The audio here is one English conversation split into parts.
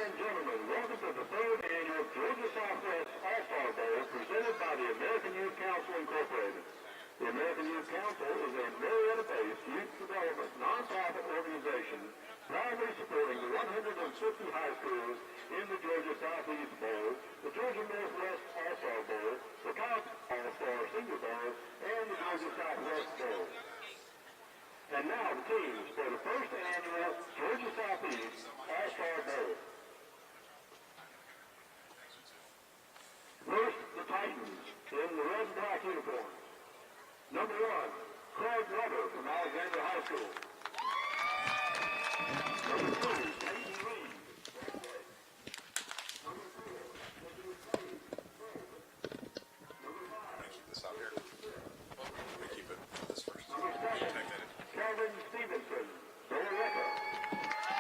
and gentlemen, welcome to the third annual Georgia Southwest All-Star Bowl presented by the American Youth Council Incorporated. The American Youth Council is a Marietta-based youth development nonprofit organization proudly supporting the 150 high schools in the Georgia Southeast Bowl, the Georgia Northwest All-Star Bowl, the Cox All-Star Senior Bowl, and the Georgia Southwest Bowl. And now the teams for the first annual Georgia Southeast All-Star Bowl. First, the Titans in the red and black uniforms. Number 1, Craig Weber from Alexander High School. Number 2, Peyton Reed. Number 4, Keep this out here. We keep it this first. Number 7, Calvin Stevenson, Billerica.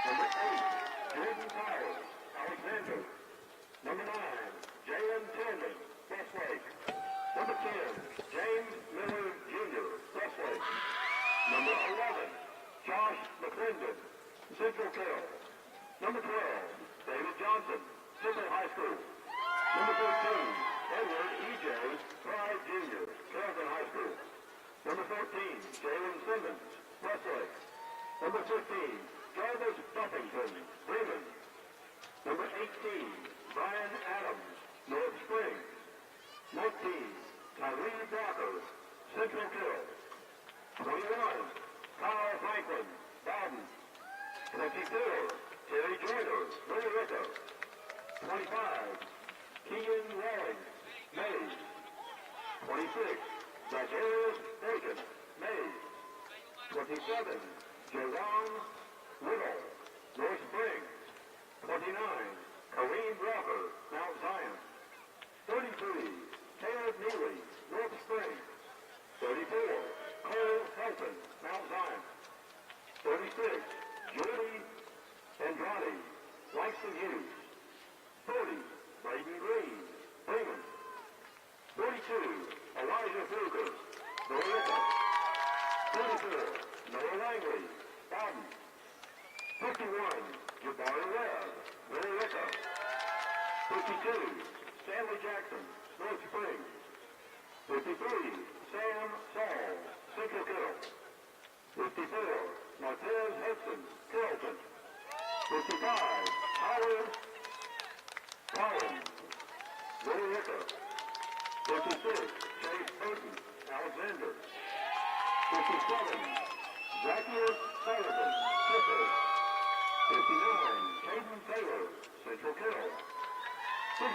Number 8, Jordan Powers, Alexander. Number 9, Jalen Tillman, Westlake. Number 10, James Miller Jr., Westlake. Number 11, Josh McClendon, Central Carroll. Number 12, David Johnson, Central High School. Number 13, Edward E.J. Pride Jr., Carrollton High School. Number 14, Jalen Simmons, Westlake. Number 15, Jarvis Buffington, Bremen. Number 18, Brian Adams, North Springs. 19, Tyree Blocker, Central Carroll. 21, Kyle Franklin, Bowden. 24, Terry Joyner, Billerica. 25, Keegan Walling, Mays. 26, Zacharias Bacon, Mays. 27, Jawan Whittle, North Springs. 29, Kareem Walker, Mount Zion. 33, Caleb Neely, North Springs. 34, Cole Helton, Mount Zion. 36, Julie Andrade, Langston Hughes. 40, Braden Green, Bremen. 42, Elijah Fluker, Billerica. 44, Noah Langley, Bowden. 51, Jabari Webb, Billerica. 52, Stanley Jackson, North Springs. 53, Sam Saul, Central Carroll. 54, Martez Hudson, Carrollton. 55, Howard Collins, Billerica. 56, Chase Burton, Alexander. 57, Zacchaeus Sullivan, Central. 59, Caden Taylor, Central Carroll. 66,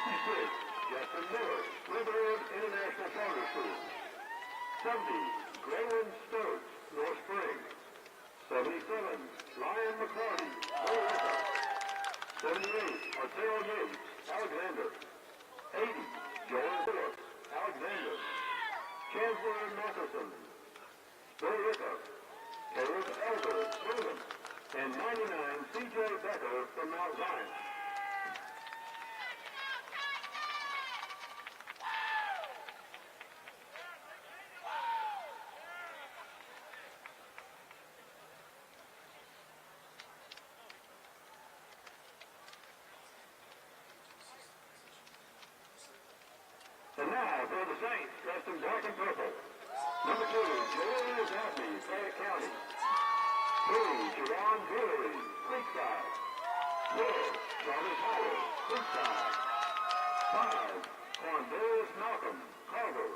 Justin Miller, Riverwood International Charter School. 70, Graylin Stokes, North Springs. 77, Ryan McCarty, Billerica. 78, Artell Yates, Alexander. 80, Joel Phillips, Alexander. Chancellor Matheson, Billerica. Caleb Elder, Bremen. And 99, C.J. Becker from Mount Zion. And now for the Saints, dressed in black and purple. Number 2, Julian Daphne, Fayette County. 3, Jerron Brewery, Creekside. 4, Jarvis Howard, Creekside. 5, Quandarius Malcolm, Carver.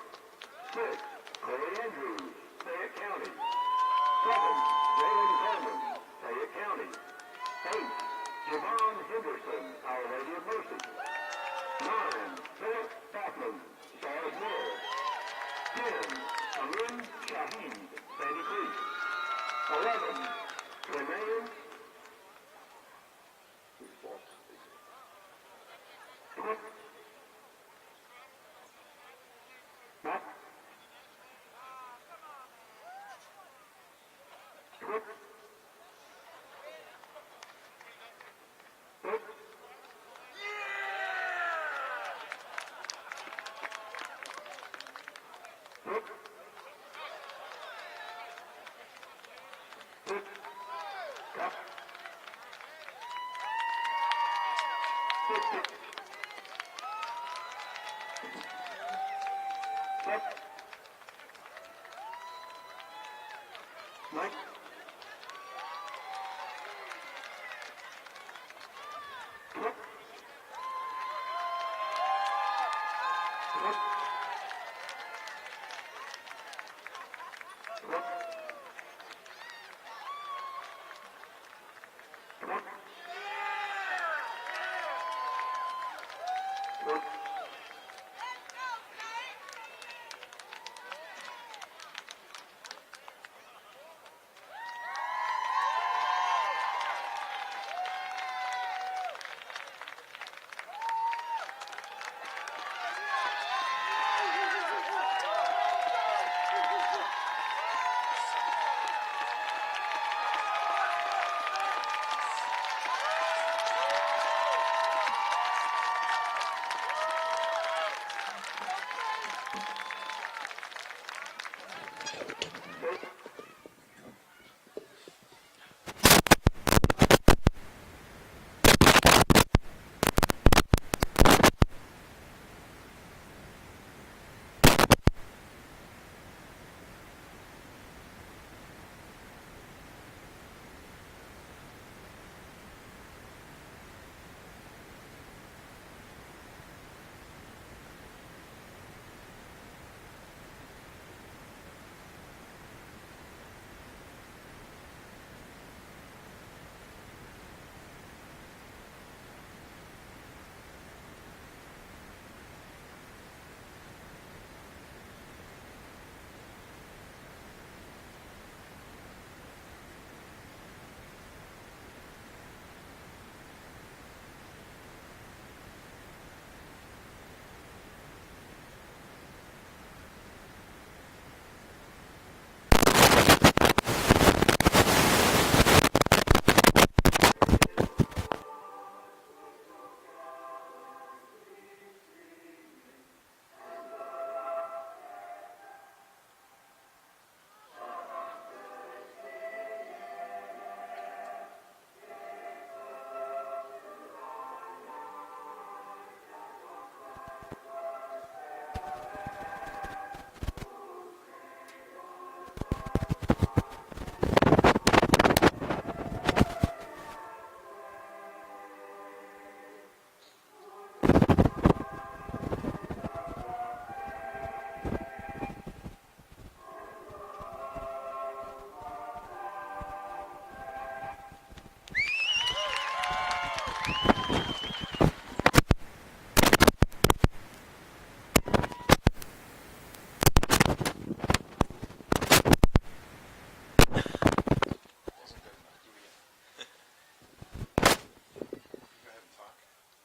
6, Corey Andrews, Fayette County. 7, Jalen Coleman, Fayette County. 8, Javon Henderson, Our Lady of Mercy. 9, Philip Bachman, Stars Mill. 10, Amin Shahid, Sandy Creek. 11, Tremaine Mike.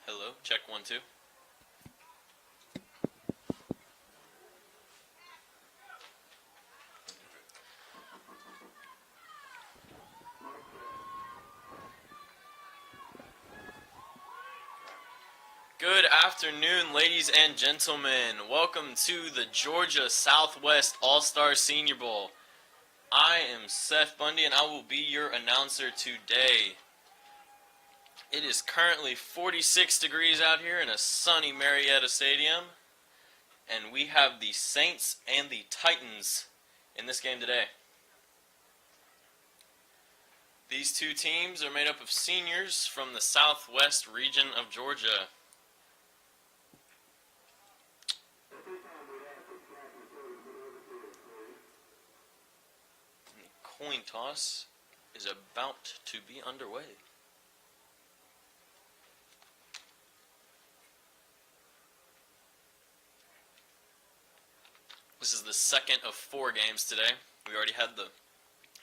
Hello, check 1 2. Good afternoon, ladies and gentlemen. Welcome to the Georgia Southwest All-Star Senior Bowl. I am Seth Bundy, and I will be your announcer today. It is currently 46 degrees out here in a sunny Marietta Stadium, and we have the Saints and the Titans in this game today. These two teams are made up of seniors from the southwest region of Georgia. The coin toss is about to be underway. This is the second of 4 games today. We already had the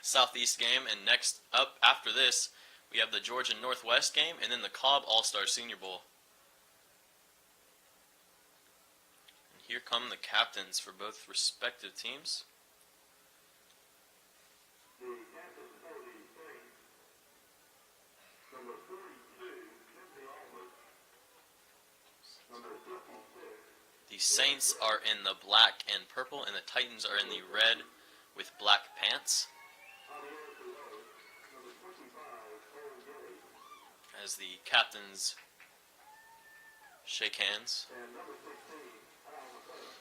Southeast game, and next up after this, we have the Georgia Northwest game, and then the Cobb All-Star Senior Bowl. And here come the captains for both respective teams. The captain for the Saints, number 42, Timothy Almond. Number 56. The Saints are in the black and purple, and the Titans are in the red with black pants. As the captains Shake hands. And number 16, Al McCullough.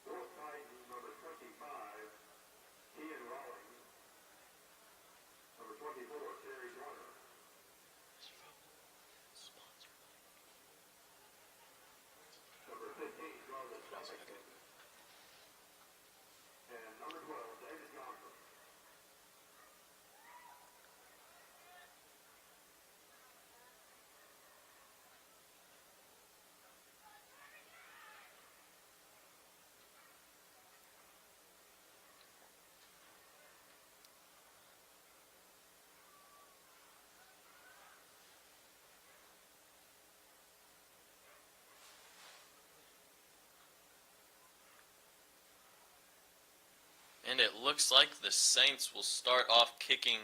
Fourth Titan, number 25, Ian Rawlings. Number 24, Terry Garner. Number 15, Jarvis Suffolk. And number 12, David Johnson. And it looks like the Saints will start off kicking.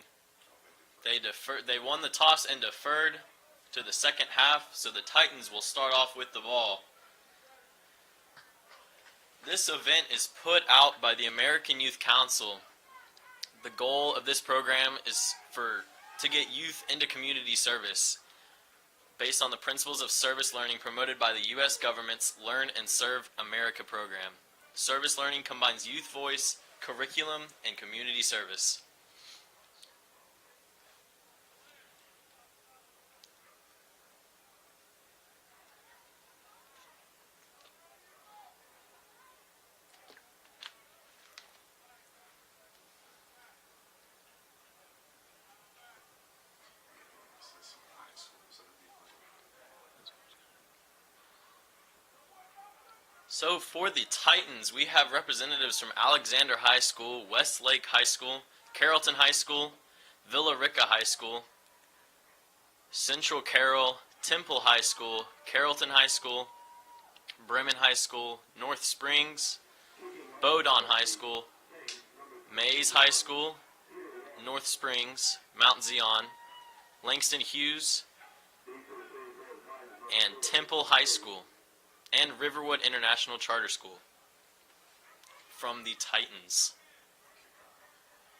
They won the toss and deferred to the second half, so the Titans will start off with the ball. This event is put out by the American Youth Council. The goal of this program is to get youth into community service based on the principles of service learning promoted by the U.S. government's Learn and Serve America program. Service learning combines youth voice, curriculum, and community service. So for the Titans, we have representatives from Alexander High School, Westlake High School, Carrollton High School, Villa Rica High School, Central Carroll, Temple High School, Carrollton High School, Bremen High School, North Springs, Bowdoin High School, Mays High School, North Springs, Mount Zion, Langston Hughes, and Temple High School, and Riverwood International Charter School from the Titans.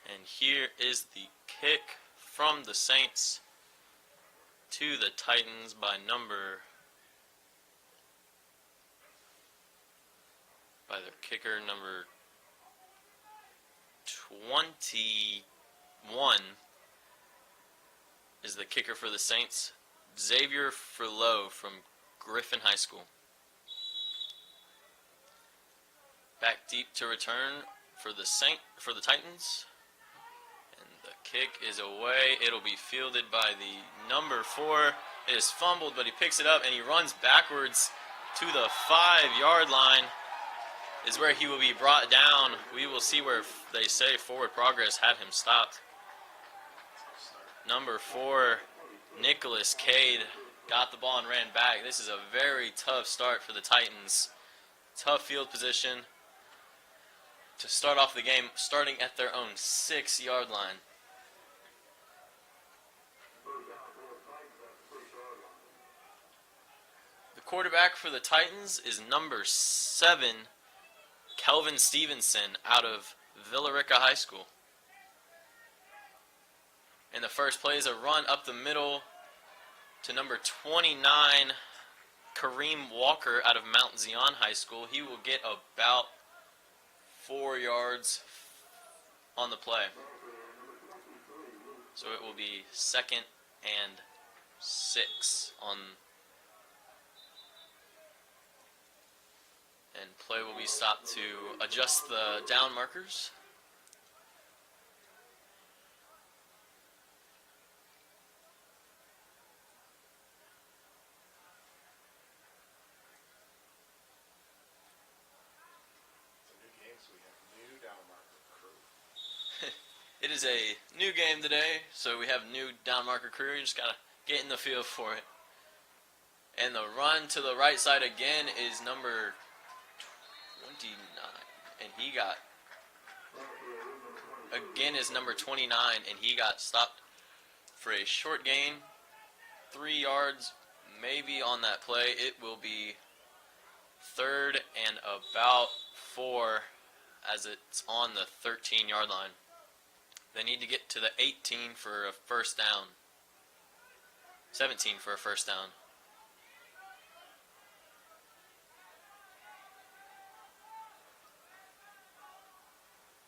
And here is the kick from the Saints to the Titans by their kicker, number 21 is the kicker for the Saints, Xavier Furlow from Griffin High School. Back deep to return for the Titans. And the kick is away. It'll be fielded by the number 4. It is fumbled, but he picks it up and he runs backwards to the 5-yard line is where he will be brought down. We will see where they say forward progress had him stopped. Number 4, Nicholas Cade, got the ball and ran back. This is a very tough start for the Titans. Tough field position to start off the game, starting at their own 6-yard line. The quarterback for the Titans is number 7, Kelvin Stevenson, out of Villa Rica High School. And the first play is a run up the middle to number 29, Kareem Walker, out of Mount Zion High School. He will get about 4 yards on the play. So it will be 2nd and 6 on. And play will be stopped to adjust the down markers. It is a new game today, so we have new down marker crew. You just gotta get in the field for it. And the run to the right side again is number 29, and he got is number 29, and he got stopped for a short gain, 3 yards maybe on that play. It will be 3rd and about 4 as it's on the 13-yard line. They need to get to the 18 for a first down. 17 for a first down.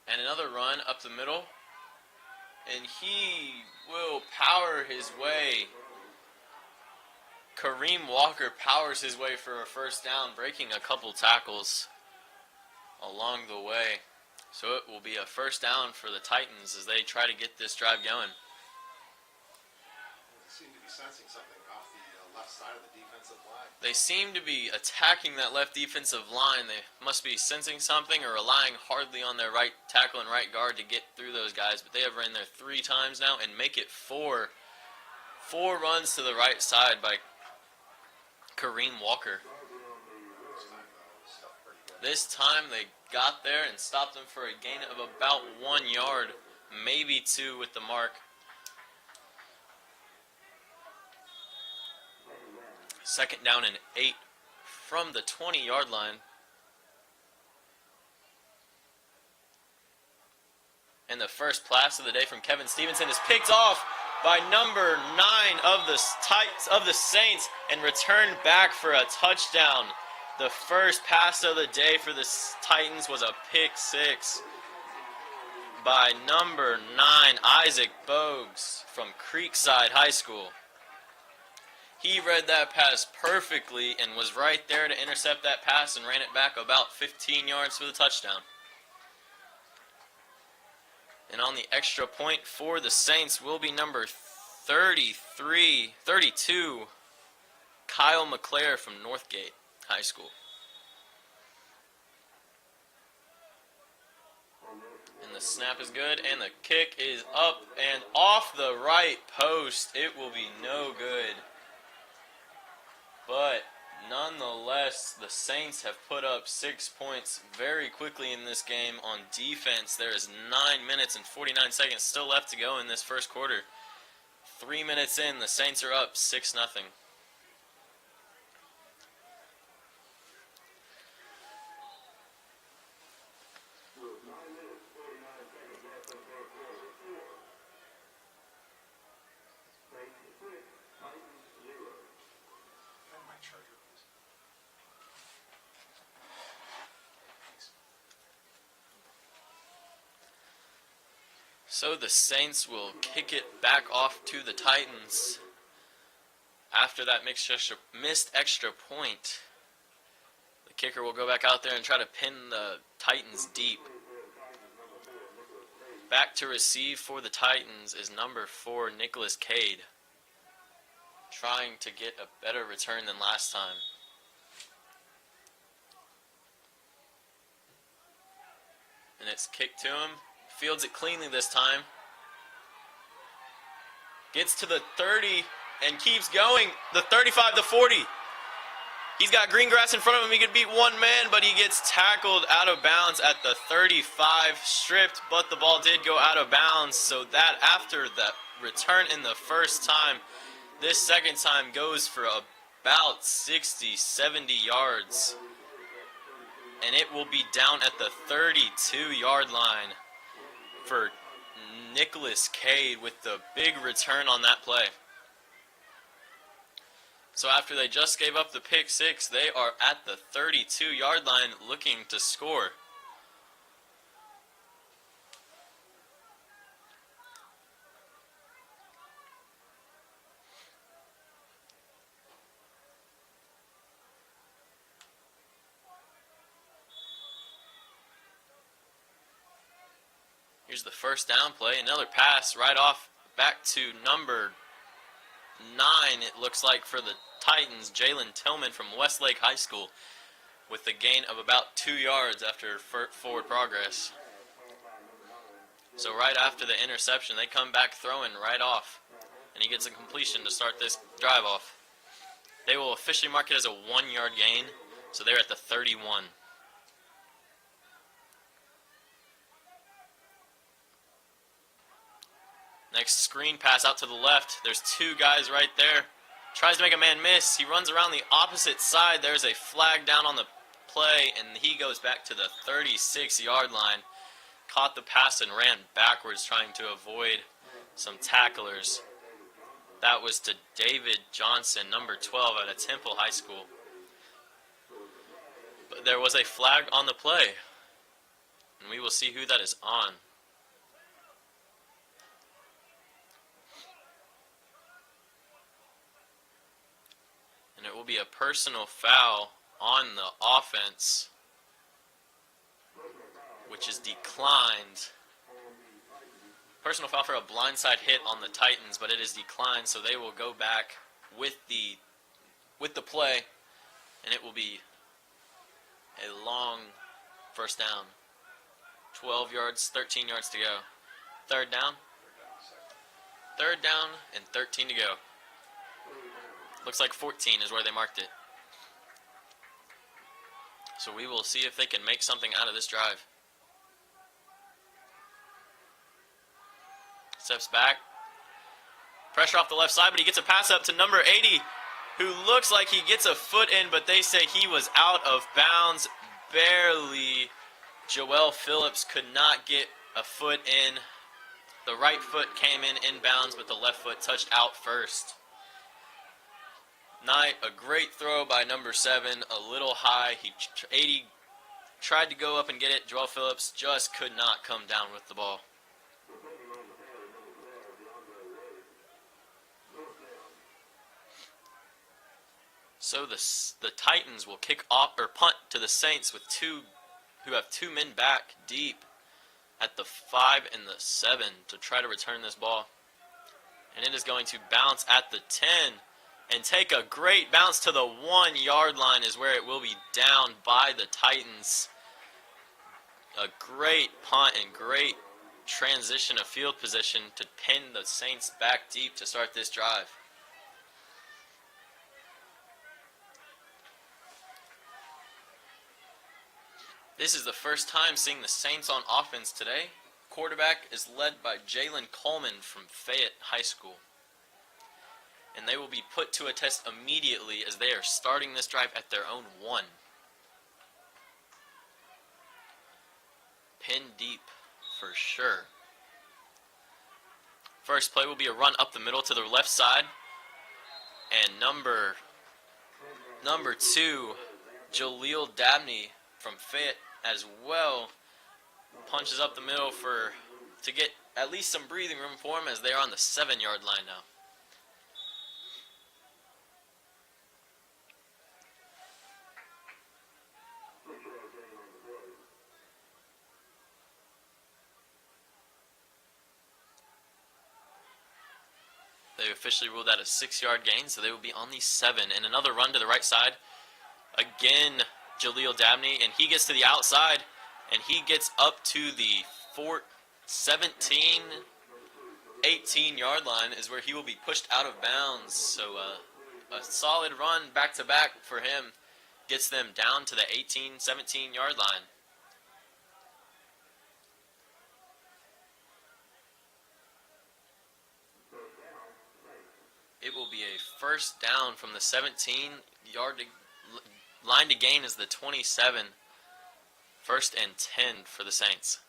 And another run up the middle. And he will power his way. Kareem Walker powers his way for a first down, breaking a couple tackles along the way. So it will be a first down for the Titans as they try to get this drive going. They seem to be sensing something off the left side of the defensive line. They seem to be attacking that left defensive line. They must be sensing something or relying hardly on their right tackle and right guard to get through those guys. But they have ran there 3 times now and make it 4. 4 runs to the right side by Kareem Walker. This time they got there and stopped them for a gain of about 1 yard, maybe 2 with the mark. Second down and 8 from the 20-yard line. And the first pass of the day from Kevin Stevenson is picked off by number 9 of the Saints and returned back for a touchdown. The first pass of the day for the Titans was a pick 6 by number 9, Isaac Bogues from Creekside High School. He read that pass perfectly and was right there to intercept that pass and ran it back about 15 yards for the touchdown. And on the extra point for the Saints will be number 32, Kyle McClare from Northgate High School. And the snap is good, and the kick is up and off the right post. It will be no good. But nonetheless, the Saints have put up 6 points very quickly in this game on defense. There is 9 minutes and 49 seconds still left to go in this first quarter. 3 minutes in, the Saints are up 6-0. So the Saints will kick it back off to the Titans after that missed extra point. The kicker will go back out there and try to pin the Titans deep. Back to receive for the Titans is number 4, Nicholas Cade, trying to get a better return than last time. And it's kicked to him. Fields it cleanly this time. Gets to the 30 and keeps going. The 35, the 40. He's got green grass in front of him. He could beat one man, but he gets tackled out of bounds at the 35, stripped, but the ball did go out of bounds. So that after the return in the first time, this second time goes for about 60, 70 yards. And it will be down at the 32-yard line for Nicholas Cade with the big return on that play. So after they just gave up the pick 6, they are at the 32-yard line looking to score. Here's the first down play. Another pass right off back to number 9, it looks like, for the Titans, Jalen Tillman from Westlake High School, with a gain of about 2 yards after forward progress. So right after the interception, they come back throwing right off, and he gets a completion to start this drive off. They will officially mark it as a 1-yard gain, so they're at the 31. Next screen pass out to the left. There's 2 guys right there. Tries to make a man miss. He runs around the opposite side. There's a flag down on the play, and he goes back to the 36-yard line. Caught the pass and ran backwards trying to avoid some tacklers. That was to David Johnson, number 12 out of Temple High School. But there was a flag on the play, and we will see who that is on. And it will be a personal foul on the offense, which is declined. Personal foul for a blindside hit on the Titans, but it is declined, so they will go back with the play, and it will be a long first down. 12 yards, 13 yards to go. Third down. Third down and 13 to go. Looks like 14 is where they marked it. So we will see if they can make something out of this drive. Steps back. Pressure off the left side, but he gets a pass up to number 80, who looks like he gets a foot in, but they say he was out of bounds. Barely. Joel Phillips could not get a foot in. The right foot came in inbounds, but the left foot touched out first. Knight, a great throw by number 7, a little high. 80 tried to go up and get it. Joel Phillips just could not come down with the ball. So the Titans will kick off or punt to the Saints with who have 2 men back deep at the 5 and the 7 to try to return this ball. And it is going to bounce at the 10 and take a great bounce to the 1-yard line, is where it will be down by the Titans. A great punt and great transition of field position to pin the Saints back deep to start this drive. This is the first time seeing the Saints on offense today. Quarterback is led by Jalen Coleman from Fayette High School. And they will be put to a test immediately as they are starting this drive at their own 1. Pin deep for sure. First play will be a run up the middle to the left side. And number 2, Jaleel Dabney from Fayette as well punches up the middle to get at least some breathing room for him as they are on the 7-yard line now. They officially ruled that a 6-yard gain, so they will be on the 7. And another run to the right side. Again, Jaleel Dabney, and he gets to the outside, and he gets up to the 17, 18-yard line is where he will be pushed out of bounds. So a solid run back-to-back for him gets them down to the 18, 17-yard line. It will be a first down from the 17-yard line to gain is the 27. First and 10 for the Saints.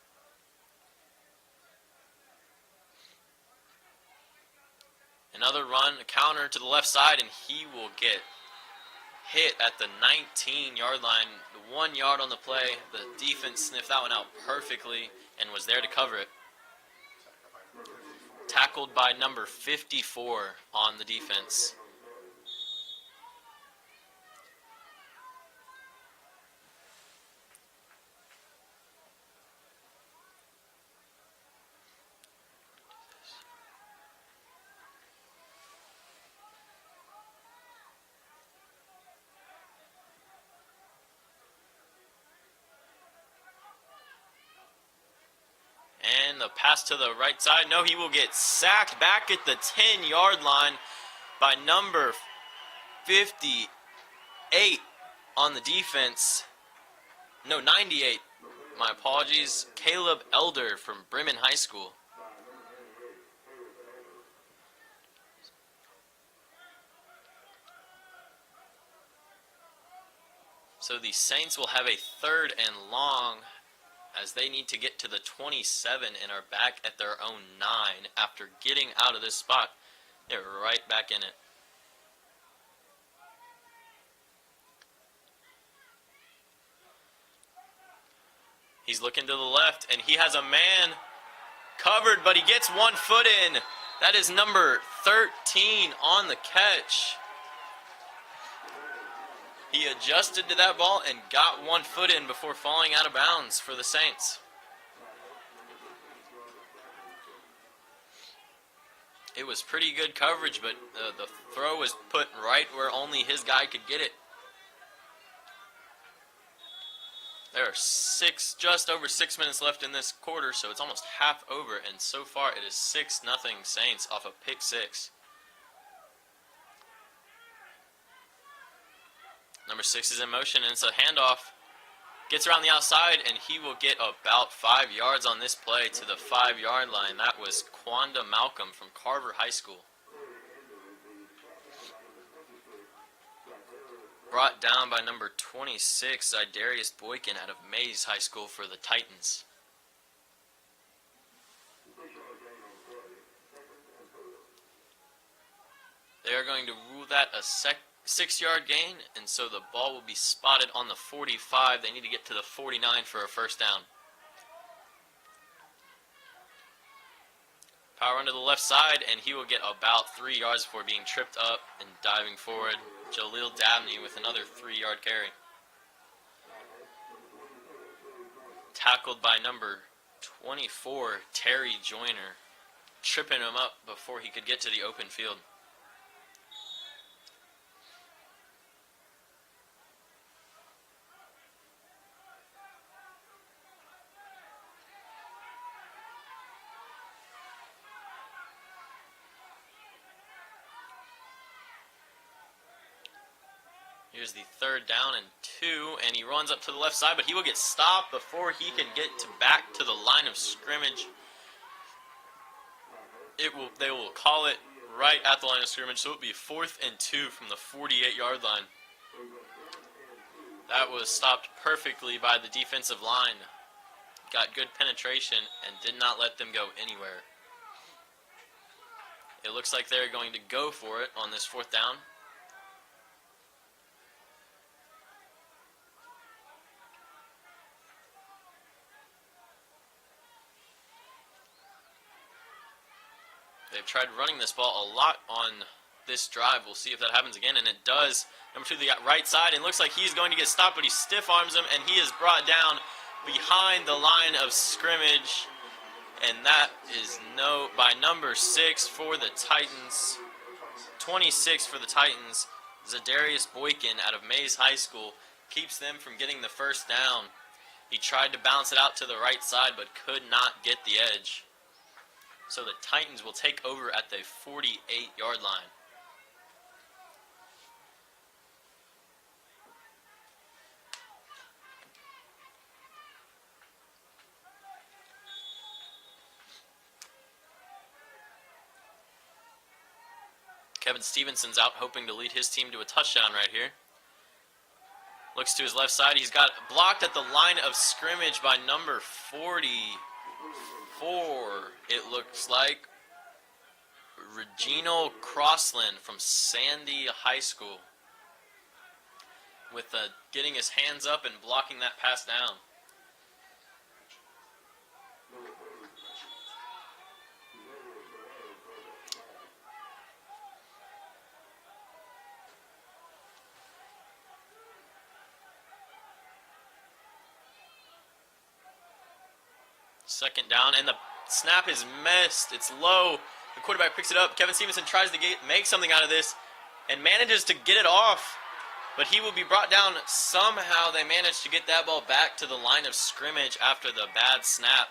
Another run, a counter to the left side, and he will get hit at the 19-yard line. The 1 yard on the play. The defense sniffed that one out perfectly and was there to cover it. Tackled by number 54 on the defense. And the pass to the right side. No, he will get sacked back at the 10-yard line by number 58 on the defense. No, 98. My apologies. Caleb Elder from Bremen High School. So the Saints will have a 3rd and long as they need to get to the 27 and are back at their own 9 after getting out of this spot. They're right back in it. He's looking to the left, and he has a man covered, but he gets 1 foot in. That is number 13 on the catch. He adjusted to that ball and got 1 foot in before falling out of bounds for the Saints. It was pretty good coverage, but the throw was put right where only his guy could get it. There are just over 6 minutes left in this quarter, so it's almost half over, and so far it is 6-0 Saints off a pick 6. Number 6 is in motion, and it's a handoff. Gets around the outside, and he will get about 5 yards on this play to the 5-yard line. That was Quanda Malcolm from Carver High School. Brought down by number 26, Zydarius Boykin out of Mays High School for the Titans. They are going to rule that a 6-yard gain, and so the ball will be spotted on the 45. They need to get to the 49 for a first down. Power run to the left side, and he will get about 3 yards before being tripped up and diving forward. Jaleel Dabney with another 3-yard carry. Tackled by number 24, Terry Joyner, tripping him up before he could get to the open field. Here's the 3rd down and 2, and he runs up to the left side, but he will get stopped before he can get back to the line of scrimmage. They will call it right at the line of scrimmage, so it will be 4th and 2 from the 48-yard line. That was stopped perfectly by the defensive line. Got good penetration and did not let them go anywhere. It looks like they're going to go for it on this 4th down. They've tried running this ball a lot on this drive. We'll see if that happens again, and it does. Number 2 to the right side, and looks like he's going to get stopped, but he stiff arms him, and he is brought down behind the line of scrimmage, and that is by number 6 for the Titans. 26 for the Titans. Zydarius Boykin out of Mays High School keeps them from getting the first down. He tried to bounce it out to the right side, but could not get the edge. So the Titans will take over at the 48-yard line. Kevin Stevenson's out hoping to lead his team to a touchdown right here. Looks to his left side. He's got blocked at the line of scrimmage by number 44. It looks like Reginald Crossland from Sandy High School, with getting his hands up and blocking that pass down. Second down, and the snap is missed. It's low. The quarterback picks it up. Kevin Stevenson tries to make something out of this and manages to get it off, but he will be brought down. Somehow they managed to get that ball back to the line of scrimmage after the bad snap.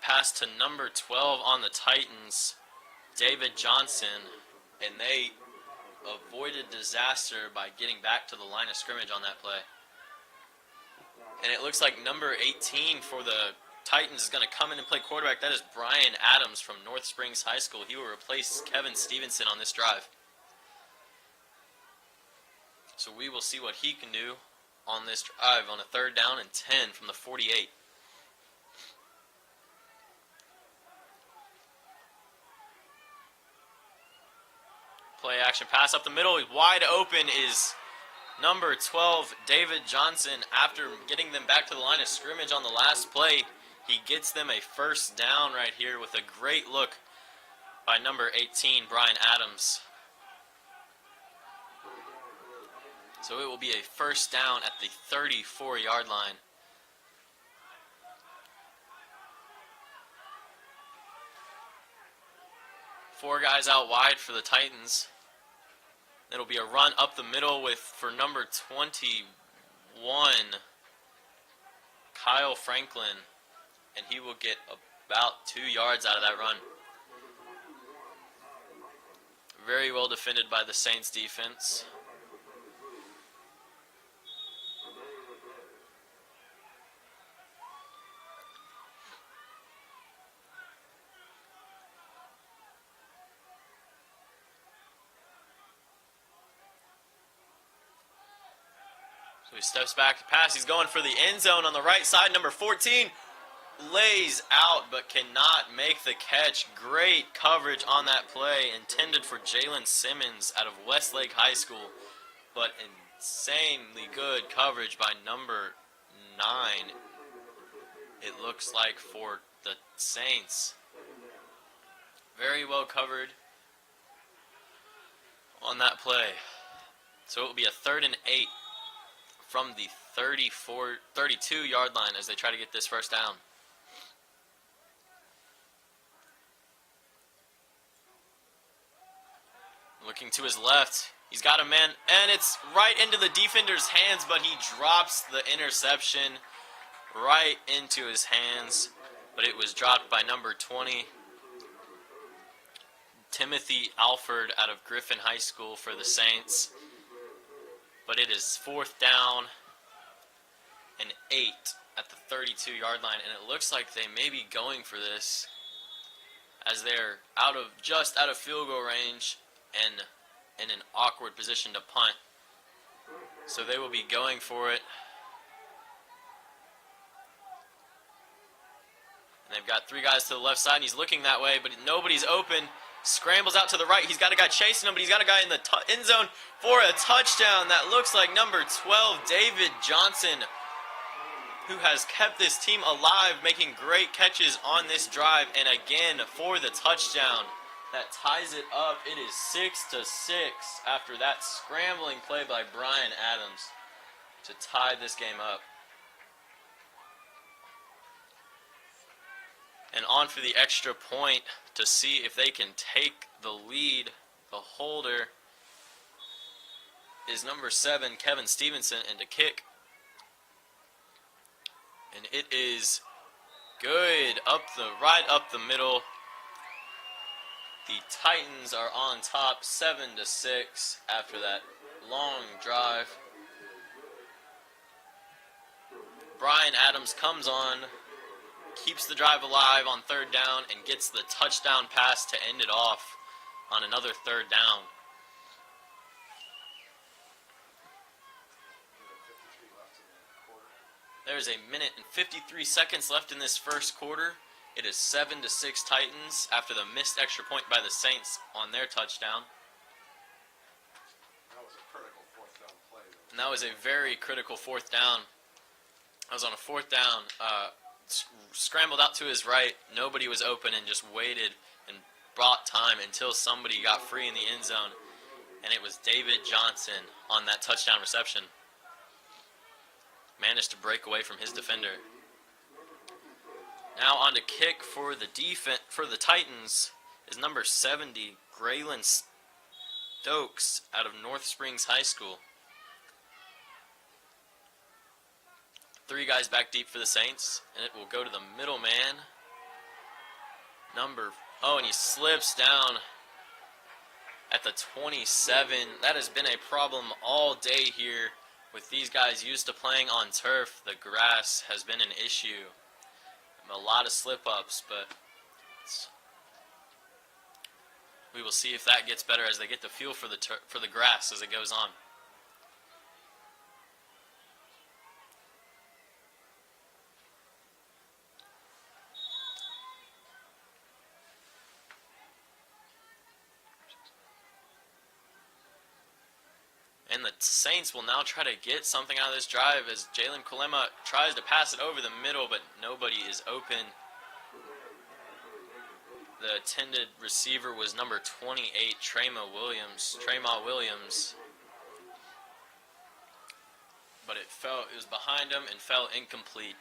Pass to number 12 on the Titans, David Johnson, and they avoided disaster by getting back to the line of scrimmage on that play. And it looks like number 18 for the Titans is going to come in and play quarterback. That is Brian Adams from North Springs High School. He will replace Kevin Stevenson on this drive. So we will see what he can do on this drive on a 3rd down and 10 from the 48. Play action pass up the middle. Wide open is number 12, David Johnson. After getting them back to the line of scrimmage on the last play, he gets them a 1st down right here with a great look by number 18, Brian Adams. So it will be a 1st down at the 34-yard line. Four guys out wide for the Titans. It'll be a run up the middle for number 21, Kyle Franklin, and he will get about 2 yards out of that run. Very well defended by the Saints defense. So he steps back to pass. He's going for the end zone on the right side. Number 14 lays out but cannot make the catch. Great coverage on that play, intended for Jalen Simmons out of Westlake High School, but insanely good coverage by number 9, it looks like, for the Saints. Very well covered on that play. So it will be a 3rd and 8 from the 32-yard line as they try to get this 1st down. Looking to his left, he's got a man, and it's right into the defender's hands, but he drops the interception right into his hands, but it was dropped by number 20, Timothy Alford out of Griffin High School for the Saints. But it is 4th down and 8 at the 32-yard line, and it looks like they may be going for this as they're just out of field goal range and in an awkward position to punt. So they will be going for it. And they've got 3 guys to the left side, and he's looking that way, but nobody's open. Scrambles out to the right. He's got a guy chasing him, but he's got a guy in the end zone for a touchdown. That looks like number 12, David Johnson, who has kept this team alive, making great catches on this drive. And again, for the touchdown, that ties it up. It is 6-6 after that scrambling play by Brian Adams to tie this game up. And on for the extra point to see if they can take the lead. The holder is number 7, Kevin Stevenson, and to kick. And it is good, right up the middle. The Titans are on top, 7-6 after that long drive. Brian Adams comes on, keeps the drive alive on 3rd down, and gets the touchdown pass to end it off on another 3rd down. There's a minute and 53 seconds left in this 1st quarter. It is 7-6 Titans after the missed extra point by the Saints on their touchdown. That was a critical 4th down play. And that was a very critical 4th down. I was on a 4th down, scrambled out to his right. Nobody was open and just waited and bought time until somebody got free in the end zone. And it was David Johnson on that touchdown reception. Managed to break away from his defender. Now on to kick for the defense for the Titans is number 70, Graylin Stokes out of North Springs High School. 3 guys back deep for the Saints, and it will go to the middle man. And he slips down at the 27. That has been a problem all day here with these guys used to playing on turf. The grass has been an issue. A lot of slip-ups, but we will see if that gets better as they get the feel for the grass as it goes on. And the Saints will now try to get something out of this drive as Jalen Kalema tries to pass it over the middle, but nobody is open. The intended receiver was number 28, Trema Williams. But it was behind him and fell incomplete.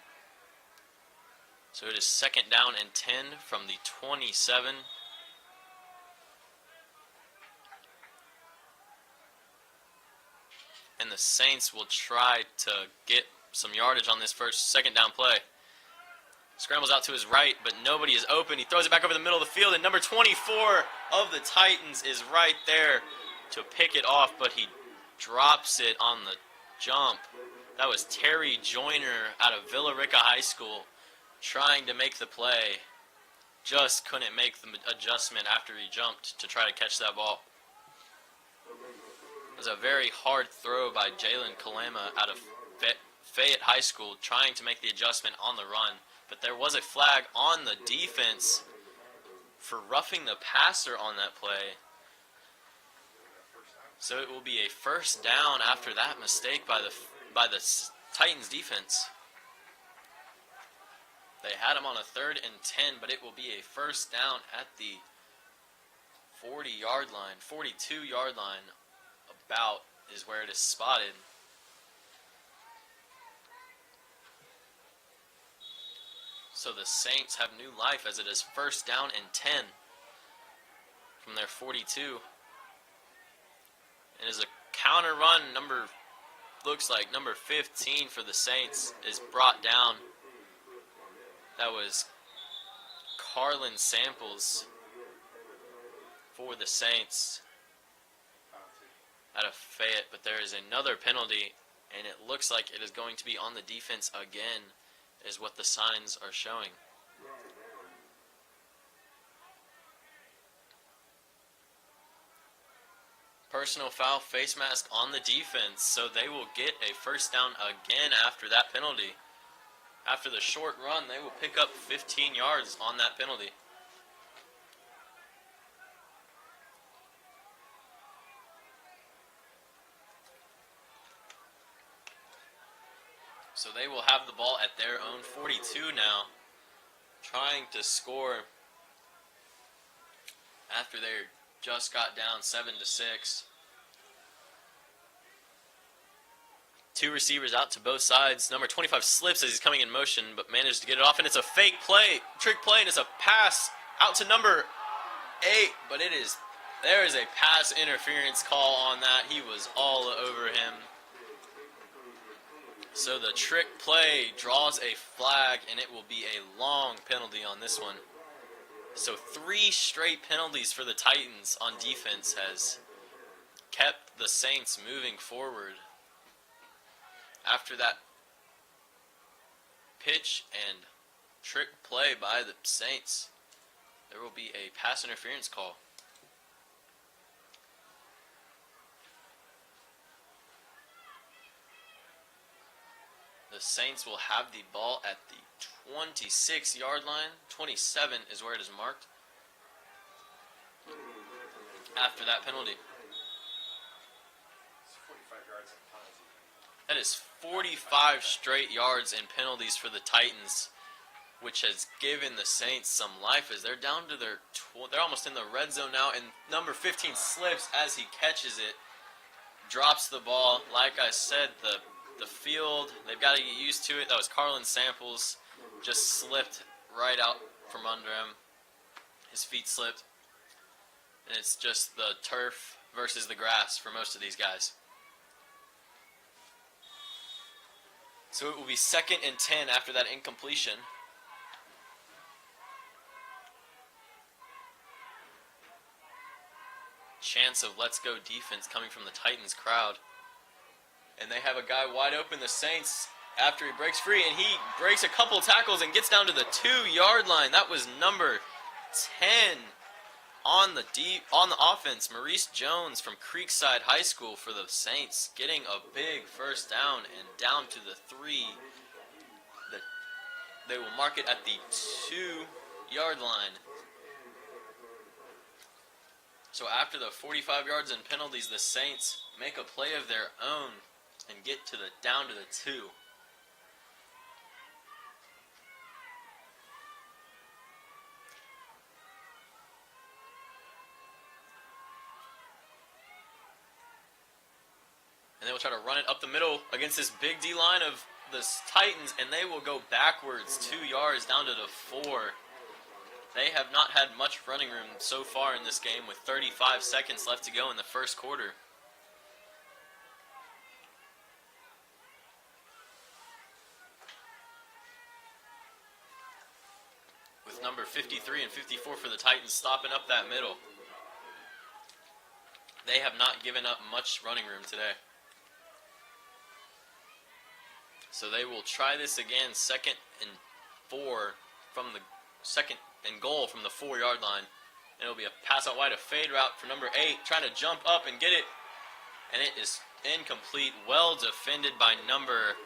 So it is second down and 10 from the 27. And the Saints will try to get some yardage on this second down play. Scrambles out to his right, but nobody is open. He throws it back over the middle of the field, and number 24 of the Titans is right there to pick it off, but he drops it on the jump. That was Terry Joyner out of Villa Rica High School trying to make the play. Just couldn't make the adjustment after he jumped to try to catch that ball. It was a very hard throw by Jalen Kalema out of Fayette High School trying to make the adjustment on the run. But there was a flag on the defense for roughing the passer on that play. So it will be a first down after that mistake by the Titans defense. They had him on a 3rd and 10, but it will be a first down at the 40-yard line, 42-yard line. About is where it is spotted. So the Saints have new life as it is first down and 10 from their 42. It is a counter run. Looks like number 15 for the Saints is brought down. That was Carlin Samples for the Saints out of Fayette, but there is another penalty, and it looks like it is going to be on the defense again, is what the signs are showing. Personal foul, face mask on the defense, so they will get a first down again after that penalty. After the short run, they will pick up 15 yards on that penalty. So they will have the ball at their own 42 now, trying to score after they just got down 7-6. Two receivers out to both sides. Number 25 slips as he's coming in motion, but manages to get it off, and it's a fake play, trick play, and it's a pass out to number 8, but there is a pass interference call on that. He was all over him. So the trick play draws a flag, and it will be a long penalty on this one. So 3 straight penalties for the Titans on defense has kept the Saints moving forward. After that pitch and trick play by the Saints, there will be a pass interference call. The Saints will have the ball at the 26-yard line. 27 is where it is marked after that penalty. That is 45 straight yards and penalties for the Titans, which has given the Saints some life as they're down to they're almost in the red zone now, and number 15 slips as he catches it, drops the ball. Like I said, the field, they've got to get used to it. That was Carlin Samples, just slipped right out from under him. His feet slipped. And it's just the turf versus the grass for most of these guys. So it will be 2nd and 10 after that incompletion. Chance of let's go defense coming from the Titans crowd. And they have a guy wide open, the Saints, after he breaks free, and he breaks a couple tackles and gets down to the 2-yard line. That was number 10 on the offense, Maurice Jones from Creekside High School for the Saints, getting a big first down and down to the 3. They will mark it at the 2-yard line. So after the 45 yards and penalties, the Saints make a play of their own and get to the down to the 2. And they will try to run it up the middle against this big D line of the Titans, and they will go backwards 2 yards down to the 4. They have not had much running room so far in this game with 35 seconds left to go in the first quarter. With number 53 and 54 for the Titans stopping up that middle. They have not given up much running room today. So they will try this again, 2nd and 4 from the 2nd and goal from the 4-yard line. And it'll be a pass out wide, a fade route for number 8, trying to jump up and get it. And it is incomplete. Well defended by number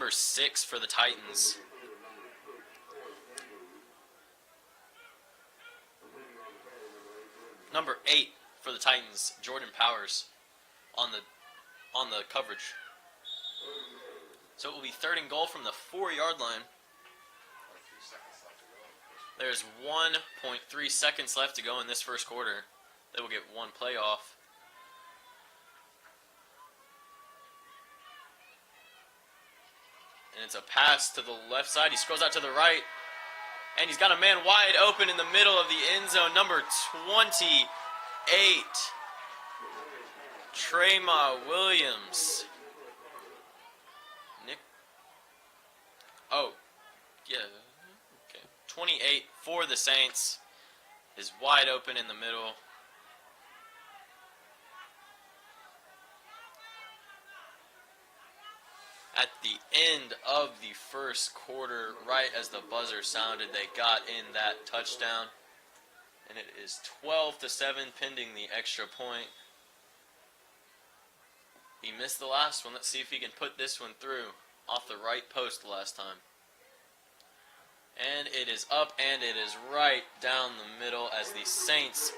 6 for the Titans. Number 8 for the Titans, Jordan Powers, on the coverage. So it will be 3rd and goal from the 4-yard line. There's 1.3 seconds left to go in this first quarter. They will get one play off. And it's a pass to the left side. He scrolls out to the right. And he's got a man wide open in the middle of the end zone. Number 28, Trema Williams. Yeah. Okay. 28 for the Saints is wide open in the middle. At the end of the first quarter, right as the buzzer sounded, they got in that touchdown. And it is 12-7 pending the extra point. He missed the last one. Let's see if he can put this one through off the right post last time. And it is up, and it is right down the middle as the Saints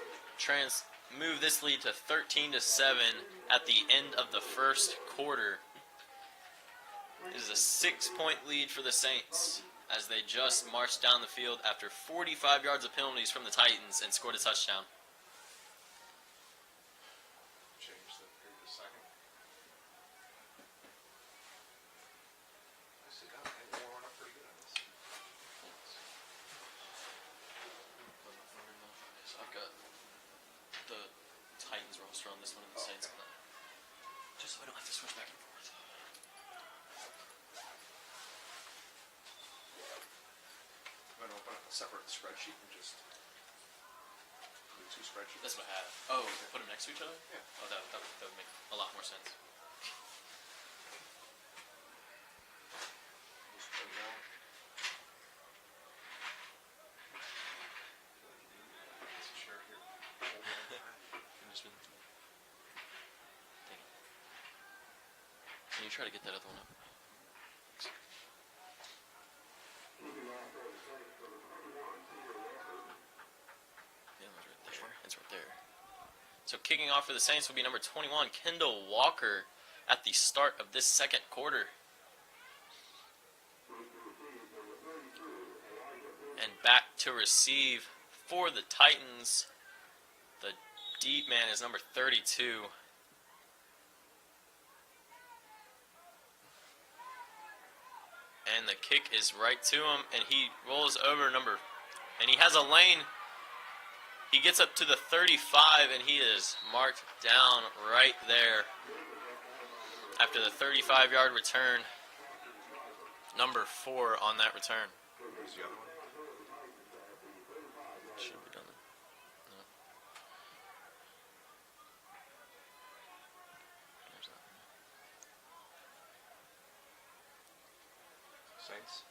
move this lead to 13-7 at the end of the first quarter. It is a 6-point lead for the Saints as they just marched down the field after 45 yards of penalties from the Titans and scored a touchdown. Change the previous second. I said, God, I'm warming up pretty good on this. So I've got the Titans roster on this one and the Saints on that. Just so I don't have to switch back and forth. I'm going to open up a separate spreadsheet and just do 2 spreadsheets. That's what I have. Oh, put them next to each other? Yeah. Oh, that would make a lot more sense. Just put it down. This is share here. Hold on. Can you try to get that other one up? It's right there. So kicking off for the Saints will be number 21, Kendall Walker, at the start of this second quarter. And back to receive for the Titans. The deep man is number 32. And the kick is right to him, and he rolls over and he has a lane. He gets up to the 35, and he is marked down right there after the 35-yard return. Number 4 on that return. Where's the other one? Should be done. No. There's that. Saints?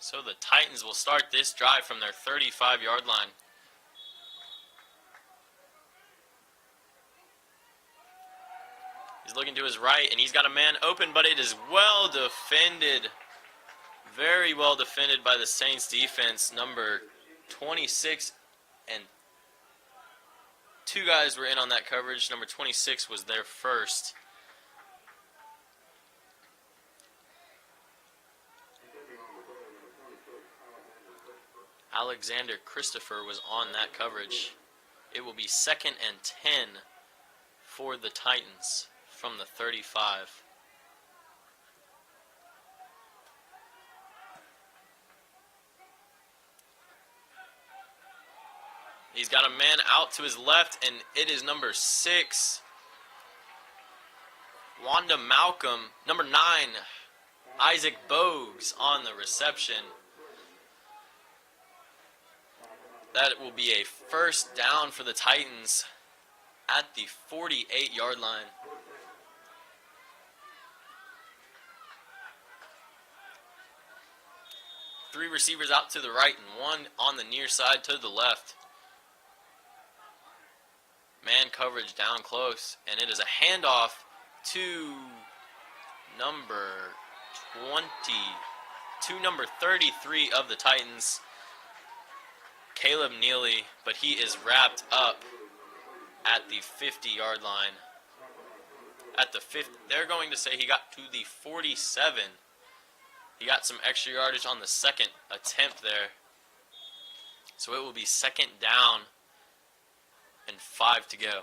So the Titans will start this drive from their 35-yard line. He's looking to his right, and he's got a man open, but it is well defended. Very well defended by the Saints defense. Number 26 and two guys were in on that coverage. Number 26 was there first. Alexander Christopher was on that coverage. It will be 2nd and 10 for the Titans from the 35. He's got a man out to his left, and it is number 6, Wanda Malcolm. Number 9, Isaac Bogues on the reception. That will be a first down for the Titans at the 48-yard line. Three receivers out to the right and one on the near side to the left. Man coverage down close, and it is a handoff to number 33 of the Titans, Caleb Neely, but he is wrapped up at the 50-yard line. At the 50, they're going to say he got to the 47. He got some extra yardage on the second attempt there. So it will be 2nd down and 5 to go.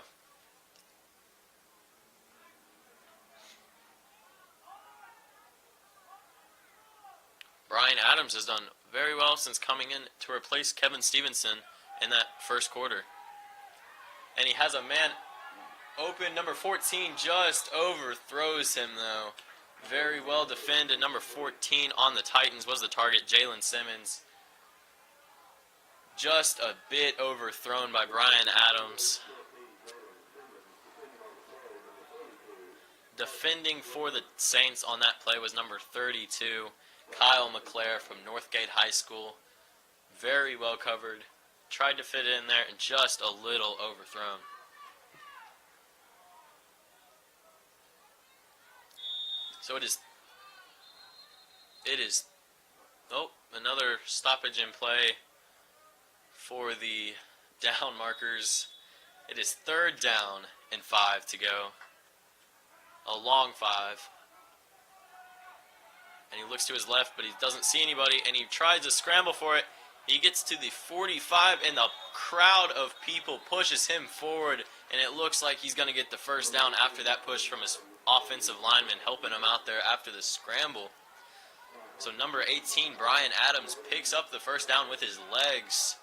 Brian Adams has done very well since coming in to replace Kevin Stevenson in that first quarter. And he has a man open. Number 14 just overthrows him, though. Very well defended. Number 14 on the Titans was the target, Jalen Simmons. Just a bit overthrown by Brian Adams. Defending for the Saints on that play was number 32, Kyle McClare from Northgate High School. Very well covered. Tried to fit it in there and just a little overthrown. So it is, another stoppage in play for the down markers. It is 3rd down and 5 to go. A long 5. And he looks to his left, but he doesn't see anybody, and he tries to scramble for it. He gets to the 45, and the crowd of people pushes him forward, and it looks like he's going to get the first down after that push from his offensive lineman helping him out there after the scramble. So number 18, Brian Adams, picks up the first down with his legs.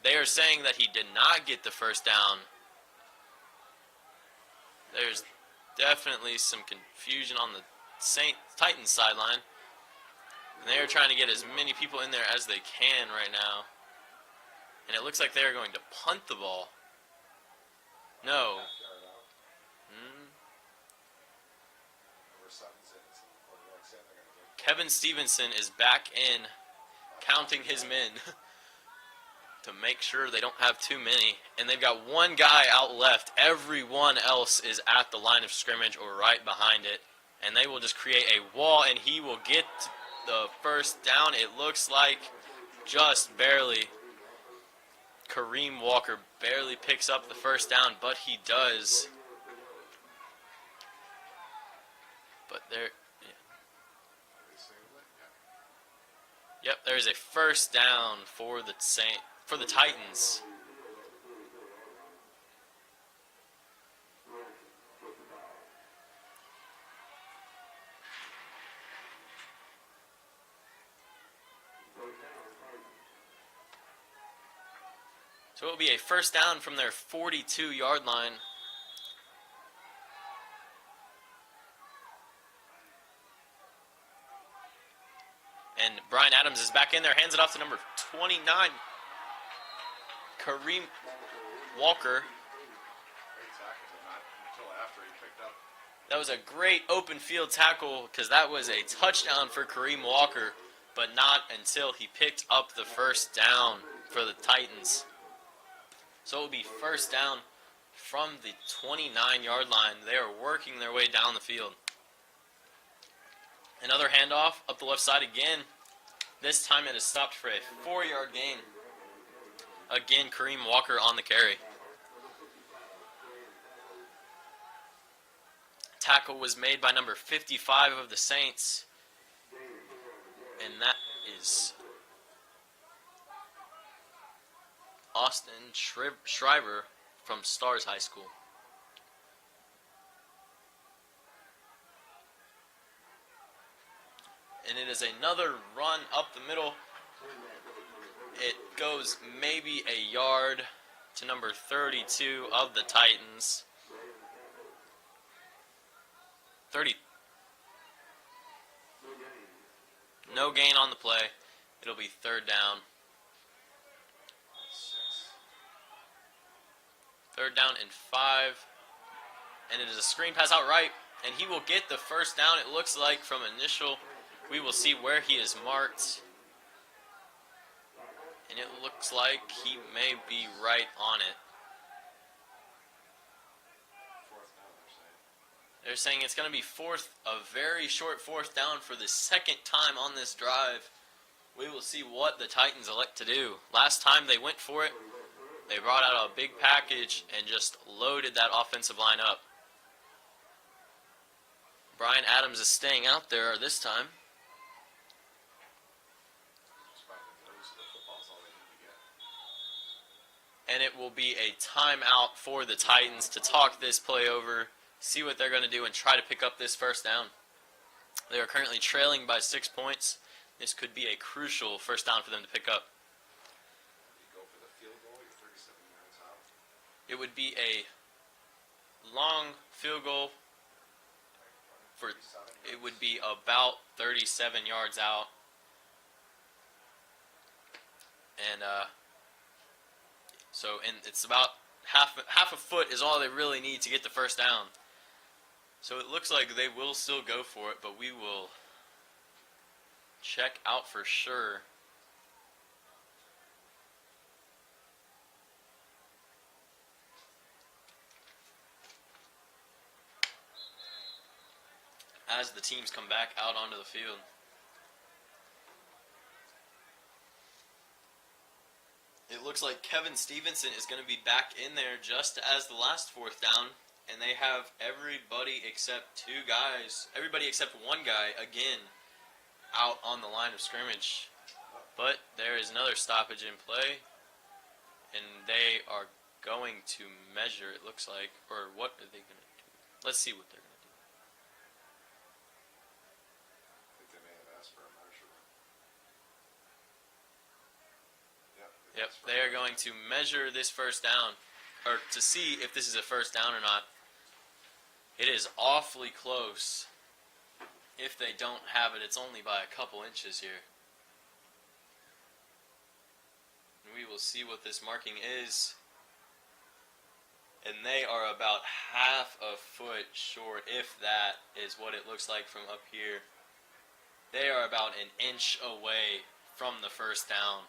They are saying that he did not get the first down. There's definitely some confusion on the Titans sideline. And they are trying to get as many people in there as they can right now. And it looks like they are going to punt the ball. No. Kevin Stevenson is back in, counting his men to make sure they don't have too many. And they've got one guy out left. Everyone else is at the line of scrimmage or right behind it. And they will just create a wall, and he will get the first down, it looks like, just barely. Kareem Walker barely picks up the first down, but he does. But there, yep, there's a first down for the Titans. So it will be a first down from their 42-yard line. And Brian Adams is back in there, hands it off to number 29, Kareem Walker. That was a great open field tackle because that was a touchdown for Kareem Walker, but not until he picked up the first down for the Titans. So it will be first down from the 29-yard line. They are working their way down the field. Another handoff up the left side again. This time it is stopped for a 4-yard gain. Again, Kareem Walker on the carry. Tackle was made by number 55 of the Saints. And that is Austin Shriver from Stars High School. And it is another run up the middle. It goes maybe a yard to number 32 of the Titans. 30. No gain on the play. It'll be third down. Third down and 5. And it is a screen pass out right. And he will get the first down, it looks like, from initial. We will see where he is marked. And it looks like he may be right on it. They're saying it's going to be a very short fourth down for the second time on this drive. We will see what the Titans elect to do. Last time they went for it, they brought out a big package and just loaded that offensive line up. Brian Adams is staying out there this time. And it will be a timeout for the Titans to talk this play over, see what they're going to do, and try to pick up this first down. They are currently trailing by 6 points. This could be a crucial first down for them to pick up. It would be a long field goal. It would be about 37 yards out. And it's about half a foot is all they really need to get the first down. So it looks like they will still go for it, but we will check out for sure. As the teams come back out onto the field. It looks like Kevin Stevenson is going to be back in there just as the last fourth down. And they have everybody except everybody except one guy, again, out on the line of scrimmage. But there is another stoppage in play. And they are going to measure, it looks like. Or what are they going to do? Let's see what they're going to do. I think they may have asked for a measurement. Yep, they are going to measure this first down, or to see if this is a first down or not. It is awfully close. If they don't have it, it's only by a couple inches here. And we will see what this marking is. And they are about half a foot short, if that is what it looks like from up here. They are about an inch away from the first down.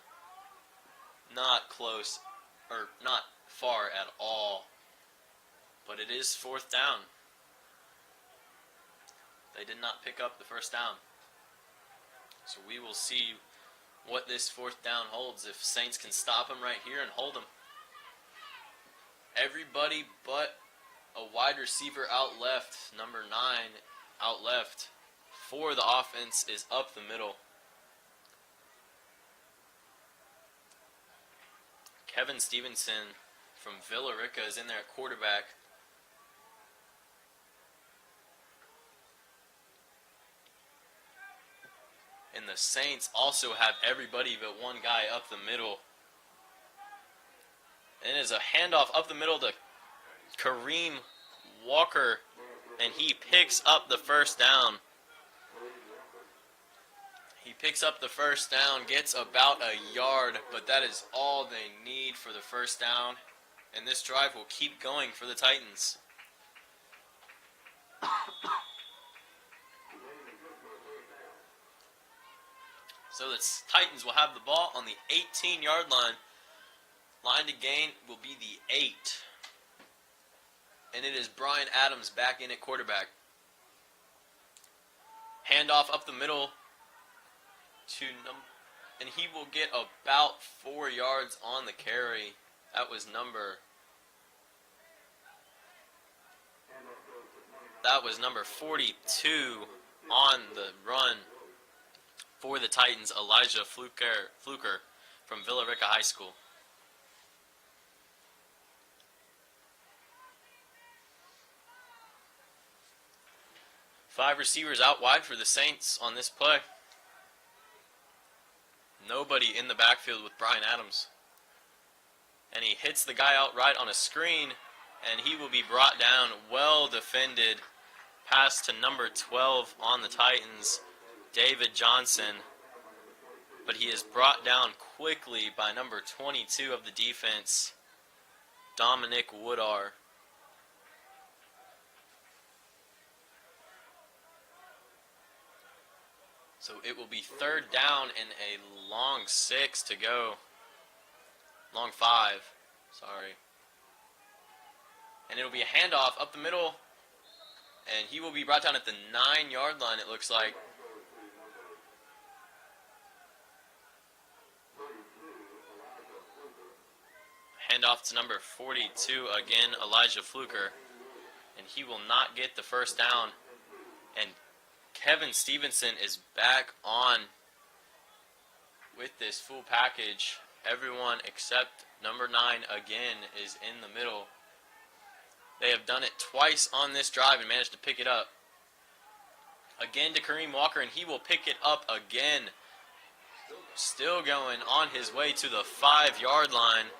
Not close, or not far at all. But it is fourth down. They did not pick up the first down. So we will see what this fourth down holds. If Saints can stop them right here and hold them. Everybody but a wide receiver out left, number 9 out left, for the offense is up the middle. Kevin Stevenson from Villa Rica is in there at quarterback. And the Saints also have everybody but one guy up the middle. And it is a handoff up the middle to Kareem Walker. And he picks up the first down. He picks up the first down, gets about a yard, but that is all they need for the first down. And this drive will keep going for the Titans. So the Titans will have the ball on the 18-yard line. Line to gain will be the 8. and it is Brian Adams back in at quarterback. Handoff up the middle to and he will get about 4 yards on the carry. That was number 42 on the run for the Titans, Elijah Fluker from Villa Rica High School. Five receivers out wide for the Saints on this play. Nobody in the backfield with Brian Adams. And he hits the guy outright on a screen, and he will be brought down, well defended. Pass to number 12 on the Titans, David Johnson. But he is brought down quickly by number 22 of the defense, Dominic Woodar. So it will be third down and a long 6 to go. Long 5, sorry. And it'll be a handoff up the middle. And he will be brought down at the 9-yard line, it looks like. Handoff to number 42, again, Elijah Fluker. And he will not get the first down. And Kevin Stevenson is back on with this full package. Everyone except number 9 again is in the middle. They have done it twice on this drive and managed to pick it up. Again to Kareem Walker, and he will pick it up again. Still going on his way to the 5-yard line.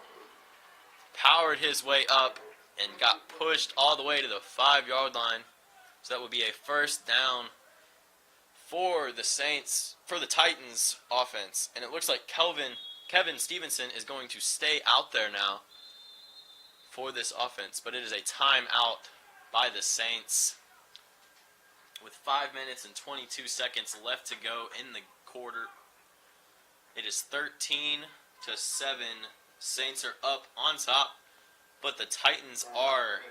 Powered his way up and got pushed all the way to the 5-yard line. So that would be a first down for the Saints, for the Titans offense. And it looks like Kevin Stevenson is going to stay out there now for this offense. But it is a timeout by the Saints with 5 minutes and 22 seconds left to go in the quarter. It is 13-7. Saints are up on top, but the Titans are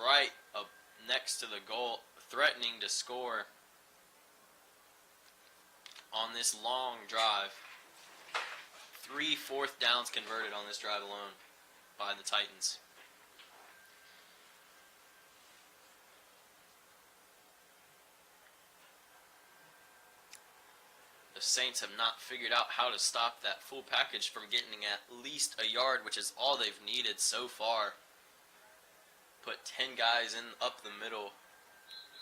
right up next to the goal, threatening to score on this long drive. 3 fourth downs converted on this drive alone by the Titans. The Saints have not figured out how to stop that full package from getting at least a yard, which is all they've needed so far. Put 10 guys in up the middle.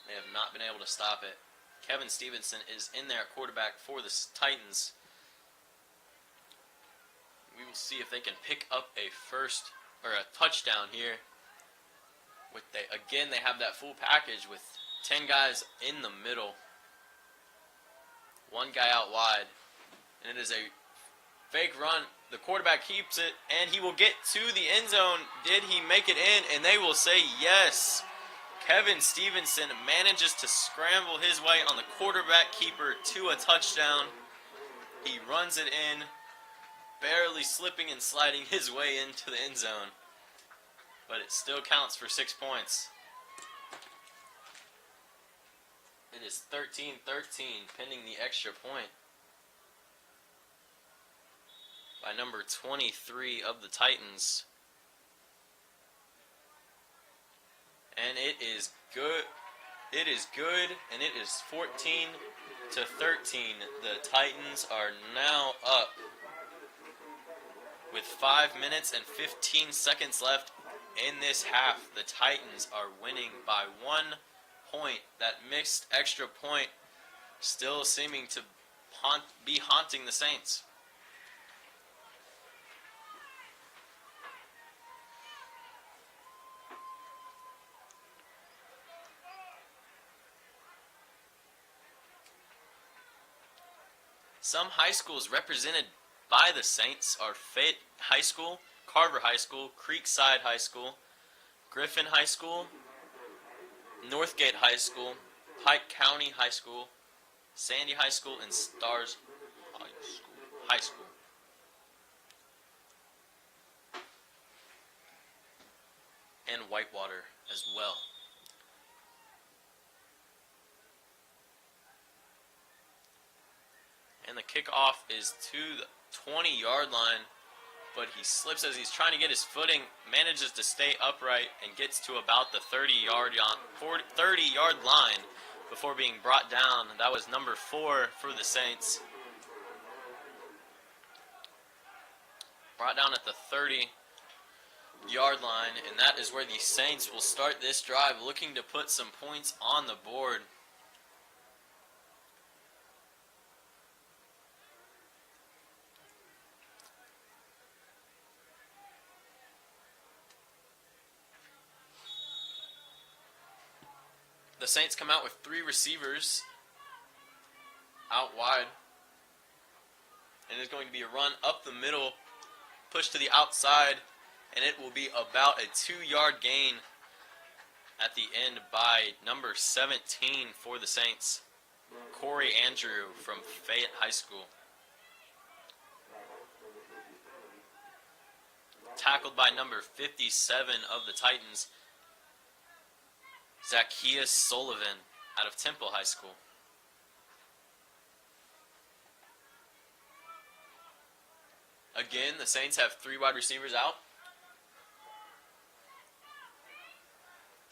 They have not been able to stop it. Kevin Stevenson is in there at quarterback for the Titans. We will see if they can pick up a touchdown here. Again, they have that full package with 10 guys in the middle. 1 guy out wide. And it is a fake run. The quarterback keeps it, and he will get to the end zone. Did he make it in? And they will say yes. Kevin Stevenson manages to scramble his way on the quarterback keeper to a touchdown. He runs it in, barely slipping and sliding his way into the end zone. But it still counts for 6 points. It is 13-13, pending the extra point by number 23 of the Titans. And it is good. It is good, and it is 14-13. The Titans are now up with 5 minutes and 15 seconds left in this half. The Titans are winning by 1 point. That missed extra point still seeming to be haunting the Saints. Some high schools represented by the Saints are Fayette High School, Carver High School, Creekside High School, Griffin High School, Northgate High School, Pike County High School, Sandy High School, and Stars High School. And Whitewater as well. And the kickoff is to the 20-yard line, but he slips as he's trying to get his footing, manages to stay upright, and gets to about the 30-yard line before being brought down. That was number 4 for the Saints. Brought down at the 30-yard line, and that is where the Saints will start this drive, looking to put some points on the board. The Saints come out with 3 receivers out wide. And it's going to be a run up the middle, push to the outside, and it will be about a 2-yard gain at the end by number 17 for the Saints, Corey Andrew from Fayette High School. Tackled by number 57 of the Titans, Zacchaeus Sullivan out of Temple High School. Again, the Saints have 3 wide receivers out.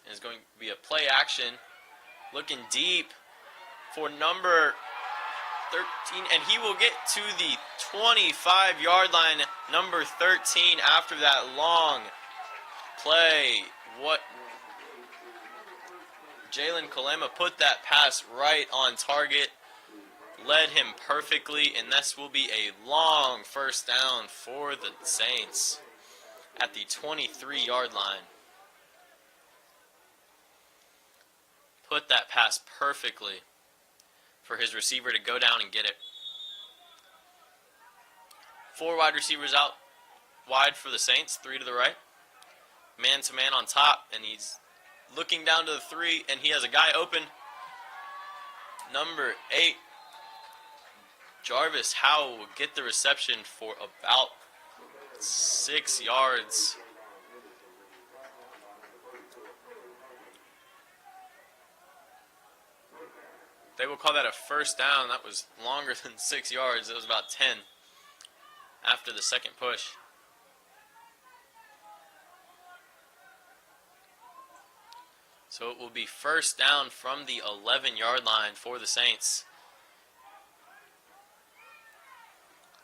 And it's going to be a play action. Looking deep for number 13. And he will get to the 25-yard line. Number 13 after that long play. Jalen Kalema put that pass right on target. Led him perfectly, and this will be a long first down for the Saints at the 23-yard line. Put that pass perfectly for his receiver to go down and get it. 4 wide receivers out wide for the Saints, 3 to the right. Man-to-man on top, and he's looking down to the 3, and he has a guy open. Number 8. Jarvis Howell will get the reception for about 6 yards. They will call that a first down. That was longer than 6 yards. It was about 10 after the second push. So it will be first down from the 11-yard line for the Saints.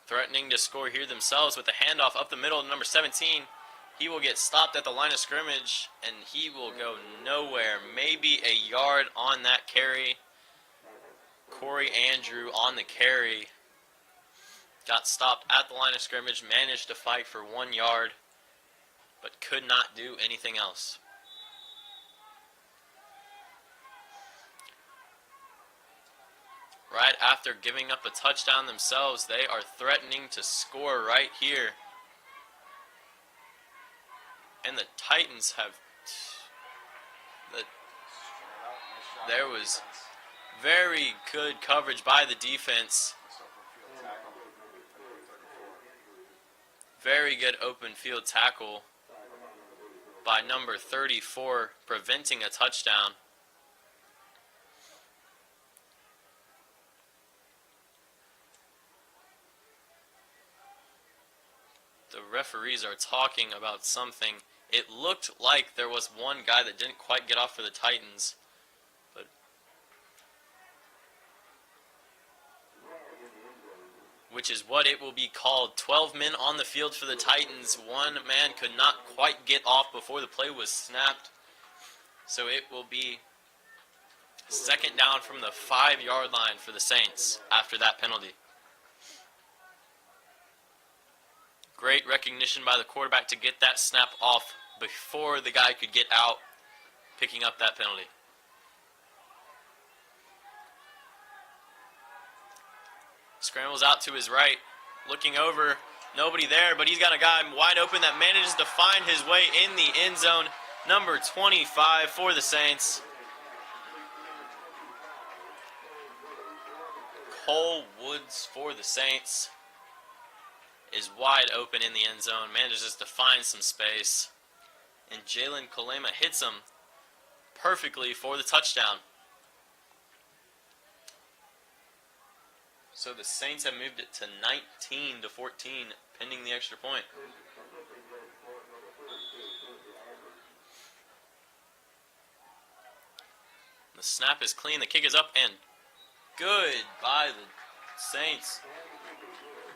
Threatening to score here themselves with a handoff up the middle to number 17. He will get stopped at the line of scrimmage, and he will go nowhere. Maybe a yard on that carry. Corey Andrew on the carry. Got stopped at the line of scrimmage, managed to fight for 1 yard, but could not do anything else. Right after giving up a touchdown themselves, they are threatening to score right here. And the Titans have... There was very good coverage by the defense. Very good open field tackle by number 34, preventing a touchdown. The referees are talking about something. It looked like there was one guy that didn't quite get off for the Titans, but which is what it will be called. 12 men on the field for the Titans. One man could not quite get off before the play was snapped. So it will be second down from the 5-yard line for the Saints after that penalty. Great recognition by the quarterback to get that snap off before the guy could get out, picking up that penalty. Scrambles out to his right, looking over, nobody there, but he's got a guy wide open that manages to find his way in the end zone. Number 25 for the Saints. Cole Woods for the Saints is wide open in the end zone, manages to find some space, and Jalen Kalema hits him perfectly for the touchdown. So the Saints have moved it to 19-14, pending the extra point. The snap is clean, the kick is up, and good by the Saints,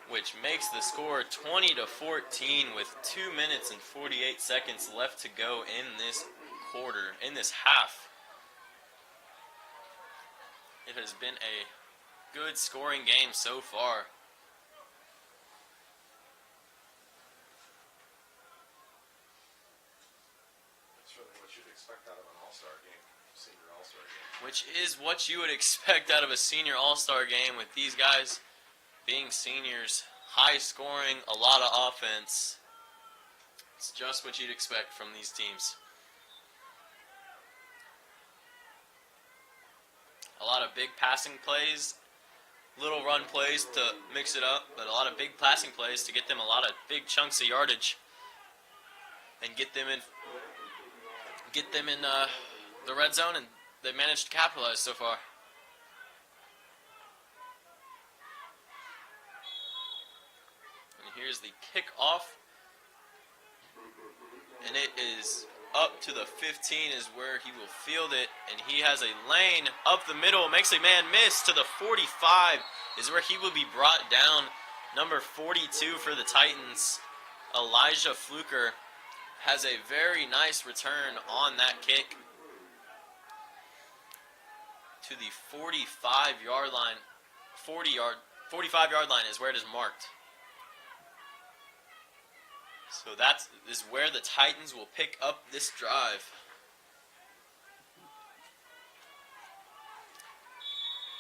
which makes the score 20-14 with 2 minutes and 48 seconds left to go in this quarter, in this half. It has been a good scoring game so far. That's really what you'd expect out of an all-star game, senior all-star game. Which is what you would expect out of a senior all-star game, with these guys being seniors. High scoring, a lot of offense. It's just what you'd expect from these teams. A lot of big passing plays, little run plays to mix it up, but a lot of big passing plays to get them a lot of big chunks of yardage and get them in the red zone, and they've managed to capitalize so far. And here's the kickoff, and it is up to the 15 is where he will field it, and he has a lane up the middle, makes a man miss. To the 45 is where he will be brought down. Number 42 for the Titans, Elijah Fluker, has a very nice return on that kick to the 45-yard line. 45-yard line is where it is marked. So that is where the Titans will pick up this drive.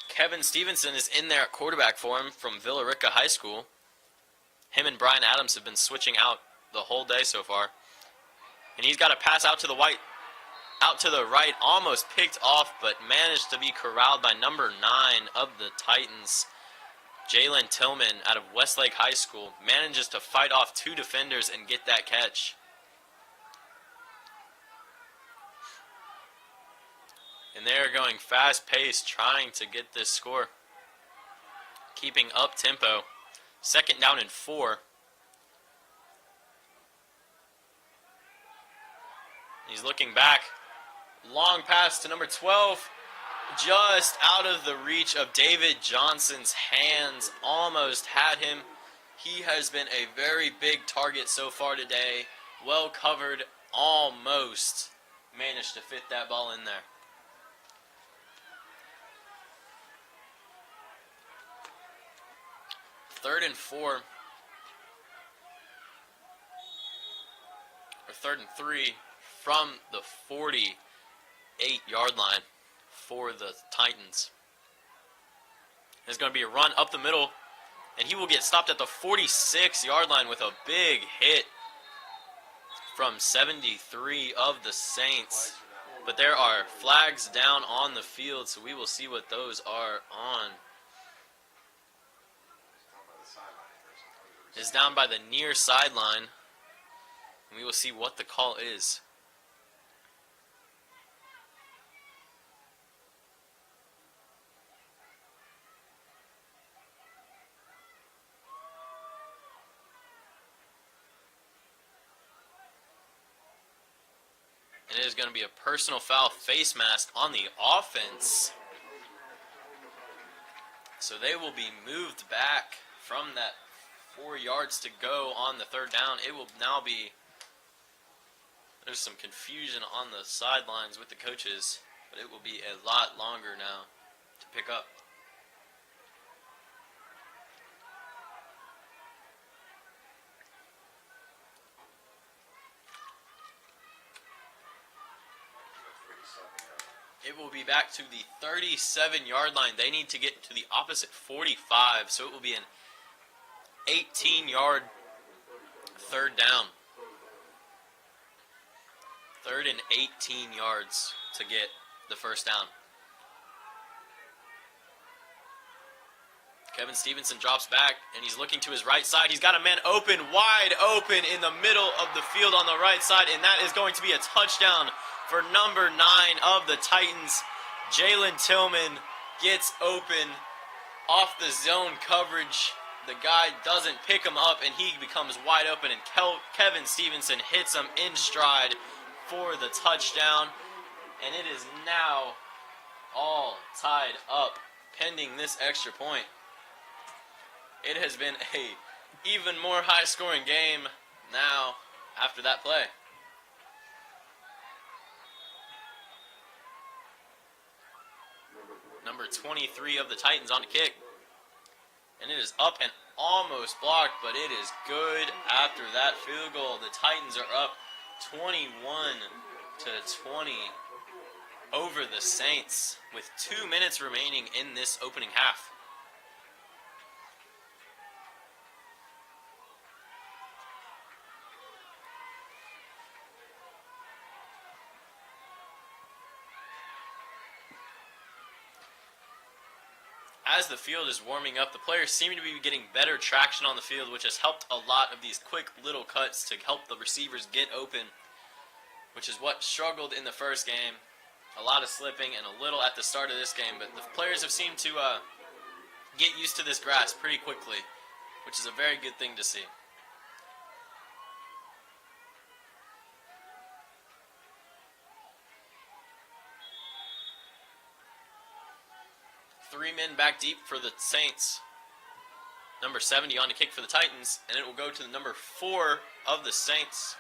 Kevin Stevenson is in there at quarterback for him from Villa Rica High School. Him and Brian Adams have been switching out the whole day so far. And he's got a pass out to the right, almost picked off, but managed to be corralled by number 9 of the Titans. Jalen Tillman out of Westlake High School manages to fight off 2 defenders and get that catch. And they're going fast-paced, trying to get this score. Keeping up tempo. 2nd down and 4. He's looking back. Long pass to number 12. Just out of the reach of David Johnson's hands. Almost had him. He has been a very big target so far today. Well covered. Almost managed to fit that ball in there. Third and 4. Or 3rd and 3 from the 48-yard line for the Titans. There's going to be a run up the middle, and he will get stopped at the 46-yard line with a big hit from 73 of the Saints. But there are flags down on the field, so we will see what those are on. It's down by the near sideline, and we will see what the call is. It is going to be a personal foul, face mask on the offense. So they will be moved back from that 4 yards to go on the 3rd down. It will now be, there's some confusion on the sidelines with the coaches, but it will be a lot longer now to pick up. It will be back to the 37-yard line. They need to get to the opposite 45, so it will be an 18-yard 3rd down. 3rd and 18 yards to get the 1st down. Kevin Stevenson drops back, and he's looking to his right side. He's got a man open, wide open in the middle of the field on the right side, and that is going to be a touchdown for number 9 of the Titans. Jalen Tillman gets open off the zone coverage. The guy doesn't pick him up, and he becomes wide open, and Kevin Stevenson hits him in stride for the touchdown. And it is now all tied up pending this extra point. It has been a even more high-scoring game now after that play. Number 23 of the Titans on the kick. And it is up and almost blocked, but it is good after that field goal. The Titans are up 21-20 over the Saints with 2 minutes remaining in this opening half. As the field is warming up, the players seem to be getting better traction on the field, which has helped a lot of these quick little cuts to help the receivers get open, which is what struggled in the first game. A lot of slipping and a little at the start of this game, but the players have seemed to get used to this grass pretty quickly, which is a very good thing to see. Three men back deep for the Saints. Number 70 on to kick for the Titans, and it will go to the number 4 of the Saints,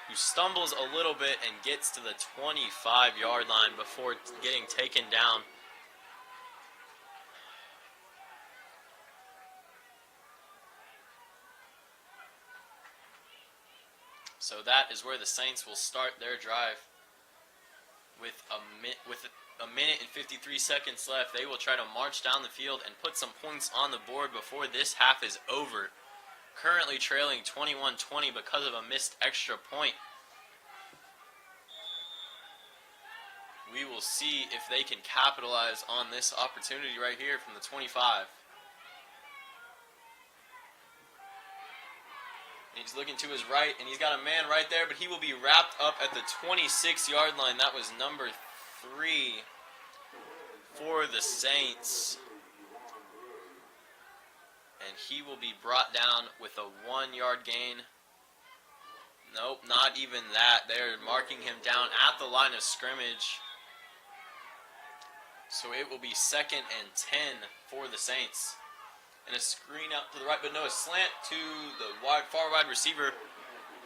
who stumbles a little bit and gets to the 25-yard line before getting taken down. So that is where the Saints will start their drive. With a minute and 53 seconds left, they will try to march down the field and put some points on the board before this half is over. Currently trailing 21-20 because of a missed extra point. We will see if they can capitalize on this opportunity right here from the 25. He's looking to his right, and he's got a man right there, but he will be wrapped up at the 26-yard line. That was number 3 for the Saints. And he will be brought down with a 1-yard gain. Nope, not even that. They're marking him down at the line of scrimmage. So it will be 2nd and 10 for the Saints. And a screen out to the right, but no, a slant to the far wide receiver,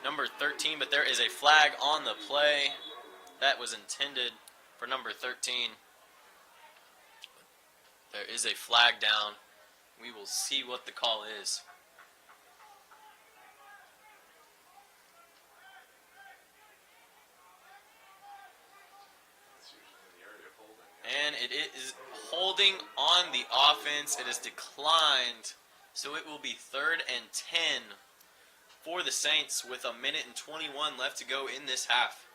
number 13. But there is a flag on the play that was intended for number 13. There is a flag down. We will see what the call is. And it is holding on the offense. It is declined. So it will be 3rd and 10 for the Saints with a minute and 21 left to go in this half.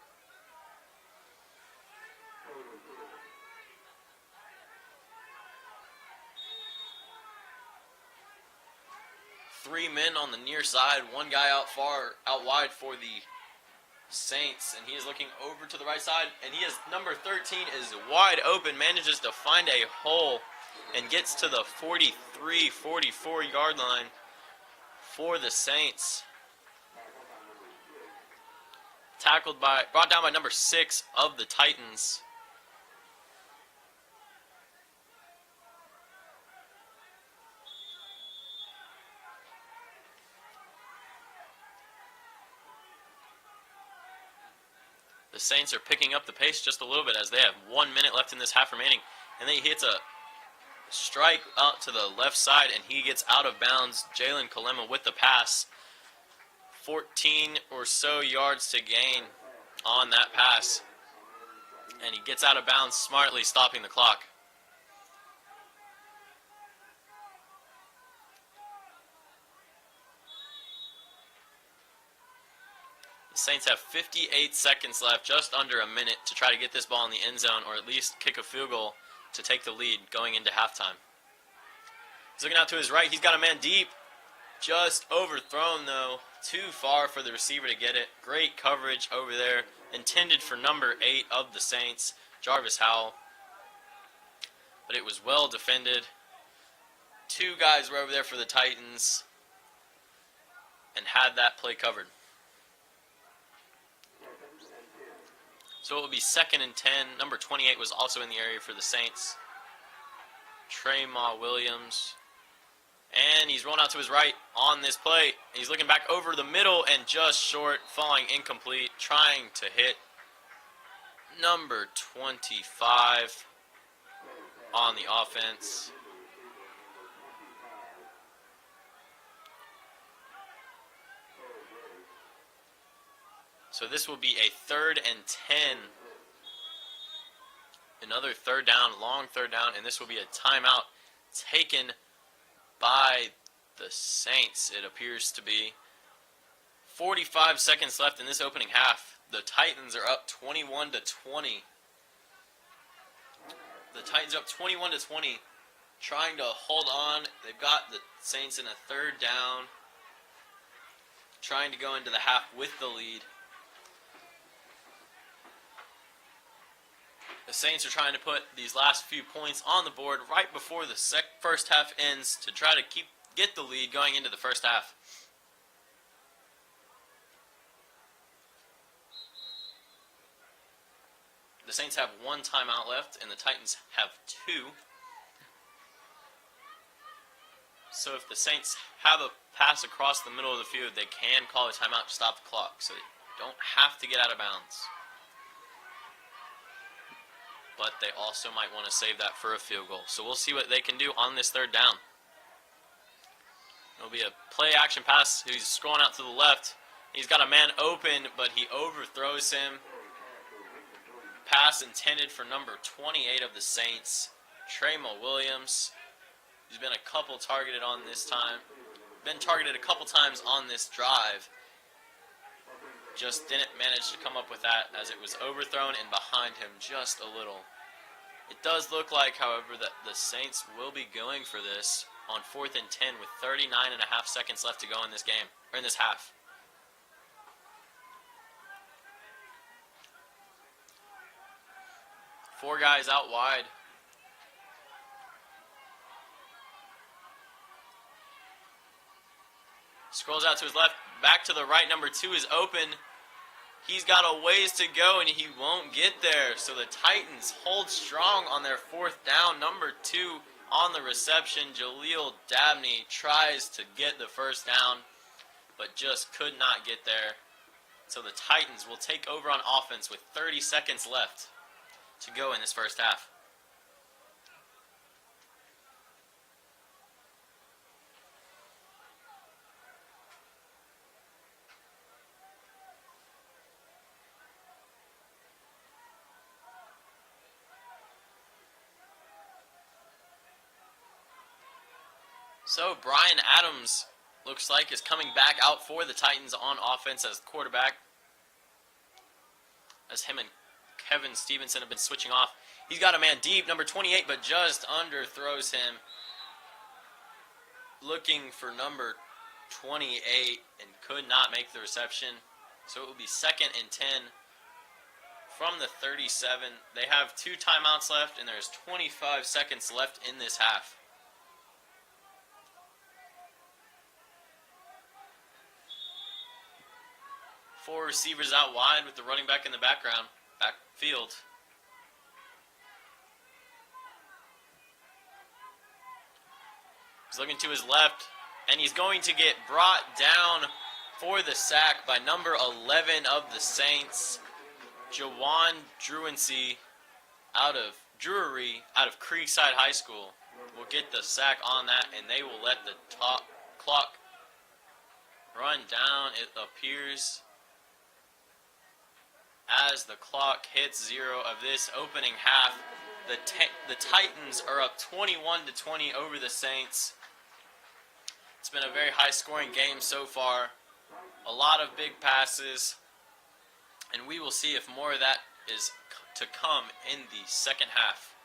Three men on the near side, one guy out wide for the Saints, and he is looking over to the right side, and he is number 13 is wide open, manages to find a hole and gets to the 43-44 yard line for the Saints. Brought down by number 6 of the Titans. The Saints are picking up the pace just a little bit as they have 1 minute left in this half remaining. And then he hits a strike out to the left side, and he gets out of bounds. Jalen Kalema with the pass. 14 or so yards to gain on that pass. And he gets out of bounds smartly, stopping the clock. The Saints have 58 seconds left, just under a minute, to try to get this ball in the end zone or at least kick a field goal to take the lead going into halftime. He's looking out to his right. He's got a man deep. Just overthrown, though, Too far for the receiver to get it. Great coverage over there. Intended for number 8 of the Saints, Jarvis Howell. But it was well defended. 2 guys were over there for the Titans and had that play covered. So it will be 2nd and 10. Number 28 was also in the area for the Saints. Tremaw Williams. And he's rolling out to his right on this play. He's looking back over the middle and just short, falling incomplete, trying to hit number 25 on the offense. So this will be a 3rd and 10. Another 3rd down, long 3rd down, and this will be a timeout taken by the Saints, it appears to be. 45 seconds left in this opening half. The Titans are up 21-20. The Titans are up 21-20, trying to hold on. They've got the Saints in a 3rd down, trying to go into the half with the lead. The Saints are trying to put these last few points on the board right before the first half ends to try to get the lead going into the first half. The Saints have 1 timeout left, and the Titans have 2. So if the Saints have a pass across the middle of the field, they can call a timeout to stop the clock, so they don't have to get out of bounds. But they also might want to save that for a field goal. So we'll see what they can do on this 3rd down. It'll be a play action pass. He's scrolling out to the left. He's got a man open, but he overthrows him. Pass intended for number 28 of the Saints, Tremaw Williams. He's been a couple targeted on this time. Been targeted a couple times on this drive. Just didn't manage to come up with that as it was overthrown and behind him just a little. It does look like, however, that the Saints will be going for this on 4th and 10 with 39.5 seconds left to go in this game, or in this half. Four guys out wide. Scrolls out to his left, back to the right. Number 2 is open. He's got a ways to go, and he won't get there. So the Titans hold strong on their 4th down. Number 2 on the reception, Jaleel Dabney tries to get the 1st down, but just could not get there. So the Titans will take over on offense with 30 seconds left to go in this first half. So Brian Adams looks like is coming back out for the Titans on offense as quarterback, as him and Kevin Stevenson have been switching off. He's got a man deep, number 28, but just underthrows him. Looking for number 28 and could not make the reception. So it will be 2nd and 10 from the 37. They have 2 timeouts left, and there's 25 seconds left in this half. Four receivers out wide with the running back in the backfield. He's looking to his left, and he's going to get brought down for the sack by number 11 of the Saints, Jawan Drury out of Creekside High School. Will get the sack on that, and they will let the clock run down, it appears, as the clock hits 0 of this opening half. The Titans are up 21-20 over the Saints. It's been a very high-scoring game so far. A lot of big passes, and we will see if more of that is to come in the second half.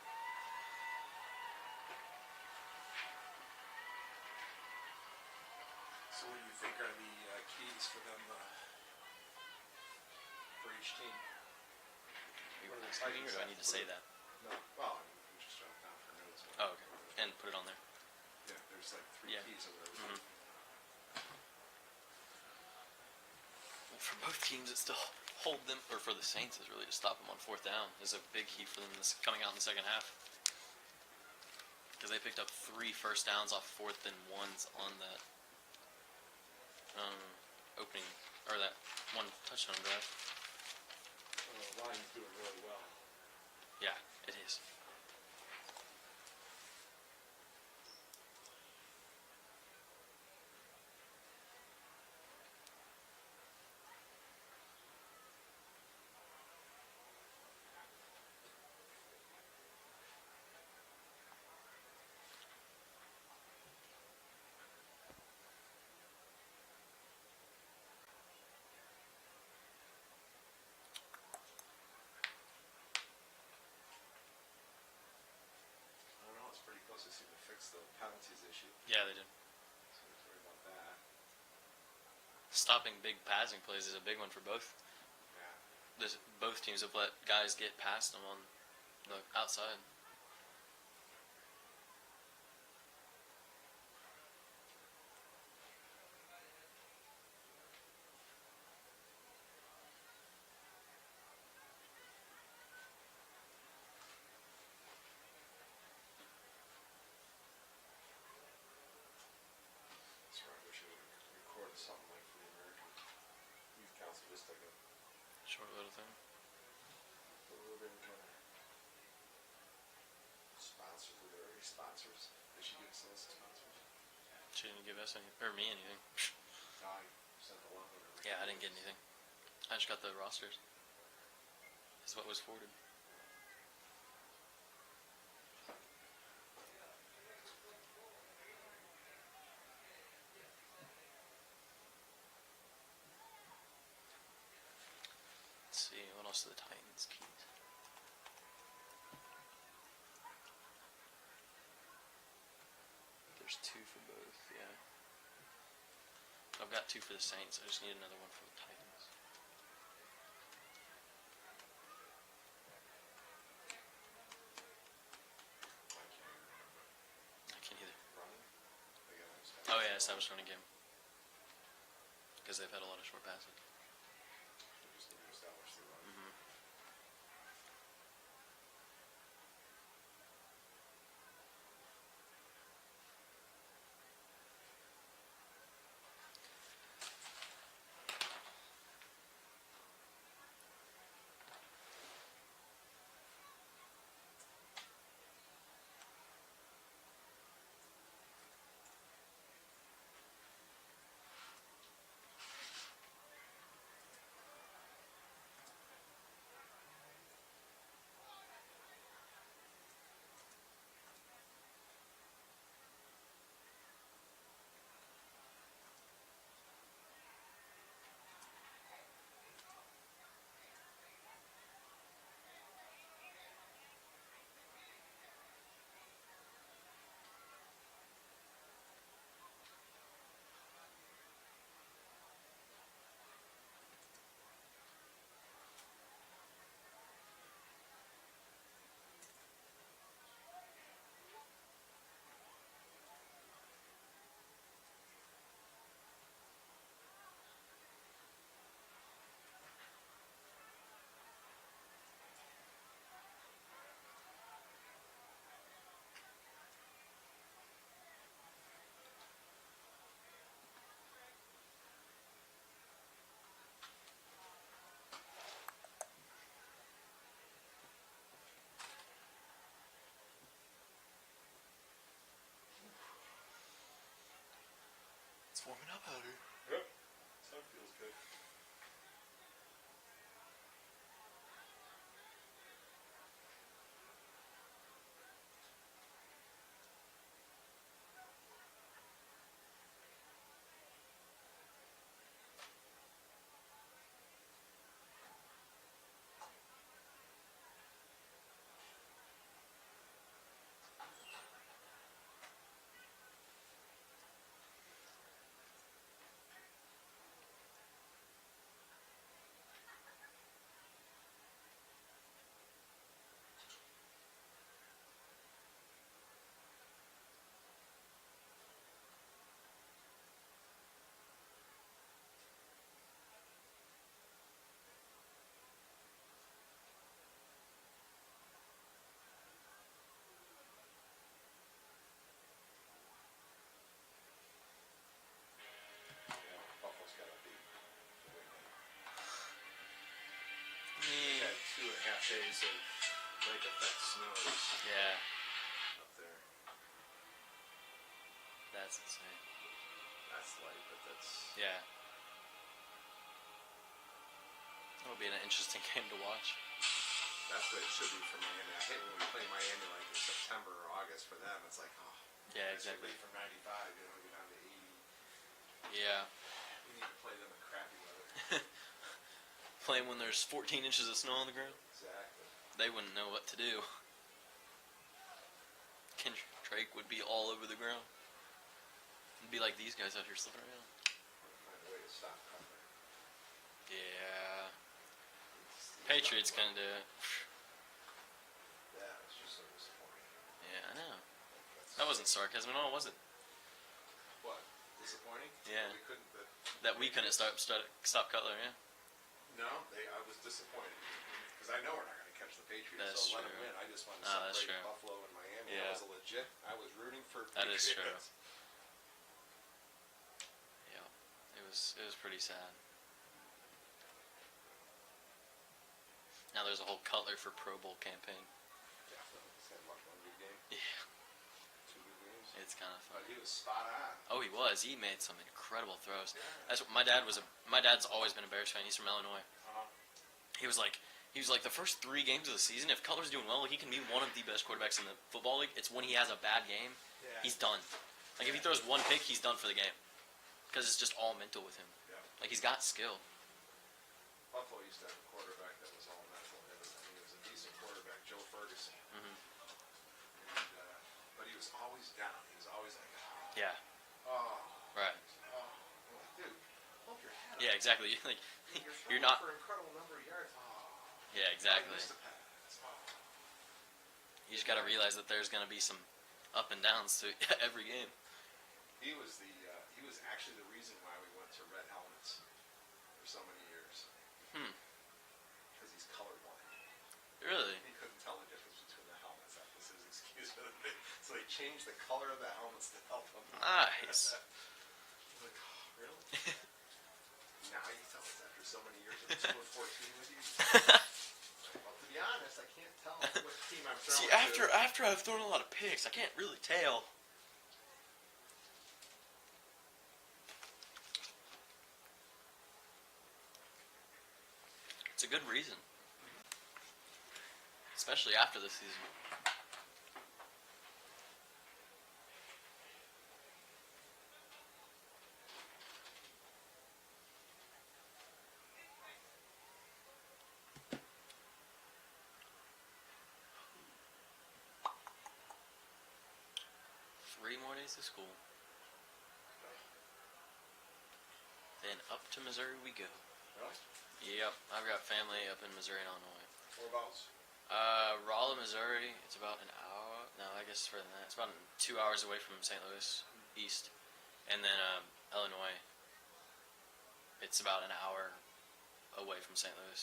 So what do you think are the key penalties for them, for each team. You What are the asking me, or do I Titans need to say that? No, well, I mean, we just jot it down for notes. Oh, okay. And put it on there. Yeah, there's like 3 Yeah. keys or whatever. Mhm. Well, for both teams, it's to hold them, or for the Saints, is really to stop them on fourth down. Is a big key for them coming out in the second half. Because they picked up 3 first downs off 4th and 1s on that opening, or that one touchdown drive. Ryan's doing really well. Yeah, it is. I don't know, it's pretty close. They seem to fix the penalties issue. Yeah, they did. So we worry about that. Stopping big passing plays is a big one for both. Yeah. Both teams have let guys get past them on the outside. That's right. I wish I would have recorded something like for the American Youth Council, just like a Short little thing. little bit of sponsors. Are there any sponsors? They should give us sponsors. She didn't give us any, or me anything. I sent a lot of it. Yeah, I didn't get anything. I just got the rosters. Is what was forwarded. Let's see, what else do the Titans keep? There's 2 for both, yeah. I've got 2 for the Saints. I just need another one for the Titans. I can't either. Running? They got an established Oh yeah, established running game. Because they've had a lot of short passes. They just need to establish the run. Mm-hmm. It's warming up out here. Yep. Sun feels good. days of lake effect snows Yeah, up there. that's insane. That's light, but that's Yeah. That'll be an interesting game to watch. what it should be for Miami. I hate when we play Miami like in September or August. For them, it's like, oh, Yeah, this should exactly. be from 95, get down to 80. Yeah. We need to play them in crappy weather. Playing when there's 14 inches of snow on the ground, Exactly. they wouldn't know what to do. Kendrick Drake would be all over the ground. It'd be like these guys out here slipping around. Find a way to stop Cutler. Yeah. Patriots kind of. Yeah, it's just so disappointing. Yeah, I know. That's- That wasn't sarcasm at all, was it? What? Disappointing? Yeah. We couldn't. That we couldn't stop Cutler, yeah. No, I was disappointed because I know we're not going to catch the Patriots. That's so let true. them win. I just wanted to Ah, that's celebrate true. Buffalo and Miami. Yeah. That was a legit. I was rooting for. That is Patriots. true. Yeah, it was pretty sad. Now there's a whole Cutler for Pro Bowl campaign. Yeah, he's had one good game, Yeah, 2 good games. it's kind of fun. But he was spot on. Oh, he was. He made some incredible throws. Yeah. That's what my dad's always been a Bears fan. He's from Illinois. Uh-huh. He was like the first 3 games of the season. If Cutler's doing well, he can be one of the best quarterbacks in the football league. It's when he has a bad game, Yeah. he's done. Like if he throws one pick, he's done for the game. Because it's just all mental with him. Yeah. Like he's got skill. Buffalo used to have a quarterback that was all mental and everything. He was a decent quarterback, Joe Ferguson. Mhm. And, but he was always down. He was always like, Yeah. oh, Right. oh. I'm like, dude, hold your head up. Yeah. Exactly. Like You're you're throwing not. for an incredible number of yards. Oh. Yeah. Exactly. I missed a pass. Oh. You just got to realize that there's gonna be some up and downs to every game. He was actually the reason why we went to red helmets for so many years. Because he's colorblind. Really? He couldn't tell the difference between the helmets. That was his excuse for the thing. So they changed the color of the helmets to help him. Nice. I'm like, oh, really? Now you tell us after so many years of 2 and 14 with you. Well, to be honest, I can't tell which team I'm throwing See, to. after I've thrown a lot of picks, I can't really tell. It's a good reason. Especially after the season. Three more days of school. Then up to Missouri we go. Really? Yep, I've got family up in Missouri and Illinois. Whereabouts? Rolla, Missouri. It's about an hour. No, I guess it's further than that. It's about 2 hours away from St. Louis, east. And then Illinois. It's about an hour away from St. Louis.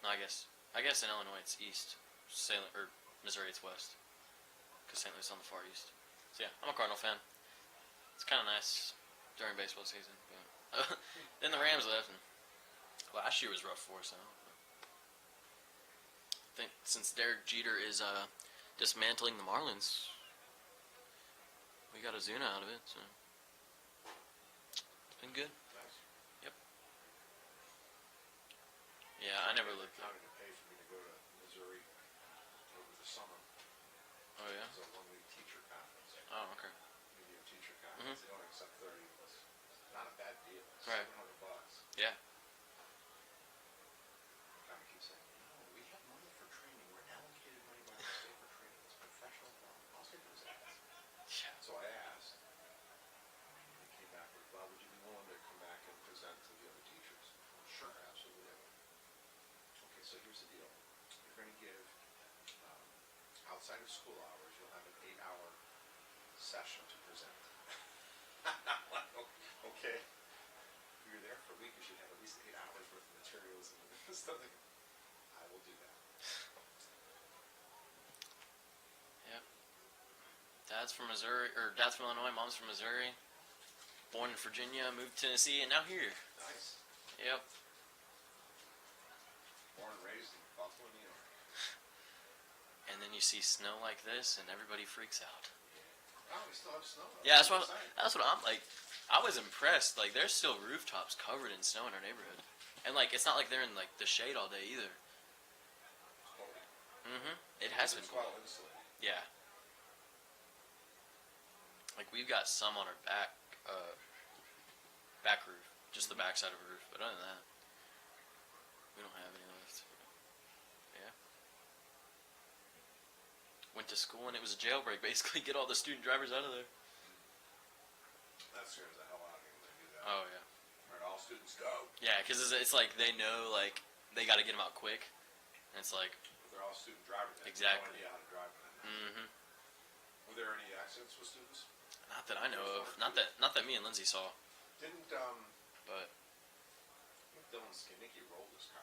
No, I guess in Illinois it's east. Missouri it's west. Because St. Louis is on the far east. So yeah, I'm a Cardinal fan. It's kind of nice during baseball season. But then the Rams left, and last year was rough for us. I think since Derek Jeter is dismantling the Marlins, we got Ozuna out of it. So it's been good. Nice. Yep. Yeah, I never looked. County to pay for me to go to Missouri over the summer. Oh yeah. It was a 1-week teacher conference. Oh okay. Media teacher conference. They only accept 30 of us. Not a bad deal. It's Right. $700. Yeah. Kind of keep saying, no, we have money for training. We're allocated money by the state for training. It's professional development. All state does ask. Yeah. So I asked. And they came back with, well, would you be willing to come back and present to the other teachers? Well, sure, absolutely. I would. Okay, so here's the deal. You're going to give, outside of school hours, you'll have an 8-hour session to present. I'm like, okay. If you're there for a week, you should have at least 8 hours worth of materials and stuff. I will do that. Yep. Dad's from Missouri, or dad's from Illinois, mom's from Missouri. Born in Virginia, moved to Tennessee, and now here. Nice. Yep. Born and raised in Buffalo, New York. then you see snow like this, and everybody freaks out. Oh, we still have snow. Yeah, that's what I'm like. I was impressed. Like, there's still rooftops covered in snow in our neighborhood, and like it's not like they're in like the shade all day either. It's cold. It has been It's cold. well insulated. Yeah. Like we've got some on our back roof, just the back side of a roof. But other than that, we don't have any left. Yeah. Went to school and it was a jailbreak. Basically, get all the student drivers out of there. That scares the hell out of me when they do that. Oh yeah. Alright, all students go. Yeah, because it's like they know like they got to get them out quick, and it's like But they're all student drivers. They have Exactly. no idea how to drive them. Were there any accidents with students? not that I know of. Not that me and Lindsay saw, Didn't but Dylan Skinnicky roll his car?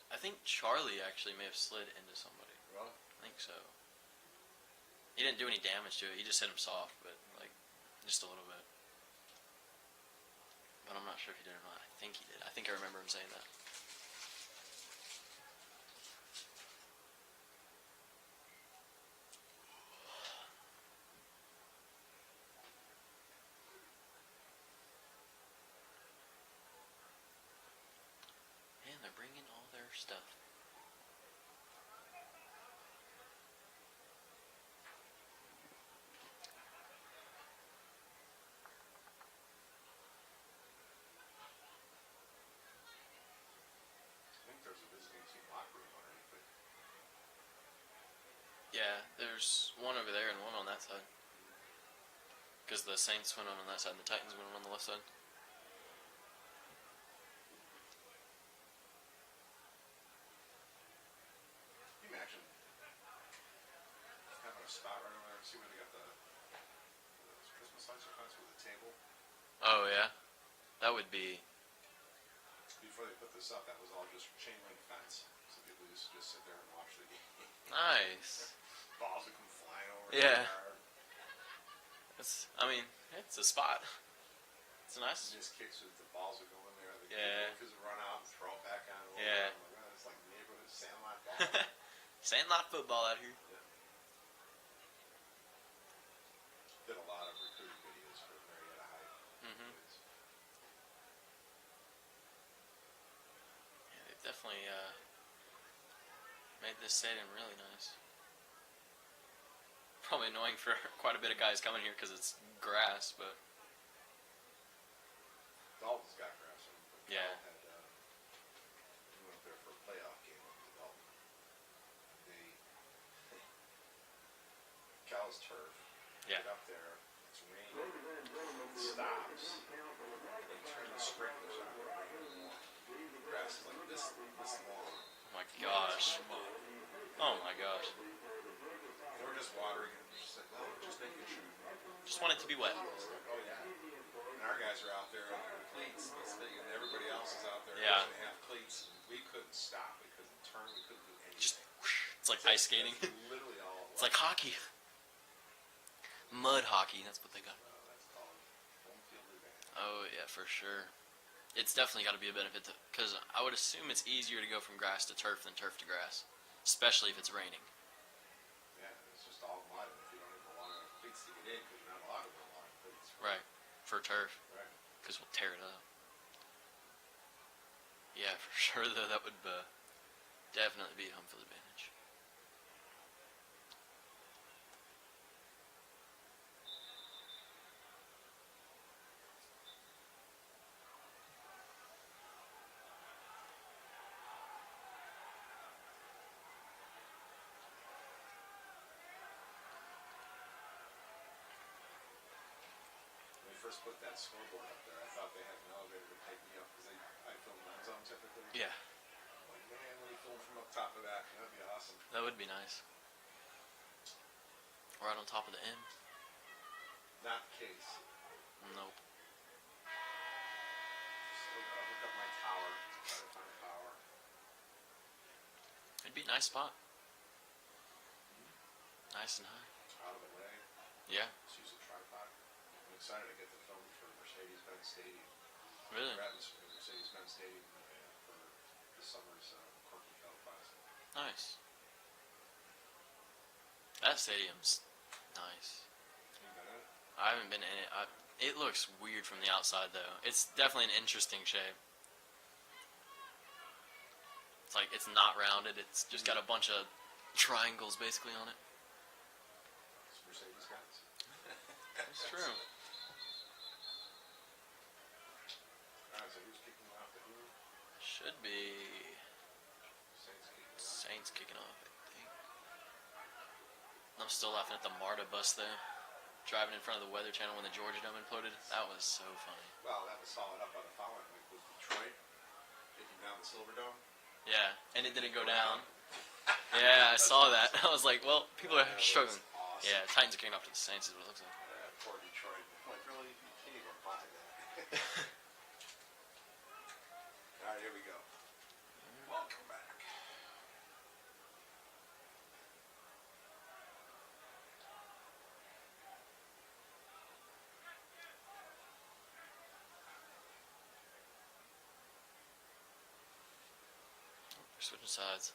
I think Charlie actually may have slid into somebody. Really? I think so. He didn't do any damage to it. He just hit him soft, but like just a little bit. But I'm not sure if he did or not. I think he did. I think I remember him saying that. And they're bringing all their stuff. I think there's a visiting team locker room underneath it. Yeah, there's one over there and one on that side. Because the Saints went on that side and the Titans went on the left side. Can you imagine having a spot right over there? See where they got the Christmas lights or fence with the table? Oh yeah, that would be. Before they put this up, that was all just chain link fence. So people used to just sit there and watch the game. Nice. Balls would come flying over. Yeah. The yard. I mean, it's a spot. It's a And nice. just kicks with the balls would go in there. The Yeah. kids would run out and throw it back on. Yeah. I'm like, oh, it's like neighborhood sandlot ball. Sandlot football out here. Yeah. Did a lot of recruiting videos for Marietta High. Kids. Yeah, they've definitely made this stadium really nice. Probably annoying for quite a bit of guys coming here because it's grass, but Dalton's got grass on. Yeah. We went there for a playoff game up to Dalton. Cal's turf. Yeah. Get up there. It's raining. It stops. They turn the sprinklers on. The grass is like this long. oh my gosh. Oh my gosh. They were just watering it. Just like, oh, just making sure. Just want it to be wet. It's like, oh yeah. And our guys are out there on their cleats, and everybody else is out there Yeah. pushing half cleats. And we couldn't stop. We couldn't turn. We couldn't do anything. Just whoosh. It's like ice skating. That's literally all. It's like hockey. Mud hockey, that's what they got. That's called home field advantage. Oh yeah, for sure. It's definitely got to be a benefit because I would assume it's easier to go from grass to turf than turf to grass, especially if it's raining. Yeah, it's just all mud. And if you don't have long enough cleats to get in, because you're not allowed to wear long cleats. Right. For turf, Right. because we'll tear it up. Yeah, for sure though, that would definitely be a home field advantage. When we first put that scoreboard up there, I thought they had an elevator to pick me up because I film end zone typically. Yeah, I'm like, man, let me film from up top of that. That'd be awesome. that would be nice. Right on top of the M. Not the case. Nope. Still gotta hook up my tower. Try to find power. It'd be a nice spot. Nice and high. Out of the way. Yeah, Let's use a tripod. I'm excited to get the film for Mercedes-Benz Stadium. really. We're at Mercedes-Benz Stadium for this summer's Corky Fell Classic. Nice. That stadium's nice. Ain't been in it. I haven't been in it. It looks weird from the outside, though. It's definitely an interesting shape. It's like it's not rounded. It's just got a bunch of triangles basically on it. It's Mercedes guys. It's true. Alright, so who's kicking off the who? Should be Saints kicking off. Saints kicking off, I think. I'm still laughing at the MARTA bus there. Driving in front of the Weather Channel when the Georgia Dome imploded. That was so funny. Well, that was followed up by the following week with Detroit taking down the Silverdome. Yeah, and it didn't go down. Yeah, I saw that. I was like, well, people are struggling. Awesome. Yeah, Titans are kicking off to the Saints is what it looks like. Poor Detroit. Like, really? You can't even buy that. Alright, here we go. Welcome back. We're switching sides.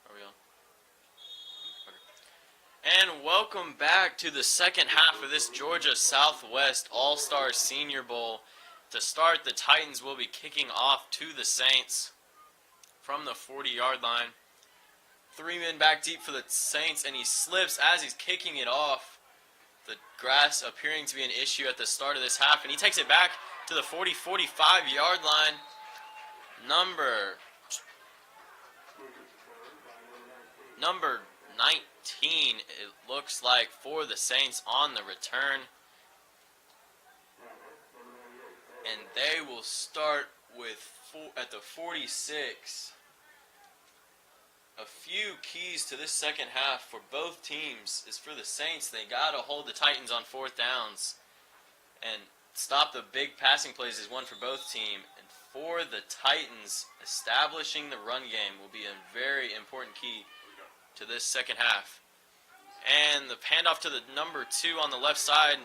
Are we on? Okay. And welcome back to the second half of this Georgia Southwest All-Star Senior Bowl. To start, the Titans will be kicking off to the Saints from the 40-yard line. 3 men back deep for the Saints, and he slips as he's kicking it off. The grass appearing to be an issue at the start of this half, and he takes it back to the 45-yard line. Number 19, it looks like, for the Saints on the return. And they will start with at the 46. A few keys to this second half for both teams is for the Saints. They got to hold the Titans on 4th downs and stop the big passing plays is one for both teams. And for the Titans, establishing the run game will be a very important key to this second half. And the handoff to the number 2 on the left side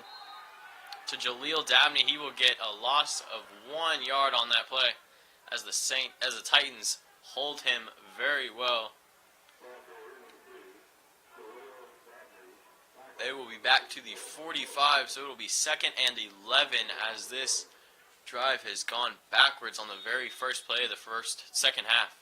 to Jaleel Dabney. He will get a loss of 1 yard on that play as the Titans hold him very well. They will be back to the 45, so it will be 2nd and 11 as this drive has gone backwards on the very first play of the second half.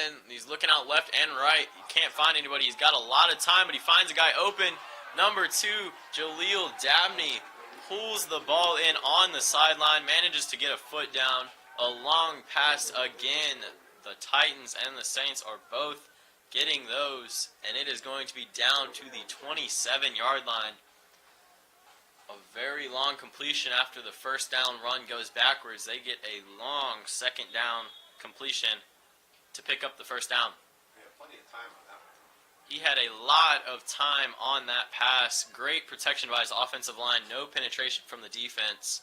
And he's looking out left and right. He can't find anybody. He's got a lot of time, but he finds a guy open. Number 2, Jaleel Dabney, pulls the ball in on the sideline, manages to get a foot down. A long pass again. The Titans and the Saints are both getting those, and it is going to be down to the 27-yard line. A very long completion after the first down run goes backwards. They get a long second down completion to pick up the first down. We have plenty of time on that one. He had a lot of time on that pass. Great protection by his offensive line. No penetration from the defense.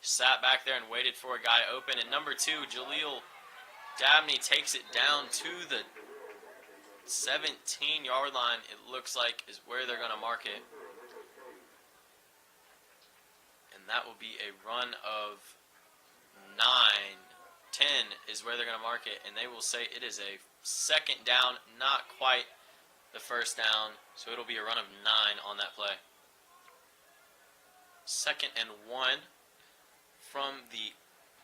Sat back there and waited for a guy open. And number 2, Jaleel Dabney takes it down to the 17-yard line. It looks like is where they're going to mark it. And that will be a run of 9. 10 is where they're going to mark it, and they will say it is a second down, not quite the first down, so it'll be a run of 9 on that play. 2nd and 1 from the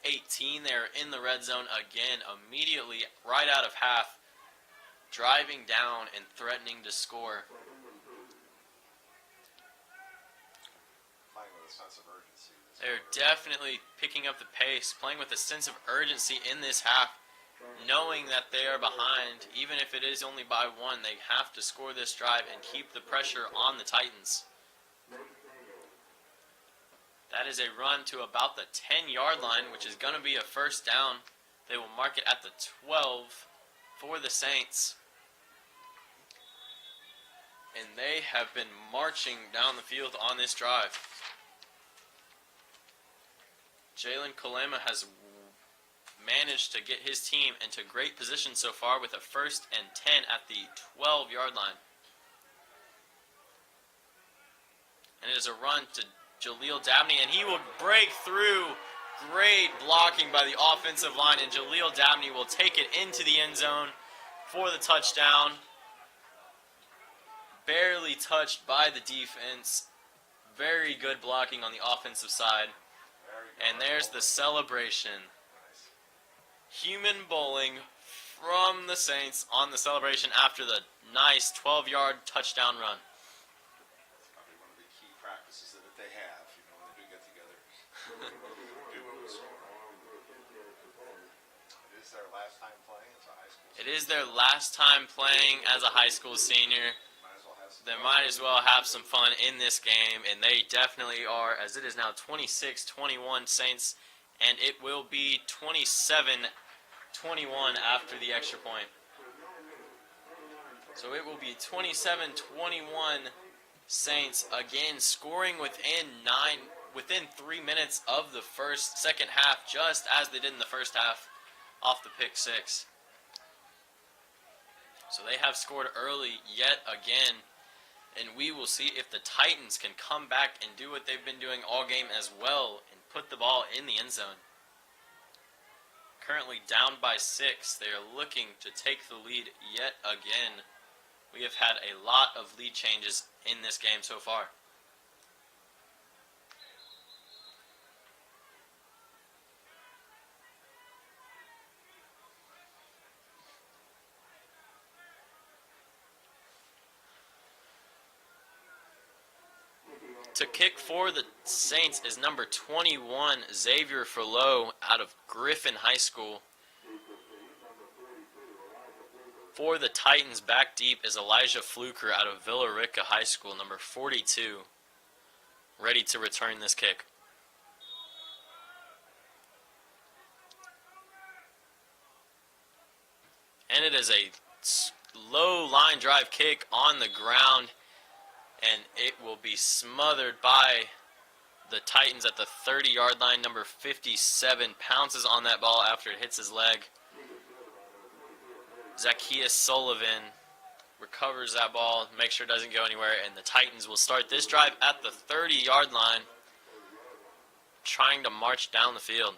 18. They're in the red zone again, immediately right out of half, driving down and threatening to score. Playing with a a sense of urgency. They're definitely picking up the pace, playing with a sense of urgency in this half, knowing that they are behind. Even if it is only by one, they have to score this drive and keep the pressure on the Titans. That is a run to about the 10-yard line, which is going to be a first down. They will mark it at the 12 for the Saints. And they have been marching down the field on this drive. Jalen Kalema has managed to get his team into great position so far with a 1st and 10 at the 12-yard line. And it is a run to Jaleel Dabney, and he will break through. Great blocking by the offensive line, and Jaleel Dabney will take it into the end zone for the touchdown. Barely touched by the defense. Very good blocking on the offensive side. And there's the celebration. Human bowling from the Saints on the celebration after the nice 12-yard touchdown run. That's probably one of the key practices that they have, when they do get together. Do what we score. It is their last time playing as a high school senior. It is their last time playing as a high school senior. They might as well have some fun in this game, and they definitely are, as it is now 26-21 Saints, and it will be 27-21 after the extra point. So it will be 27-21 Saints, again scoring within 3 minutes of the second half, just as they did in the first half off the pick six. So they have scored early yet again. And we will see if the Titans can come back and do what they've been doing all game as well and put the ball in the end zone. Currently down by 6. They are looking to take the lead yet again. We have had a lot of lead changes in this game so far. To kick for the Saints is number 21, Xavier Furlow, out of Griffin High School. For the Titans, back deep is Elijah Fluker out of Villa Rica High School, number 42, ready to return this kick. And it is a low line drive kick on the ground. And it will be smothered by the Titans at the 30-yard line. Number 57 pounces on that ball after it hits his leg. Zacchaeus Sullivan recovers that ball, makes sure it doesn't go anywhere, and the Titans will start this drive at the 30-yard line, trying to march down the field.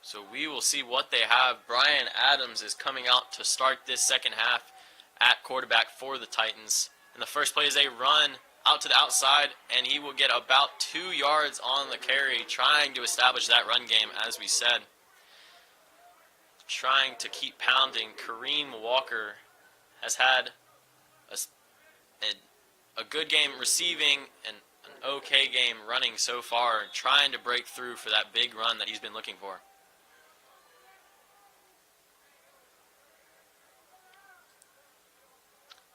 So we will see what they have. Brian Adams is coming out to start this second half at quarterback for the Titans. And the first play is a run out to the outside, and he will get about 2 yards on the carry, trying to establish that run game, as we said. Trying to keep pounding. Kareem Walker has had a good game receiving and an okay game running so far, trying to break through for that big run that he's been looking for.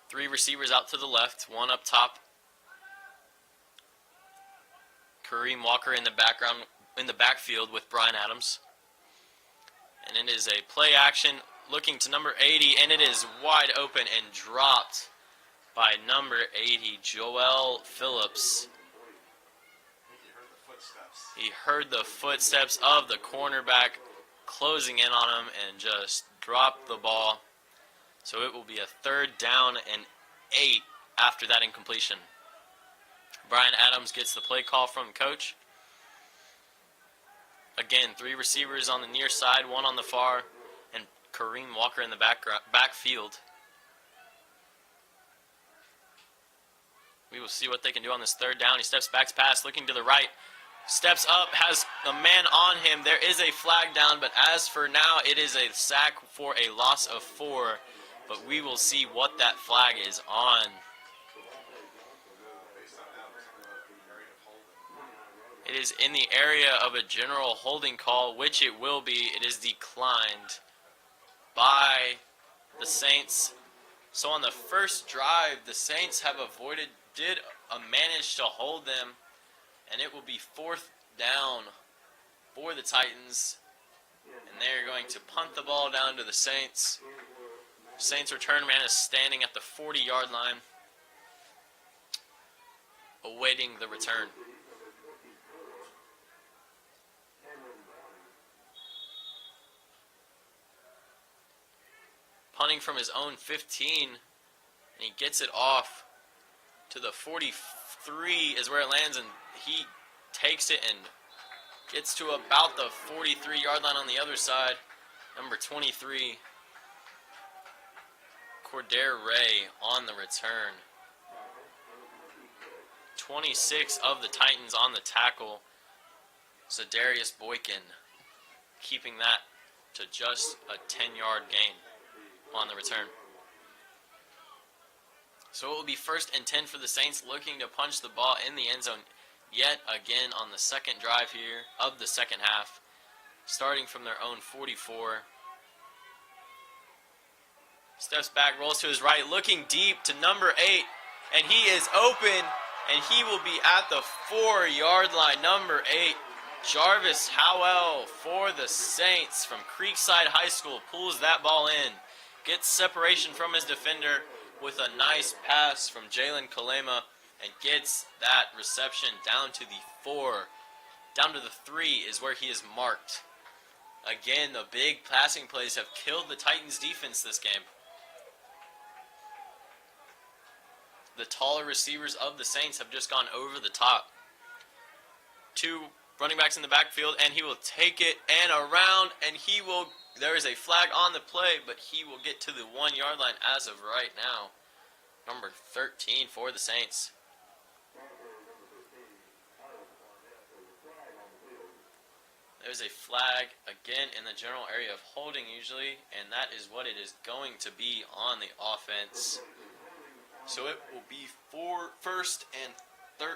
Three receivers out to the left, one up top. Kareem Walker in the backfield with Brian Adams. And it is a play action looking to number 80, and it is wide open and dropped by number 80, Joel Phillips. He heard the footsteps of the cornerback closing in on him and just dropped the ball. So it will be a 3rd down and 8 after that incompletion. Brian Adams gets the play call from coach. Again, 3 receivers on the near side, 1 on the far, and Kareem Walker in the backfield. We will see what they can do on this 3rd down. He steps back pass, looking to the right. Steps up, has a man on him. There is a flag down, but as for now, it is a sack for a loss of 4. but we will see what that flag is on. Based on that, it's in the area of holding. It is in the area of a general holding call, which it will be. It is declined by the Saints. So on the first drive, the Saints have did manage to hold them, and it will be 4th down for the Titans, and they're going to punt the ball down to the Saints. Saints return man is standing at the 40-yard line, awaiting the return. Punting from his own 15, and he gets it off to the 43 is where it lands, and he takes it and gets to about the 43-yard line on the other side. Number 23, Cordair Ray on the return. 26 of the Titans on the tackle. Zadarius Boykin keeping that to just a 10-yard gain on the return. So it will be 1st and 10 for the Saints, looking to punch the ball in the end zone yet again on the second drive here of the second half, starting from their own 44. Steps back, rolls to his right, looking deep to number 8, and he is open, and he will be at the 4-yard line. Number 8, Jarvis Howell for the Saints from Creekside High School pulls that ball in, gets separation from his defender with a nice pass from Jalen Kalema, and gets that reception down to the 4. Down to the 3 is where he is marked. Again, the big passing plays have killed the Titans' defense this game. The taller receivers of the Saints have just gone over the top. 2 running backs in the backfield, and he will take it and around, and there is a flag on the play, but he will get to the 1-yard line as of right now. Number 13 for the Saints. There's a flag again in the general area of holding usually, and that is what it is going to be on the offense. So it will be 1st and 13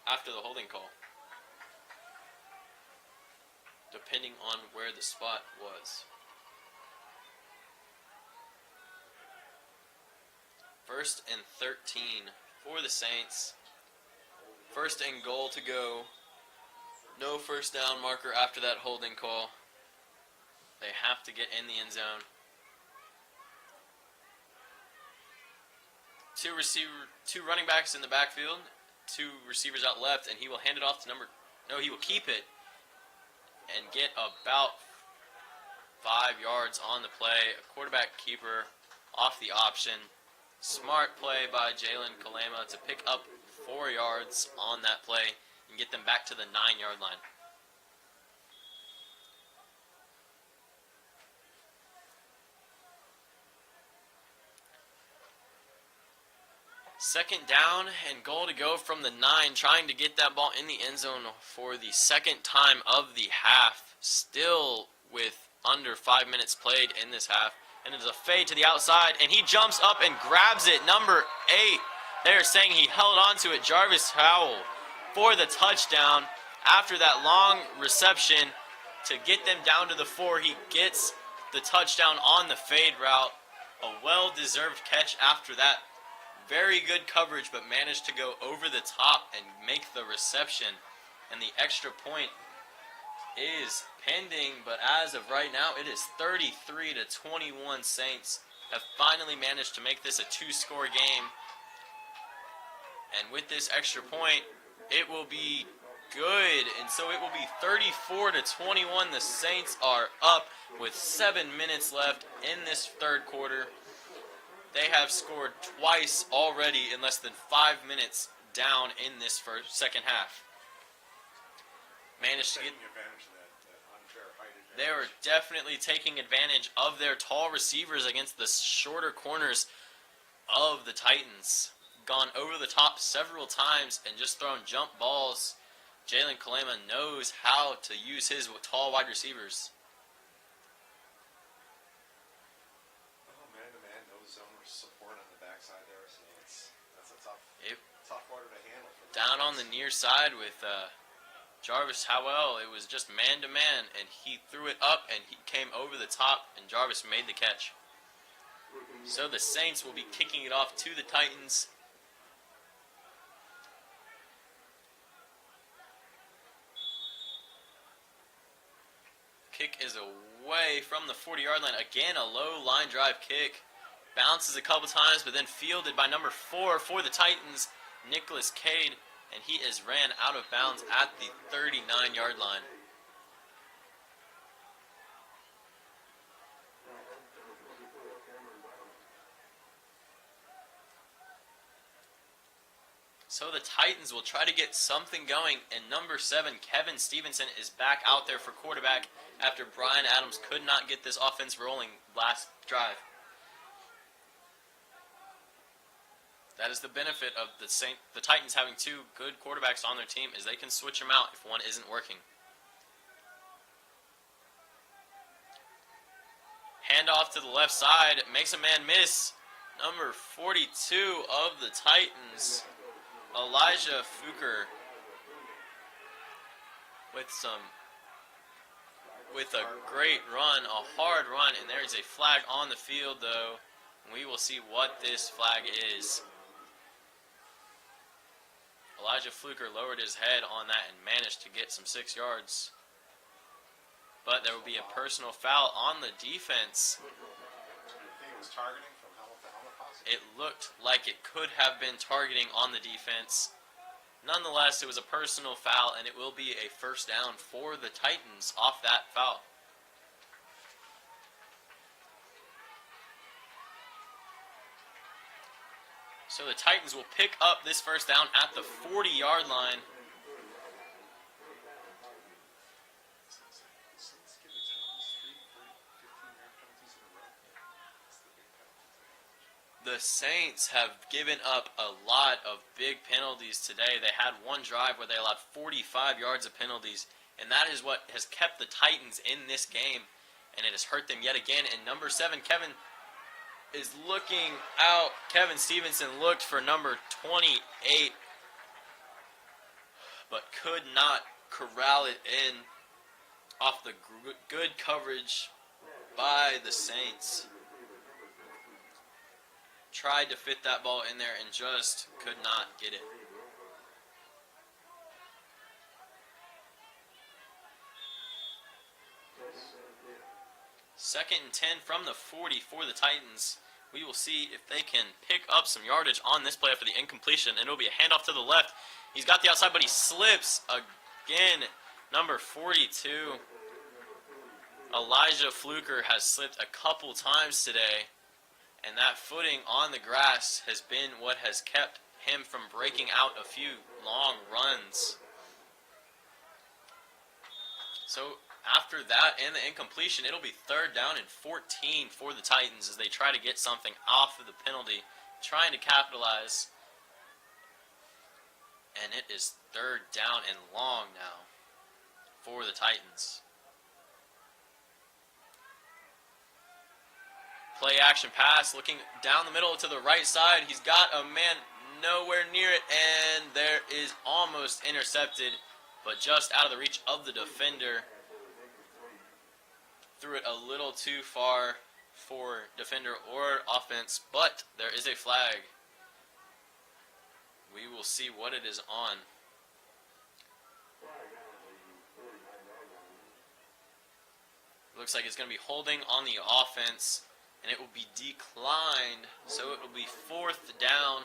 after the holding call, depending on where the spot was. 1st and 13 for the Saints. 1st and goal to go. No first down marker after that holding call. They have to get in the end zone. Two running backs in the backfield, 2 receivers out left, and he will hand it off to he will keep it and get about 5 yards on the play. A quarterback keeper off the option. Smart play by Jalen Kalema to pick up 4 yards on that play and get them back to the 9-yard line. Second down and goal to go from the 9, trying to get that ball in the end zone for the second time of the half, still with under 5 minutes played in this half. And it's a fade to the outside, and he jumps up and grabs it. Number 8, they're saying he held on to it. Jarvis Howell for the touchdown. After that long reception to get them down to the 4, he gets the touchdown on the fade route. A well-deserved catch after that. Very good coverage, but managed to go over the top and make the reception. And the extra point is pending, but as of right now, it is 33-21. Saints have finally managed to make this a 2-score game. And with this extra point, it will be good. And so it will be 34-21. The Saints are up with 7 minutes left in this third quarter. They have scored twice already in less than 5 minutes down in this second half. Managed to get advantage of that unfair height advantage. They were definitely taking advantage of their tall receivers against the shorter corners of the Titans. Gone over the top several times and just thrown jump balls. Jalen Kalema knows how to use his tall wide receivers. Oh man, the down on the near side with Jarvis Howell. It was just man-to-man, and he threw it up, and he came over the top, and Jarvis made the catch. So the Saints will be kicking it off to the Titans. Kick is away from the 40-yard line. Again, a low line drive kick. Bounces a couple times, but then fielded by number 4 for the Titans, Nicholas Cade, and he is ran out of bounds at the 39-yard line. So the Titans will try to get something going, and number 7, Kevin Stevenson, is back out there for quarterback after Brian Adams could not get this offense rolling last drive. That is the benefit of the Titans having 2 good quarterbacks on their team, is they can switch them out if one isn't working. Handoff to the left side, makes a man miss. Number 42 of the Titans, Elijah Fuker, with a great run, a hard run, and there is a flag on the field though. We will see what this flag is. Elijah Fluker lowered his head on that and managed to get some 6 yards. But there will be a personal foul on the defense. I think it was targeting from helmet to helmet possibly. It looked like it could have been targeting on the defense. Nonetheless, it was a personal foul, and it will be a first down for the Titans off that foul. So the Titans will pick up this first down at the 40-yard line. The Saints have given up a lot of big penalties today. They had one drive where they allowed 45 yards of penalties, and that is what has kept the Titans in this game, and it has hurt them yet again. And number 7, Kevin is looking out. Kevin Stevenson looked for number 28, but could not corral it in off the good coverage by the Saints. Tried to fit that ball in there and just could not get it. Second and 10 from the 40 for the Titans. We will see if they can pick up some yardage on this play after the incompletion, and it'll be a handoff to the left. He's got the outside, but he slips again. Number 42, Elijah Fluker, has slipped a couple times today, and that footing on the grass has been what has kept him from breaking out a few long runs. So after that and the incompletion, it'll be third down and 14 for the Titans as they try to get something off of the penalty, trying to capitalize. And it is third down and long now for the Titans. Play action pass, looking down the middle to the right side. He's got a man nowhere near it, and there is almost intercepted, but just out of the reach of the defender. Threw it a little too far for defender or offense, but there is a flag. We will see what it is on. Looks like it's going to be holding on the offense, and it will be declined, so it will be fourth down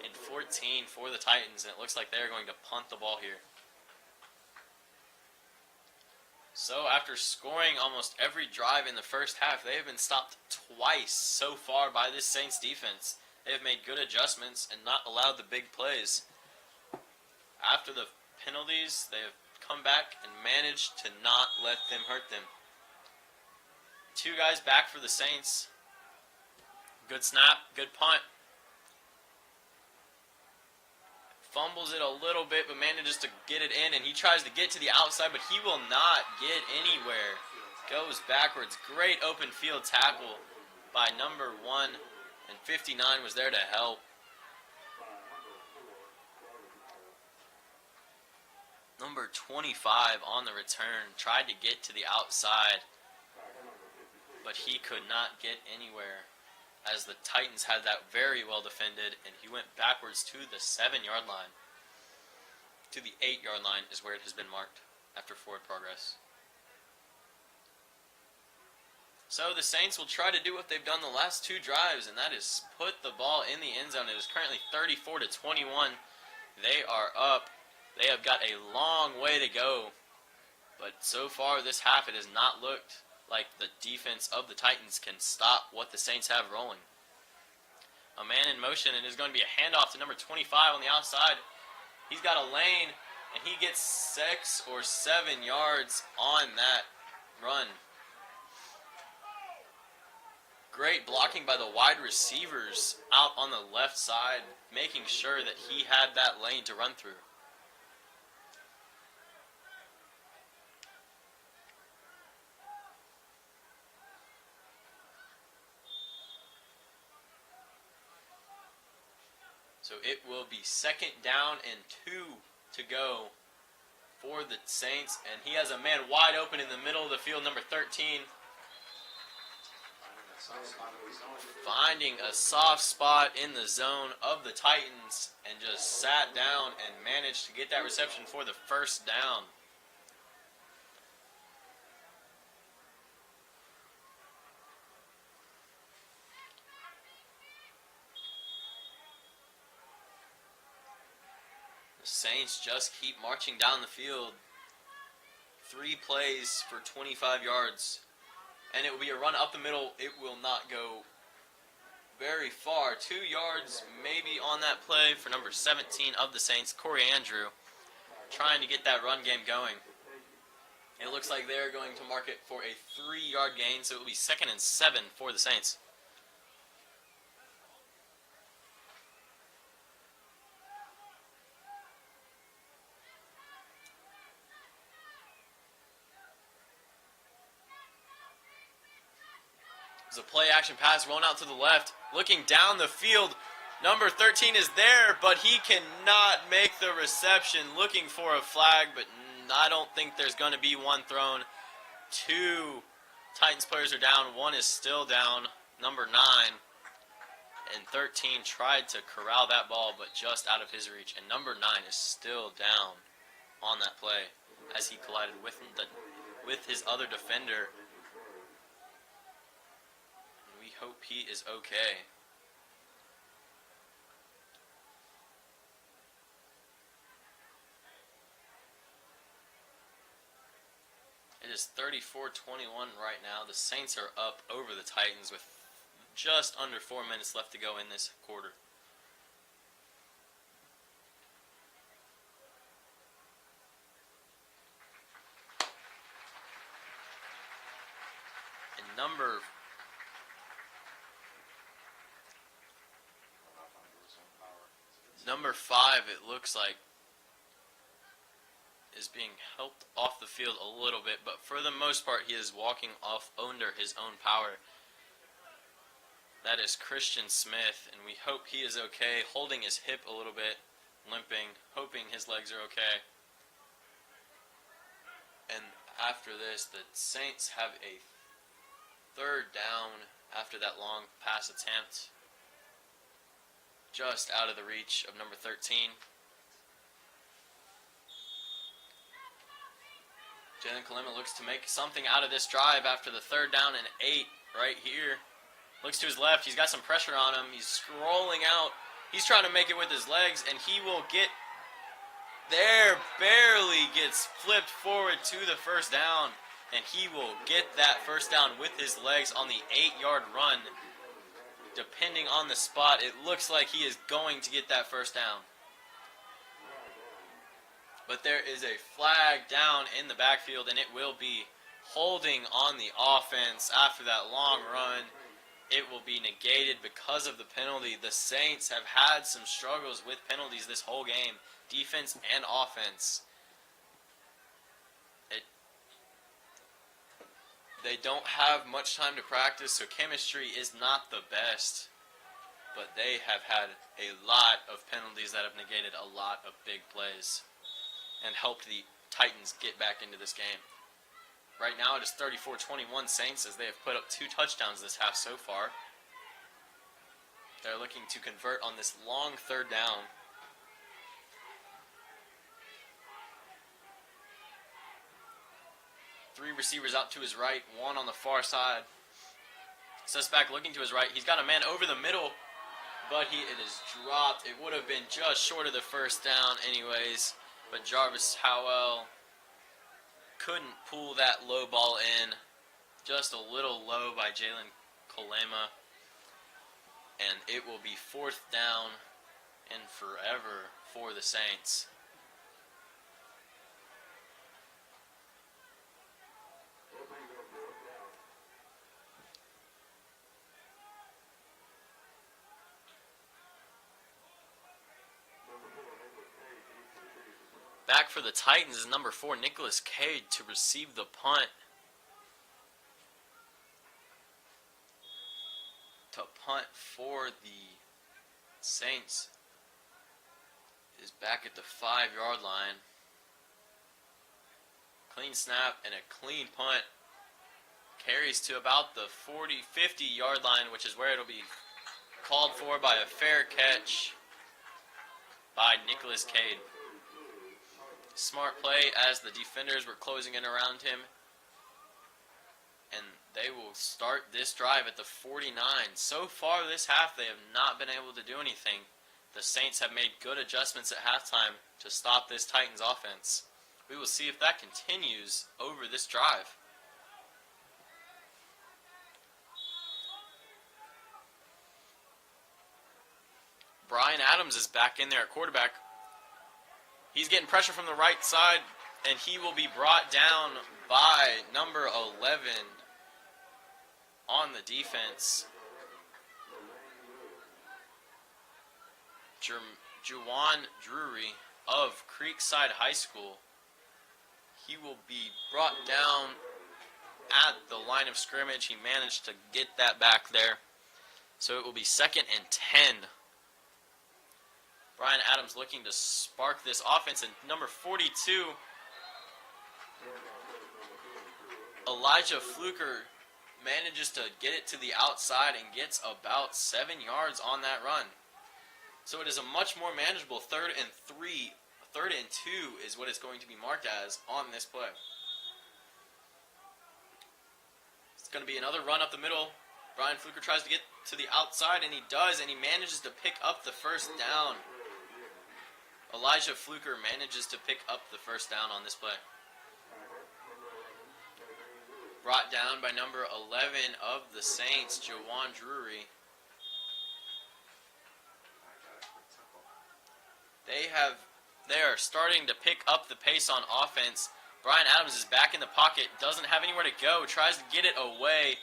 and 14 for the Titans, and it looks like they're going to punt the ball here. So after scoring almost every drive in the first half, they have been stopped twice so far by this Saints defense. They have made good adjustments and not allowed the big plays. After the penalties, they have come back and managed to not let them hurt them. 2 guys back for the Saints. Good snap, good punt. Fumbles it a little bit, but manages to get it in, and he tries to get to the outside, but he will not get anywhere. Goes backwards. Great open field tackle by number 1, and 59 was there to help. Number 25 on the return tried to get to the outside, but he could not get anywhere as the Titans had that very well defended, and he went backwards to the 7-yard line. To the 8-yard line is where it has been marked after forward progress. So the Saints will try to do what they've done the last 2 drives, and that is put the ball in the end zone. It is currently 34-21. They are up. They have got a long way to go, but so far this half it has not looked like the defense of the Titans can stop what the Saints have rolling. A man in motion, and it is going to be a handoff to number 25 on the outside. He's got a lane, and he gets 6 or 7 yards on that run. Great blocking by the wide receivers out on the left side, making sure that he had that lane to run through. So it will be 2nd down and 2 to go for the Saints, and he has a man wide open in the middle of the field, number 13. Finding a soft spot in the zone of the Titans and just sat down and managed to get that reception for the 1st down. The Saints just keep marching down the field. 3 plays for 25 yards. And it will be a run up the middle. It will not go very far. 2 yards maybe on that play for number 17 of the Saints, Corey Andrew, trying to get that run game going. It looks like they're going to mark it for a 3-yard gain, so it will be 2nd and 7 for the Saints. There's a play-action pass rolling out to the left. Looking down the field, number 13 is there, but he cannot make the reception. Looking for a flag, but I don't think there's going to be one thrown. 2 Titans players are down. 1 is still down, number 9. And 13 tried to corral that ball, but just out of his reach. And number 9 is still down on that play as he collided with his other defender. We hope he is okay. It is 34-21 right now. The Saints are up over the Titans with just under 4 minutes left to go in this quarter. And Number 5, it looks like, is being helped off the field a little bit, but for the most part, he is walking off under his own power. That is Christian Smith, and we hope he is okay, holding his hip a little bit, limping, hoping his legs are okay. And after this, the Saints have a 3rd down after that long pass attempt, just out of the reach of number 13. Jalen Kalima looks to make something out of this drive after the 3rd down and 8 right here. Looks to his left. He's got some pressure on him. He's scrolling out. He's trying to make it with his legs, and he will get there. Barely gets flipped forward to the 1st down, and he will get that 1st down with his legs on the 8-yard run. Depending on the spot, it looks like he is going to get that 1st down. But there is a flag down in the backfield, and it will be holding on the offense after that long run. It will be negated because of the penalty. The Saints have had some struggles with penalties this whole game, defense and offense. They don't have much time to practice, so chemistry is not the best. But they have had a lot of penalties that have negated a lot of big plays. and helped the Titans get back into this game. Right now it is 34-21 Saints, as they have put up 2 touchdowns this half so far. They're looking to convert on this long third down. Three receivers out to his right, one on the far side. Suspect looking to his right. He's got a man over the middle, but it is dropped. It would have been just short of the first down anyways, but Jarvis Howell couldn't pull that low ball in. Just a little low by Jalen Kolema. And it will be 4th down and forever for the Saints. Back for the Titans is number 4, Nicholas Cade, to receive the punt. To punt for the Saints is back at the 5-yard line. Clean snap and a clean punt. Carries to about the 50-yard line, which is where it'll be called for by a fair catch by Nicholas Cade. Smart play as the defenders were closing in around him. And they will start this drive at the 49. So far this half, they have not been able to do anything. The Saints have made good adjustments at halftime to stop this Titans offense. We will see if that continues over this drive. Brian Adams is back in there at quarterback. He's getting pressure from the right side, and he will be brought down by number 11 on the defense. Juwan Drury of Creekside High School. He will be brought down at the line of scrimmage. He managed to get that back there. So it will be 2nd and 10. Brian Adams looking to spark this offense. And number 42, Elijah Fluker, manages to get it to the outside and gets about 7 yards on that run. So it is a much more manageable 3rd and 3. 3rd and 2 is what it's going to be marked as on this play. It's going to be another run up the middle. Brian Fluker tries to get to the outside, and he does, and he manages to pick up the first down. Elijah Fluker manages to pick up the first down on this play. Brought down by number 11 of the Saints, Juwan Drury. They are starting to pick up the pace on offense. Brian Adams is back in the pocket, doesn't have anywhere to go, tries to get it away,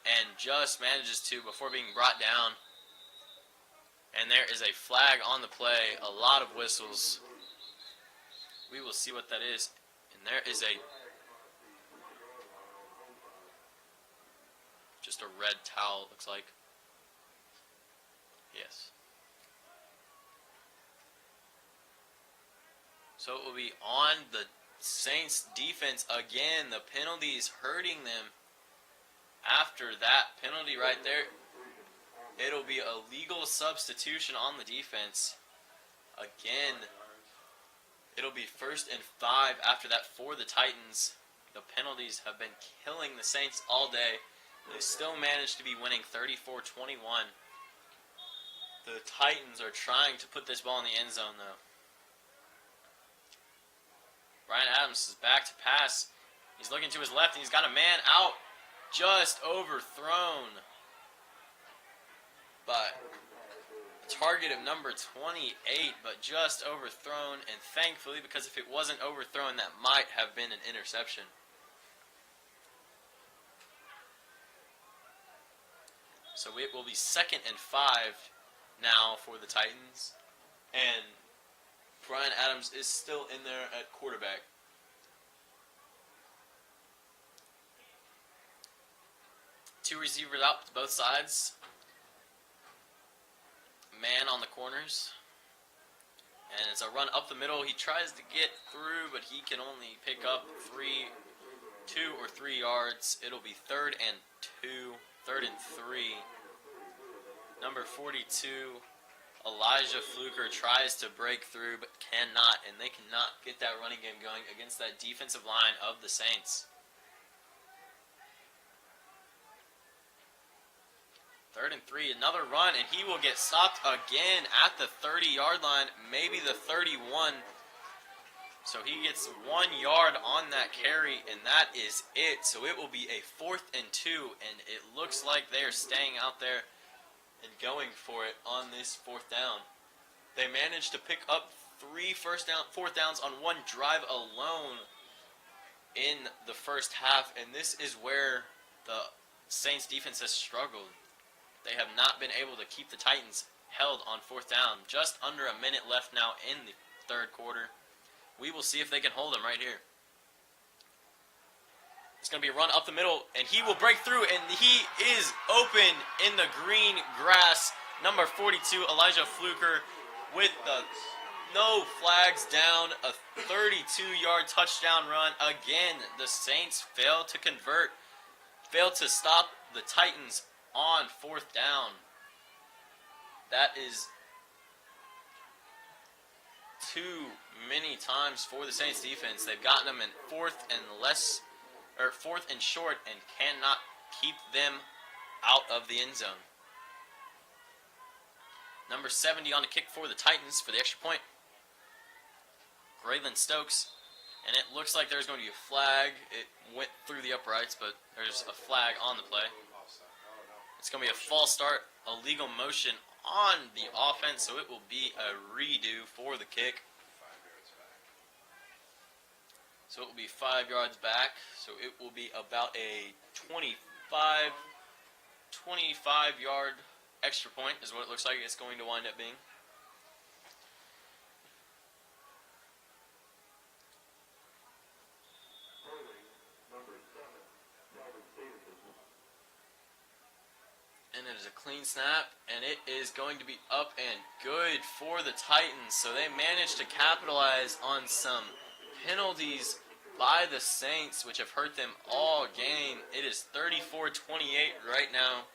and just manages to before being brought down. And there is a flag on the play, a lot of whistles. We will see what that is. And there is just a red towel, it looks like. Yes. So it will be on the Saints defense again. The penalties hurting them. After that penalty right there, it'll be a legal substitution on the defense. Again, it'll be 1st and 5 after that for the Titans. The penalties have been killing the Saints all day. They still managed to be winning 34-21. The Titans are trying to put this ball in the end zone, though. Brian Adams is back to pass. He's looking to his left, and he's got a man out. Just overthrown. But a target of number 28, but just overthrown. And thankfully, because if it wasn't overthrown, that might have been an interception. So it will be 2nd and 5 now for the Titans. And Brian Adams is still in there at quarterback. Two receivers out to both sides. Man on the corners. And it's a run up the middle. He tries to get through, but he can only pick up 2 or 3 yards. It'll be 3rd and 2, 3rd and 3. Number 42, Elijah Fluker tries to break through, but cannot, and they cannot get that running game going against that defensive line of the Saints. 3rd and 3, another run, and he will get stopped again at the 30-yard line, maybe the 31. So he gets 1 yard on that carry, and that is it. So it will be a 4th and 2, and it looks like they are staying out there and going for it on this 4th down. They managed to pick up 3 4th downs on 1 drive alone in the first half, and this is where the Saints defense has struggled. They have not been able to keep the Titans held on 4th down. Just under a minute left now in the 3rd quarter. We will see if they can hold them right here. It's going to be a run up the middle, and he will break through, and he is open in the green grass. Number 42, Elijah Fluker, with the no flags down, a 32-yard touchdown run. Again, the Saints failed to convert, failed to stop the Titans on 4th down. That is too many times for the Saints defense. They've gotten them in 4th and short, and cannot keep them out of the end zone. Number 70 on the kick for the Titans for the extra point. Graylin Stokes, and it looks like there's going to be a flag. It went through the uprights, but there's a flag on the play. It's going to be a false start, a legal motion on the offense, so it will be a redo for the kick. 5 yards back. So it will be 5 yards back, so it will be about a 25-yard extra point is what it looks like it's going to wind up being. And it is a clean snap, and it is going to be up and good for the Titans. So they managed to capitalize on some penalties by the Saints, which have hurt them all game. It is 34-28 right now.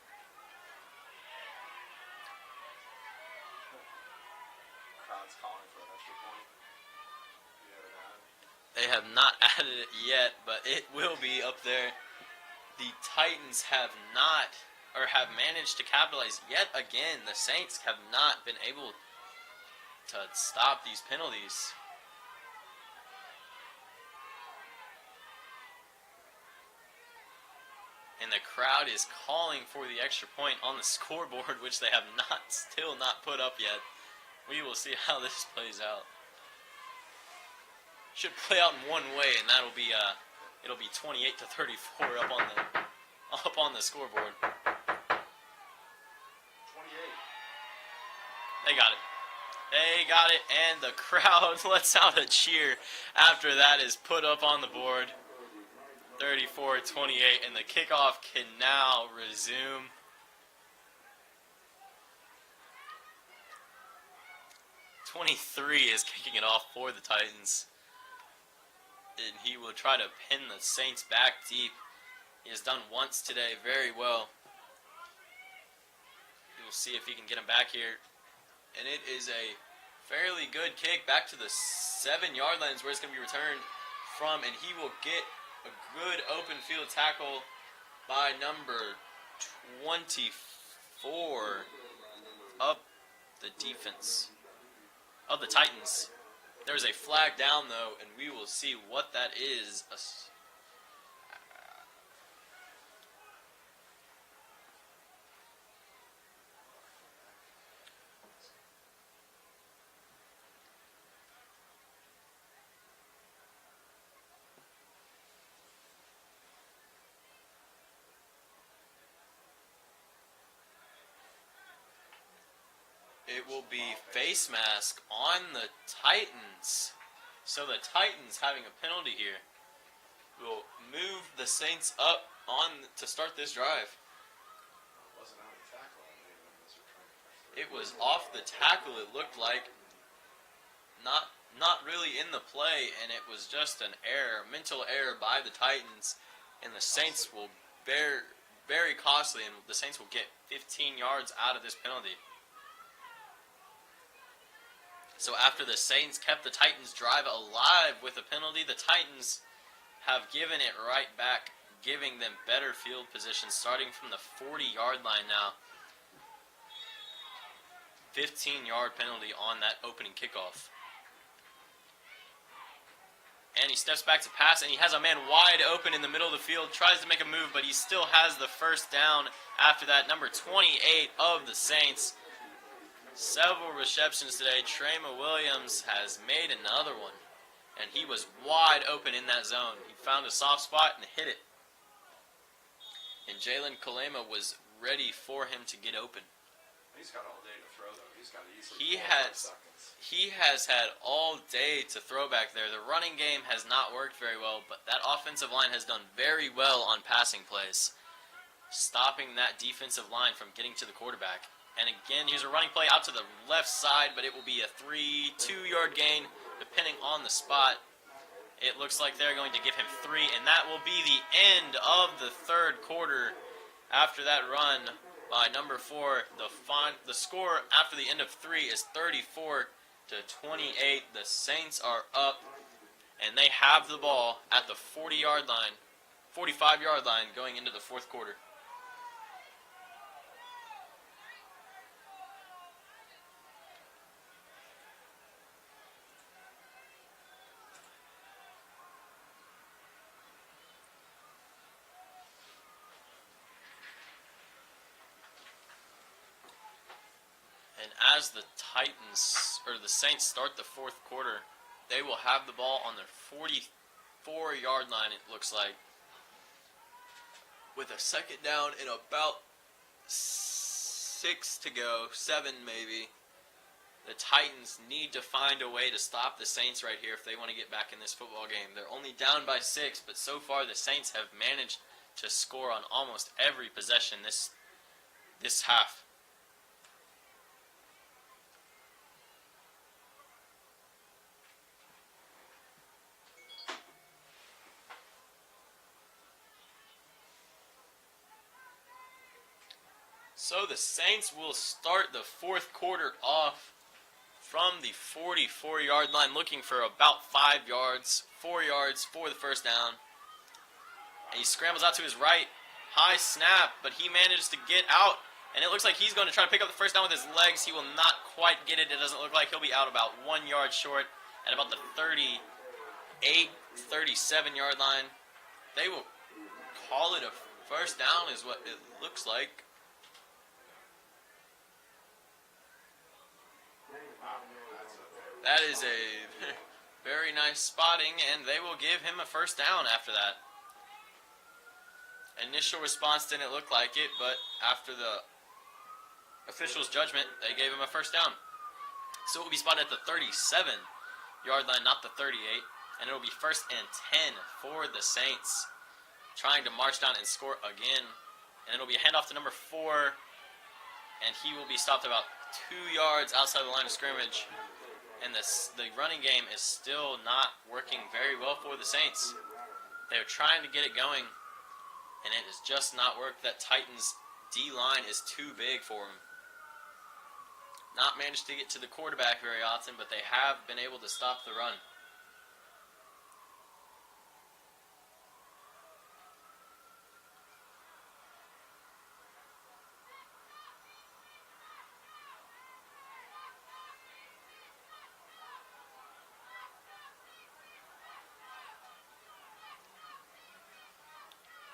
Crowd's calling for an extra point. You have it on? They have not added it yet, but it will be up there. The Titans have managed to capitalize yet again. The Saints have not been able to stop these penalties. And the crowd is calling for the extra point on the scoreboard, which they have still not put up yet. We will see how this plays out. Should play out in one way, and that'll be it'll be 28-34 up on the scoreboard. 28. They got it. They got it, and the crowd lets out a cheer after that is put up on the board. 34-28, and the kickoff can now resume. '23 is kicking it off for the Titans. And he will try to pin the Saints back deep. He has done once today very well. We will see if he can get him back here. And it is a fairly good kick back to the 7-yard lines where it's going to be returned from. And he will get a good open field tackle by number 24 of the defense of the Titans. There's a flag down, though, and we will see what that is. It will be face mask on the Titans. So the Titans having a penalty here will move the Saints up to start this drive. It wasn't on the tackle. It was off the tackle, it looked like. not really in the play, and it was just an error, mental error by the Titans, and the Saints will bear very costly, and the Saints will get 15 yards out of this penalty. So after the Saints kept the Titans' drive alive with a penalty, the Titans have given it right back, giving them better field position starting from the 40-yard line now. 15-yard penalty on that opening kickoff. And he steps back to pass, and he has a man wide open in the middle of the field, tries to make a move, but he still has the first down after that. Number 28 of the Saints. Several receptions today. Trema Williams has made another one, and he was wide open in that zone. He found a soft spot and hit it. And Jalen Kalema was ready for him to get open. He's got all day to throw, though. He's got easily He 4 or 5 has seconds. he has had all day to throw back there. The running game has not worked very well, but that offensive line has done very well on passing plays, stopping that defensive line from getting to the quarterback. And again, here's a running play out to the left side, but it will be a 2-yard gain, depending on the spot. It looks like they're going to give him 3, and that will be the end of the third quarter. After that run by number 4, the score after the end of 3 is 34-28. The Saints are up, and they have the ball at the 45-yard line going into the fourth quarter. And as the Saints start the fourth quarter, they will have the ball on their 44-yard line, it looks like, with a second down and about 6 to go, 7 maybe. The Titans need to find a way to stop the Saints right here if they want to get back in this football game. They're only down by 6, but so far the Saints have managed to score on almost every possession this half. So the Saints will start the fourth quarter off from the 44-yard line, looking for about 5 yards, 4 yards for the first down. And he scrambles out to his right, high snap, but he manages to get out, and it looks like he's going to try to pick up the first down with his legs. He will not quite get it. It doesn't look like he'll be out about 1 yard short at about the 38, 37-yard line. They will call it a first down is what it looks like. That is a very nice spotting, and they will give him a first down after that. Initial response didn't look like it, but after the official's judgment, they gave him a first down. So it will be spotted at the 37-yard line, not the 38, and it will be 1st and 10 for the Saints, trying to march down and score again. And it will be a handoff to number 4, and he will be stopped about 2 yards outside the line of scrimmage. And the running game is still not working very well for the Saints. They're trying to get it going, and it has just not worked. That Titans D-line is too big for them. Not managed to get to the quarterback very often, but they have been able to stop the run.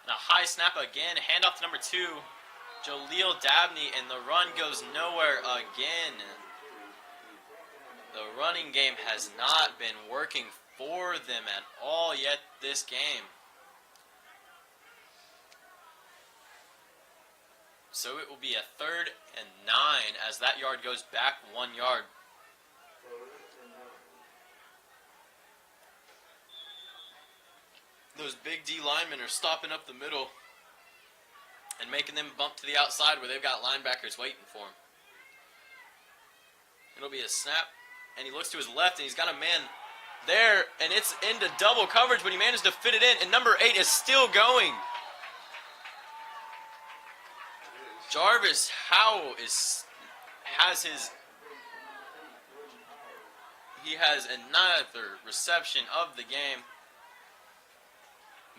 And a high snap again, handoff to number 2, Jaleel Dabney, and the run goes nowhere again. The running game has not been working for them at all yet this game. So it will be a 3rd and 9 as that yard goes back 1 yard. Those big D linemen are stopping up the middle and making them bump to the outside where they've got linebackers waiting for them. It'll be a snap, and he looks to his left, and he's got a man there, and it's into double coverage, but he managed to fit it in, and number 8 is still going. Jarvis Howell has another reception of the game.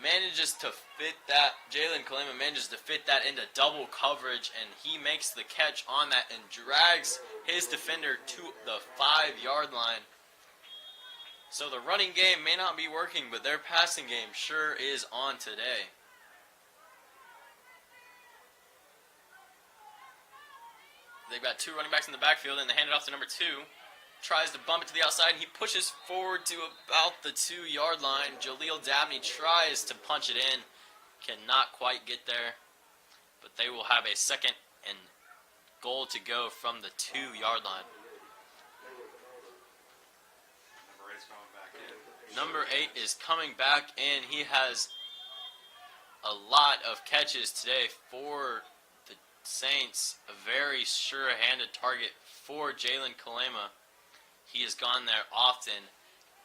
Manages to fit that, Jalen Kalema manages to fit that into double coverage, and he makes the catch on that and drags his defender to the 5-yard line. So the running game may not be working, but their passing game sure is on today. They've got 2 running backs in the backfield, and they hand it off to number 2. Tries to bump it to the outside, and he pushes forward to about the 2-yard line. Jaleel Dabney tries to punch it in. Cannot quite get there. But they will have a 2nd and goal to go from the 2-yard line. Number 8 is coming back in. He has a lot of catches today for the Saints. A very sure-handed target for Jalen Kalema. He has gone there often,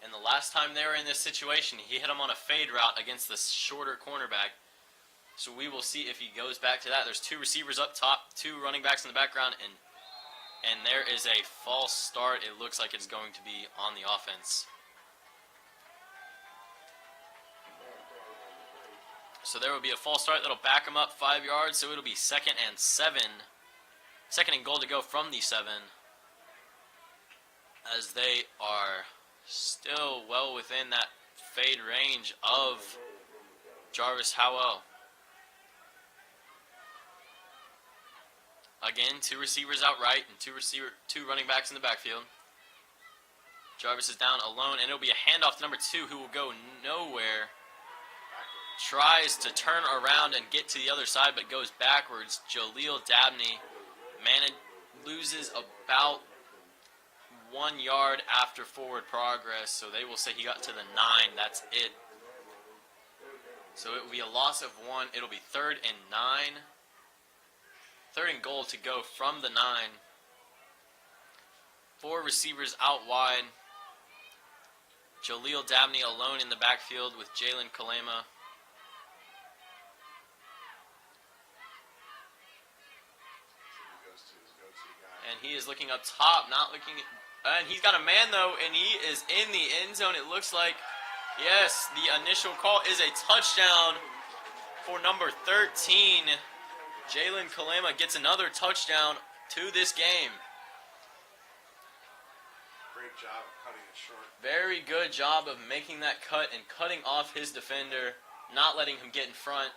and the last time they were in this situation, he hit him on a fade route against the shorter cornerback. So we will see if he goes back to that. There's 2 receivers up top, 2 running backs in the background, and there is a false start. It looks like it's going to be on the offense. So there will be a false start that'll back him up 5 yards, so it'll be 2nd and 7. 2nd and goal to go from the 7. As they are still well within that fade range of Jarvis Howell. Again, 2 receivers out right and 2 running backs in the backfield. Jarvis is down alone, and it'll be a handoff to number 2, who will go nowhere. Tries to turn around and get to the other side, but goes backwards. Jaleel Dabney loses about 1 yard after forward progress, so they will say he got to the 9. That's it. So it will be a loss of 1. It'll be 3rd and 9. 3rd and goal to go from the 9. 4 receivers out wide. Jaleel Dabney alone in the backfield with Jalen Kalema. And he is looking up top, not looking. And he's got a man, though, and he is in the end zone. It looks like, yes, the initial call is a touchdown for number 13. Jalen Kalema gets another touchdown to this game. Great job of cutting it short. Very good job of making that cut and cutting off his defender, not letting him get in front,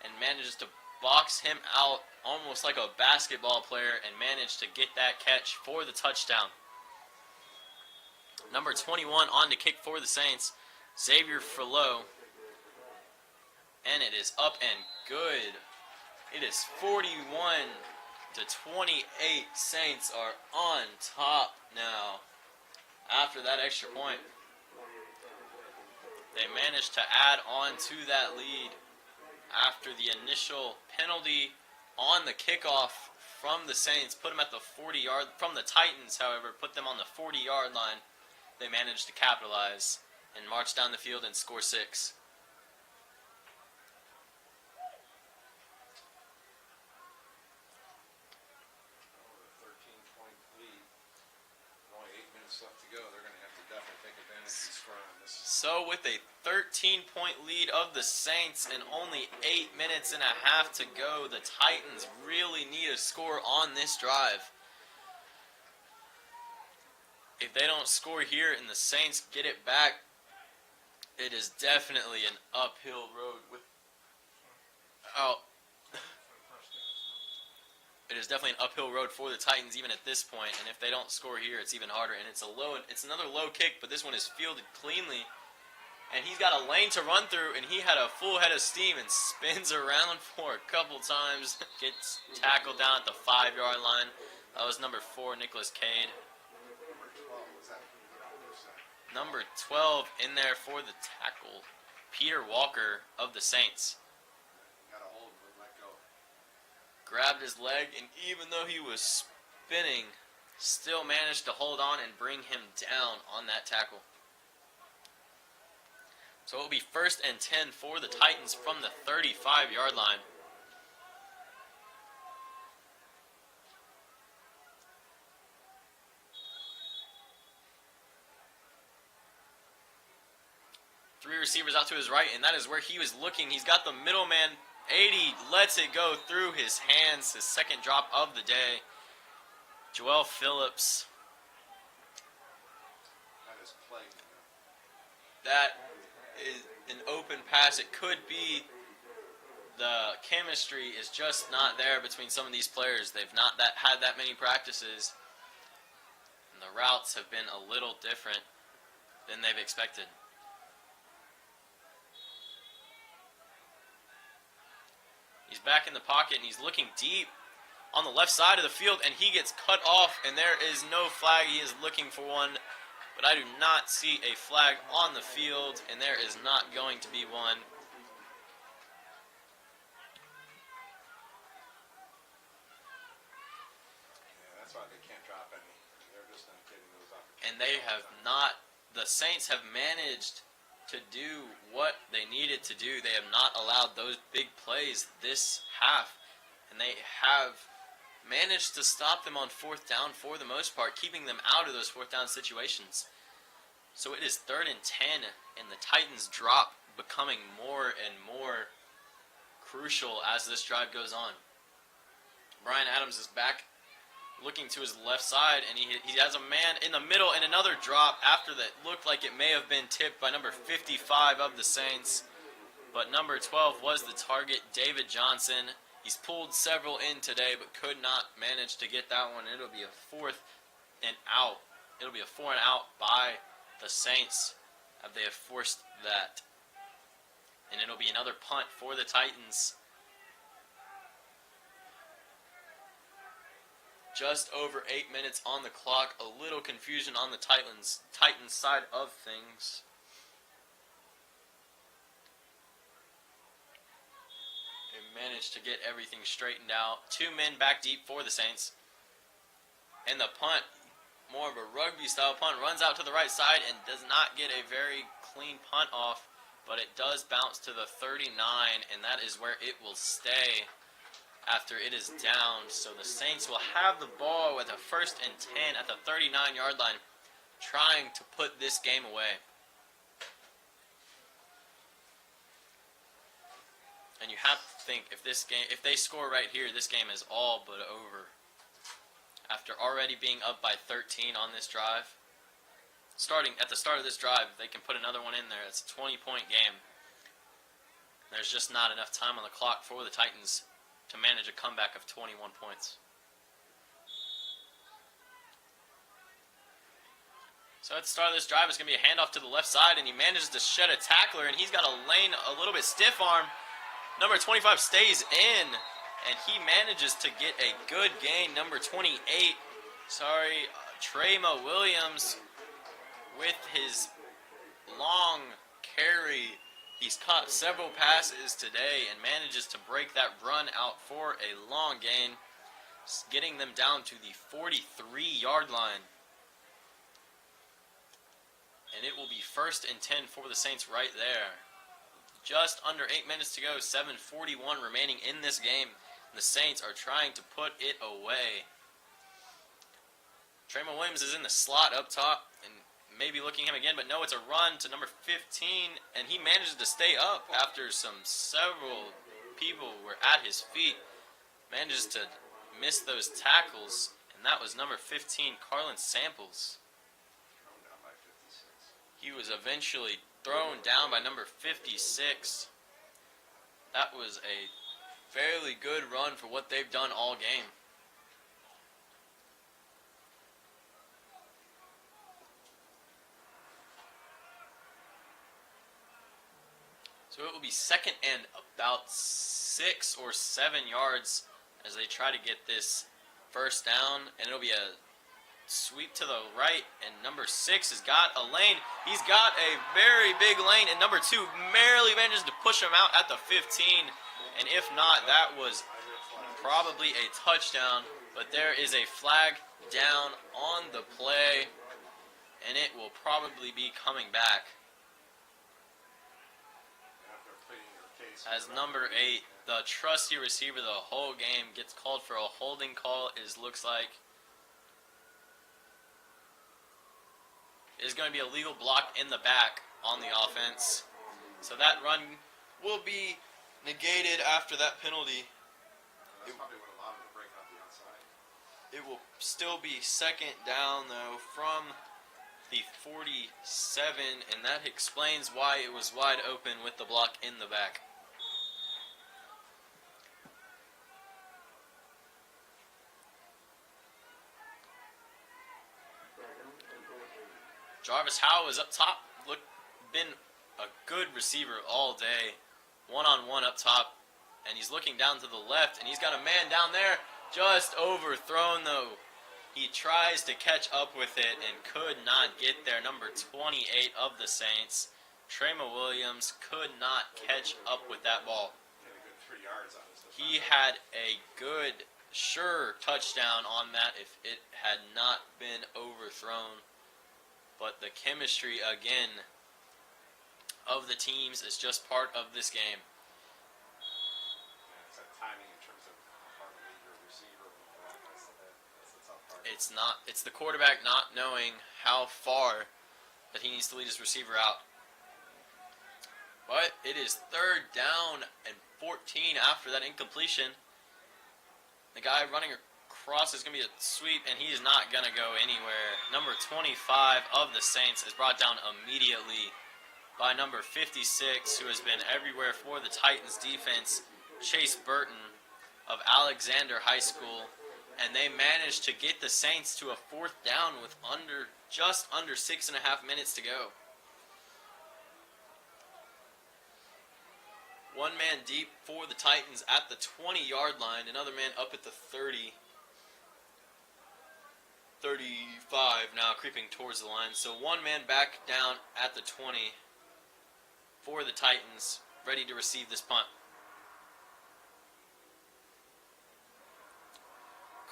and manages to box him out almost like a basketball player and managed to get that catch for the touchdown. Number 21 on to kick for the Saints, Xavier Furlow. And it is up and good. It is 41-28. Saints are on top now. After that extra point, they managed to add on to that lead after the initial penalty on the kickoff from the Saints. Put them at the 40-yard, from the Titans, however, put them on the 40-yard line. They managed to capitalize and march down the field and score 6. Left to go, they're going to have to definitely take advantage and score on this. So with a 13-point lead of the Saints and only 8 minutes and a half to go, the Titans really need a score on this drive. If they don't score here and the Saints get it back, it is definitely an uphill road. It is definitely an uphill road for the Titans even at this point, and if they don't score here, it's even harder. And it's another low kick, but this one is fielded cleanly. And he's got a lane to run through, and he had a full head of steam and spins around for a couple times. Gets tackled down at the 5-yard line. That was number 4, Nicholas Cade. Number 12 in there for the tackle, Peter Walker of the Saints. Grabbed his leg, and even though he was spinning, still managed to hold on and bring him down on that tackle. So it will be 1st and 10 for the Titans from the 35-yard line. Three receivers out to his right, and that is where he was looking. He's got the middleman. 80 lets it go through his hands. His second drop of the day. Joel Phillips. That is plaguing him. That is an open pass. It could be the chemistry is just not there between some of these players. They've not had that many practices. And the routes have been a little different than they've expected. He's back in the pocket, and he's looking deep on the left side of the field, and he gets cut off, and there is no flag. He is looking for one, but I do not see a flag on the field, and there is not going to be one. Yeah, that's why they can't drop any. They're just not getting those opportunities. And they have not, the Saints have managed to do what they needed to do. They have not allowed those big plays this half, and they have managed to stop them on 4th down for the most part, keeping them out of those 4th down situations. So it is 3rd and 10, and the Titans drop becoming more and more crucial as this drive goes on. Brian Adams is back, looking to his left side, and he has a man in the middle, and another drop after that looked like it may have been tipped by number 55 of the Saints, but number 12 was the target, David Johnson. He's pulled several in today, but could not manage to get that one. It'll be a 4th and out. It'll be a 4 and out by the Saints, as they have forced that. And it'll be another punt for the Titans. Just over 8 minutes on the clock. A little confusion on the Titans side of things. They managed to get everything straightened out. 2 men back deep for the Saints. And the punt, more of a rugby style punt, runs out to the right side and does not get a very clean punt off, but it does bounce to the 39, and that is where it will stay after it is down. So the Saints will have the ball with a 1st and 10 at the 39-yard line, trying to put this game away. And you have to think, if they score right here, this game is all but over. After already being up by 13 on this drive, starting at the start of this drive, they can put another one in there. It's a 20-point game. There's just not enough time on the clock for the Titans to manage a comeback of 21 points. So at the start of this drive, it's going to be a handoff to the left side, and he manages to shed a tackler, and he's got a lane a little bit stiff arm. Number 25 stays in, and he manages to get a good gain. Number 28, Trema Williams, with his long carry. He's caught several passes today and manages to break that run out for a long gain, getting them down to the 43-yard line. And it will be 1st and 10 for the Saints right there. Just under 8 minutes to go, 7:41 remaining in this game. The Saints are trying to put it away. Trema Williams is in the slot up top, and maybe looking him again, but no, it's a run to number 15, and he manages to stay up after several people were at his feet. Manages to miss those tackles, and that was number 15, Carlin Samples. He was eventually thrown down by number 56. That was a fairly good run for what they've done all game. So it will be 2nd and about 6 or 7 yards as they try to get this 1st down, and it'll be a sweep to the right, and number 6 has got a lane. He's got a very big lane, and number 2 barely manages to push him out at the 15, and if not, that was probably a touchdown, but there is a flag down on the play, and it will probably be coming back. After pleading your case, As number 8, the trusty receiver the whole game, gets called for a holding call. Looks like it is going to be a legal block in the back on the offense. So that run will be negated after that penalty. that's probably what allowed him to break out the outside. It will still be second down, though, from the 47, and that explains why it was wide open with the block in the back. Jarvis Howe is up top. Been a good receiver all day. One-on-one up top. And he's looking down to the left. And he's got a man down there. Just overthrown, though. He tries to catch up with it and could not get there. Number 28 of the Saints, Trema Williams, could not catch up with that ball. Get a good 3 yards on his He had a good, sure touchdown on that if it had not been overthrown. But the chemistry, again, of the teams is just part of this game. Yeah, it's that timing in terms of how far to lead your receiver. That's the tough part. It's the quarterback not knowing how far that he needs to lead his receiver out. But it is third down and 14 after that incompletion. The guy running across is going to be a sweep, and he is not going to go anywhere. Number 25 of the Saints is brought down immediately by number 56, who has been everywhere for the Titans defense, Chase Burton of Alexander High School. And they managed to get the Saints to a fourth down with just under 6.5 minutes to go. One man deep for the Titans at the 20-yard line. Another man up at the 30. 35 now, creeping towards the line. So one man back down at the 20 for the Titans, ready to receive this punt.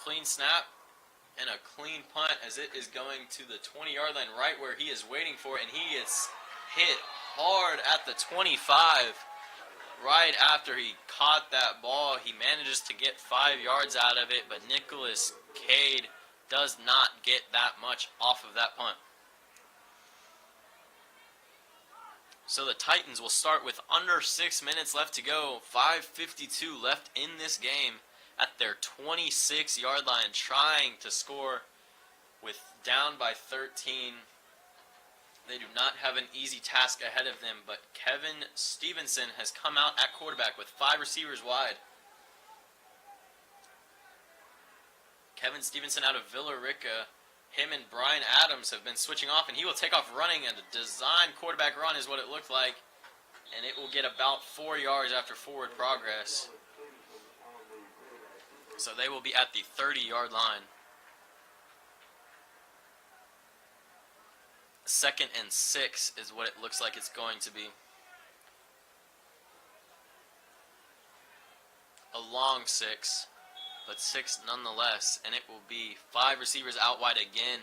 Clean snap and a clean punt as it is going to the 20-yard line, right where he is waiting for it, and he gets hit hard at the 25. Right after he caught that ball, he manages to get 5 yards out of it, but Nicholas Cade does not get that much off of that punt. So the Titans will start with under 6 minutes left to go. 5:52 left in this game at their 26-yard line, trying to score with down by 13. They do not have an easy task ahead of them, but Kevin Stevenson has come out at quarterback with 5 receivers wide. Kevin Stevenson out of Villa Rica. Him and Brian Adams have been switching off, and he will take off running, and a design quarterback run is what it looked like. And it will get about 4 yards after forward progress. So they will be at the 30-yard line. 2nd and 6 is what it looks like it's going to be. A long 6. But 6 nonetheless, and it will be 5 receivers out wide again.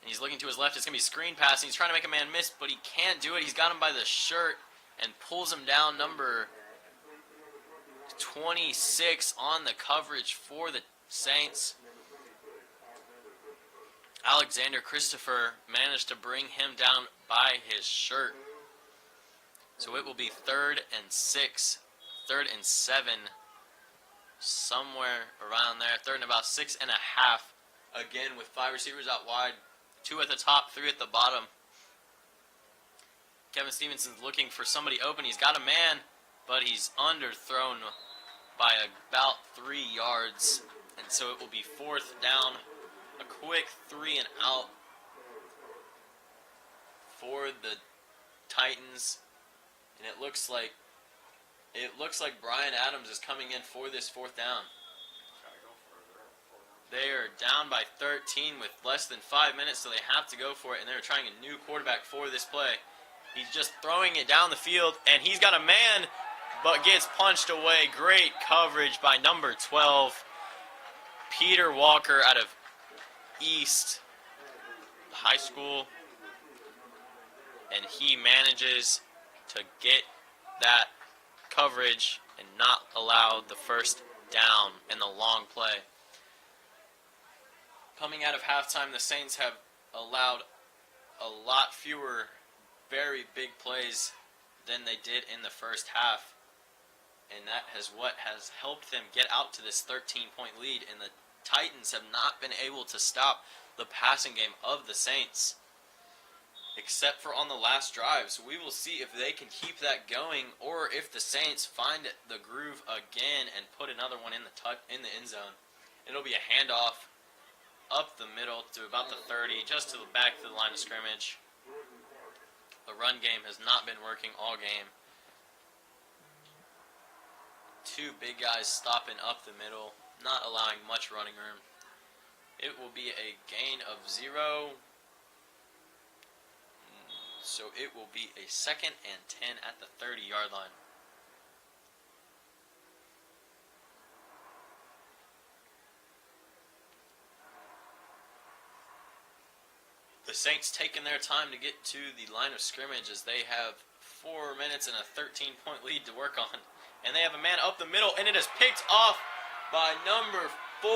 And he's looking to his left. It's going to be screen passing. He's trying to make a man miss, but he can't do it. He's got him by the shirt and pulls him down. Number 26 on the coverage for the Saints. Alexander Christopher managed to bring him down by his shirt. So it will be 3rd and 6, 3rd and 7. Somewhere around there. 3rd and about 6.5. Again with 5 receivers out wide. 2 at the top, 3 at the bottom. Kevin Stevenson's looking for somebody open. He's got a man, but he's underthrown by about 3 yards. And so it will be 4th down. A quick 3 and out for the Titans. And it looks like Brian Adams is coming in for this 4th down. They are down by 13 with less than 5 minutes, so they have to go for it, and they're trying a new quarterback for this play. He's just throwing it down the field, and he's got a man but gets punched away. Great coverage by number 12, Peter Walker out of East High School. And he manages to get that coverage and not allow the first down in the long play. Coming out of halftime, the Saints have allowed a lot fewer very big plays than they did in the first half. And that is what has helped them get out to this 13-point lead. And the Titans have not been able to stop the passing game of the Saints, except for on the last drive. So we will see if they can keep that going, or if the Saints find the groove again and put another one in the end zone. It'll be a handoff up the middle to about the 30, just to the back to the line of scrimmage. The run game has not been working all game. Two big guys stopping up the middle, not allowing much running room. It will be a gain of 0. So it will be a 2nd and 10 at the 30-yard line. The Saints taking their time to get to the line of scrimmage as they have 4 minutes and a 13-point lead to work on. And they have a man up the middle, and it is picked off by number 4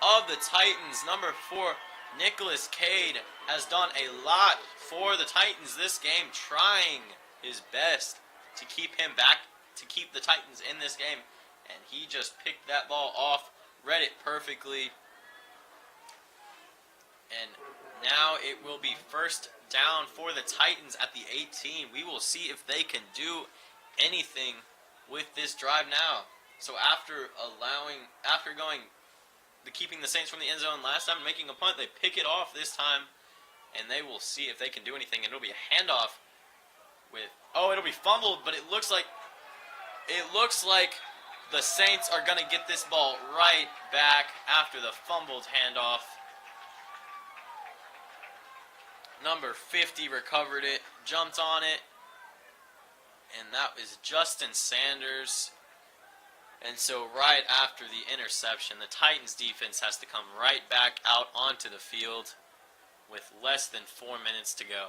of the Titans. Number 4, Nicholas Cade, has done a lot for the Titans this game, trying his best to keep him back, to keep the Titans in this game. And he just picked that ball off, read it perfectly. And now it will be first down for the Titans at the 18. We will see if they can do anything with this drive now. So after keeping the Saints from the end zone last time and making a punt, they pick it off this time, and they will see if they can do anything. And it'll be a handoff with, it'll be fumbled, but it looks like the Saints are going to get this ball right back after the fumbled handoff. Number 50 recovered it, jumped on it, and that is Justin Sanders. And so right after the interception, the Titans defense has to come right back out onto the field with less than 4 minutes to go.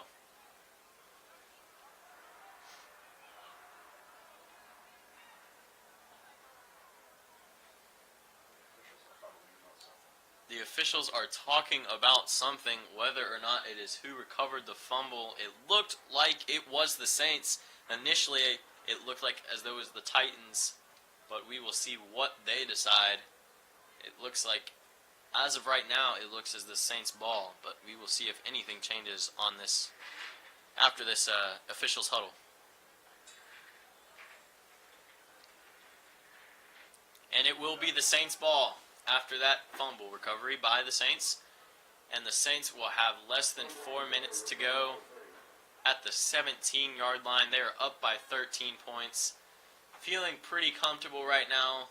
The officials are talking about something, whether or not it is who recovered the fumble. It looked like it was the Saints. Initially, it looked like as though it was the Titans, but we will see what they decide. It looks like, as of right now, it looks as the Saints' ball, but we will see if anything changes on this after this officials huddle. And it will be the Saints' ball after that fumble recovery by the Saints. And the Saints will have less than 4 minutes to go at the 17-yard line. They are up by 13 points. Feeling pretty comfortable right now.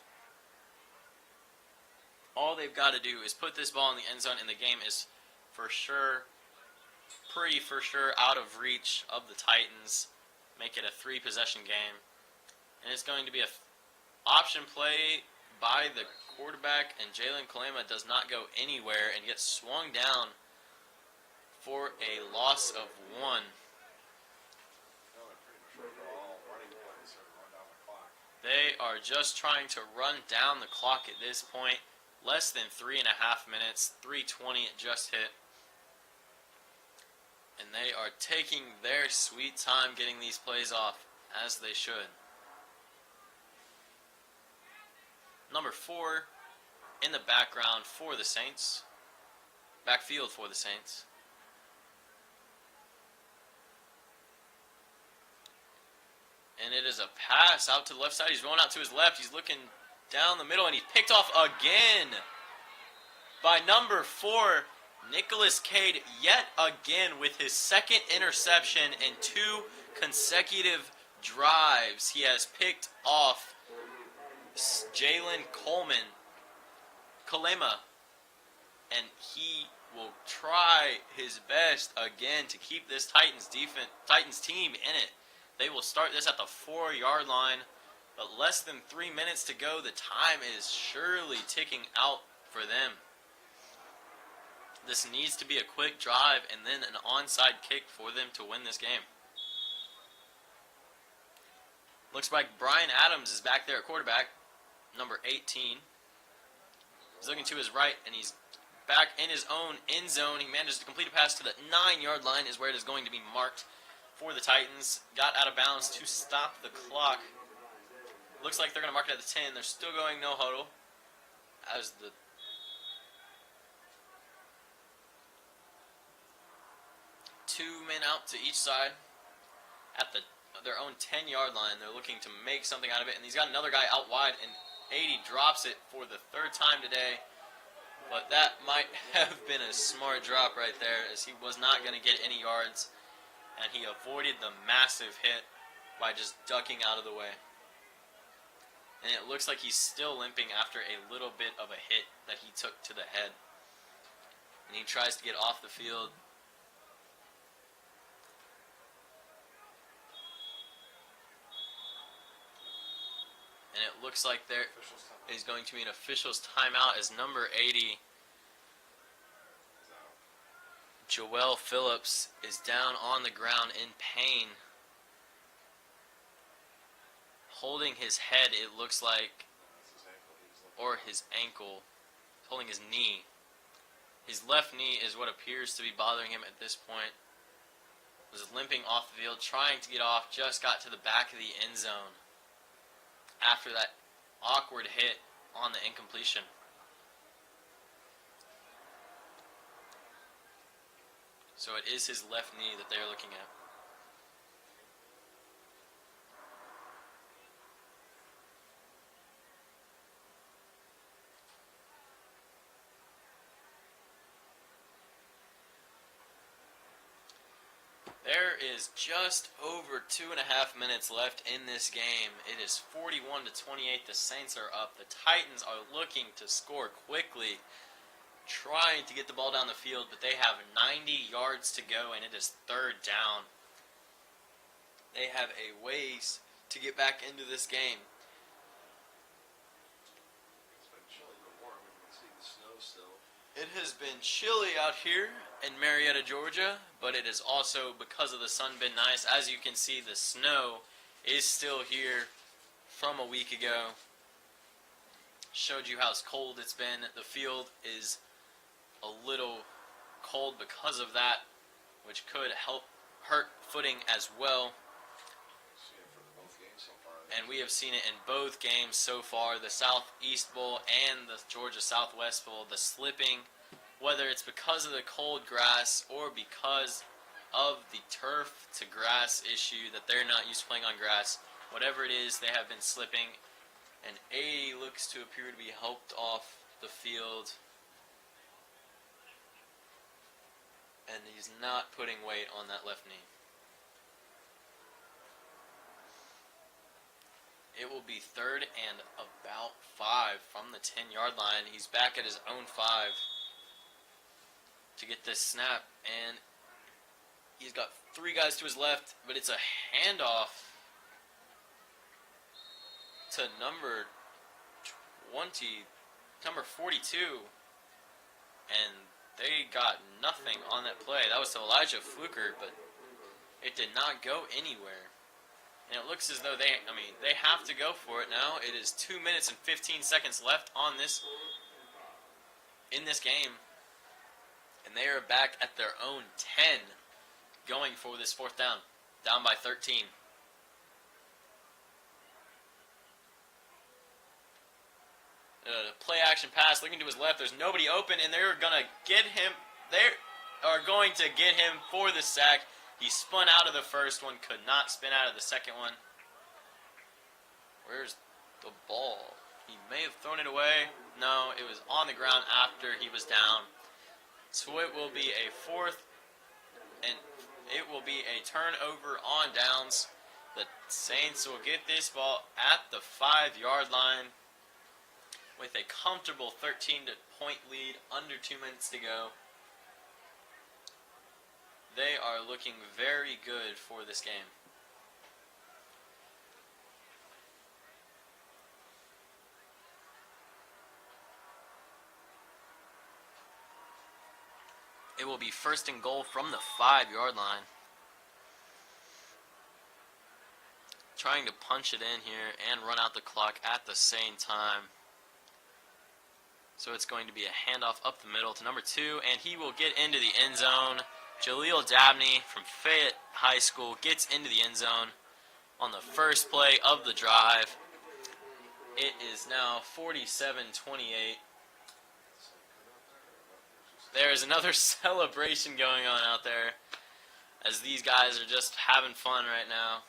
All they've got to do is put this ball in the end zone, and the game is for sure out of reach of the Titans. Make it a 3-possession game. And it's going to be a option play by the quarterback, and Jalen Kalema does not go anywhere and gets swung down for a loss of 1. They are just trying to run down the clock at this point. Less than 3.5 minutes, 3:20 it just hit. And they are taking their sweet time getting these plays off, as they should. Number 4 in the background for the Saints. Backfield for the Saints. And it is a pass out to the left side. He's rolling out to his left. He's looking down the middle, and he's picked off again by number 4, Nicholas Cade, yet again with his second interception in 2 consecutive drives. He has picked off Jalen Kalema, and he will try his best again to keep this Titans team in it. They will start this at the 4-yard line But less than 3 minutes to go. The time is surely ticking out for them. This needs to be a quick drive and then an onside kick for them to win this game. Looks like Brian Adams is back there at quarterback, number 18. He's looking to his right, and he's back in his own end zone. He manages to complete a pass to the 9-yard line is where it is going to be marked for the Titans. Got out of bounds to stop the clock. Looks like they're going to mark it at the 10. They're still going no huddle as the two men out to each side at their own 10-yard line. They're looking to make something out of it, and he's got another guy out wide, and 80 drops it for the third time today. But that might have been a smart drop right there, as he was not going to get any yards, and he avoided the massive hit by just ducking out of the way. And it looks like he's still limping after a little bit of a hit that he took to the head. And he tries to get off the field. And it looks like there is going to be an official's timeout as number 80, Joel Phillips, is down on the ground in pain. Holding his head, it looks like, or his ankle, holding his knee. His left knee is what appears to be bothering him at this point. Was limping off the field, trying to get off, just got to the back of the end zone after that awkward hit on the incompletion. So it is his left knee that they're looking at. There is just over 2.5 minutes left in this game. It is 41-28. The Saints are up. The Titans are looking to score quickly, trying to get the ball down the field, but they have 90 yards to go, and it is third down. They have a ways to get back into this game. It's been chilly but warm. We can see the snow still. It has been chilly out here in Marietta, Georgia, but it has also, because of the sun, been nice. As you can see, the snow is still here from a week ago. Showed you how cold it's been. The field is a little cold because of that, which could hurt footing as well. See it for both games so far. And we have seen it in both games so far, the Southeast Bowl and the Georgia Southwest Bowl, the slipping, whether it's because of the cold grass or because of the turf to grass issue that they're not used to playing on grass. Whatever it is, they have been slipping, and 80 looks to appear to be helped off the field. And he's not putting weight on that left knee. It will be third and about 5 from the 10-yard line. He's back at his own 5 to get this snap, and he's got 3 guys to his left, but it's a handoff to number 42, and they got nothing on that play. That was to Elijah Fluker, but it did not go anywhere. And it looks as though they have to go for it now. It is 2 minutes and 15 seconds left on in this game. And they are back at their own 10, going for this fourth down by 13. Play action pass, looking to his left. There's nobody open, and they're going to get him. They are going to get him for the sack. He spun out of the first one, could not spin out of the second one. Where's the ball? He may have thrown it away. No, it was on the ground after he was down. So it will be a fourth, and it will be a turnover on downs. The Saints will get this ball at the 5-yard line with a comfortable 13-point lead, under 2 minutes to go. They are looking very good for this game. It will be first and goal from the 5-yard line. Trying to punch it in here and run out the clock at the same time. So it's going to be a handoff up the middle to number 2, and he will get into the end zone. Jaleel Dabney from Fayette High School gets into the end zone on the first play of the drive. It is now 47-28. There is another celebration going on out there as these guys are just having fun right now.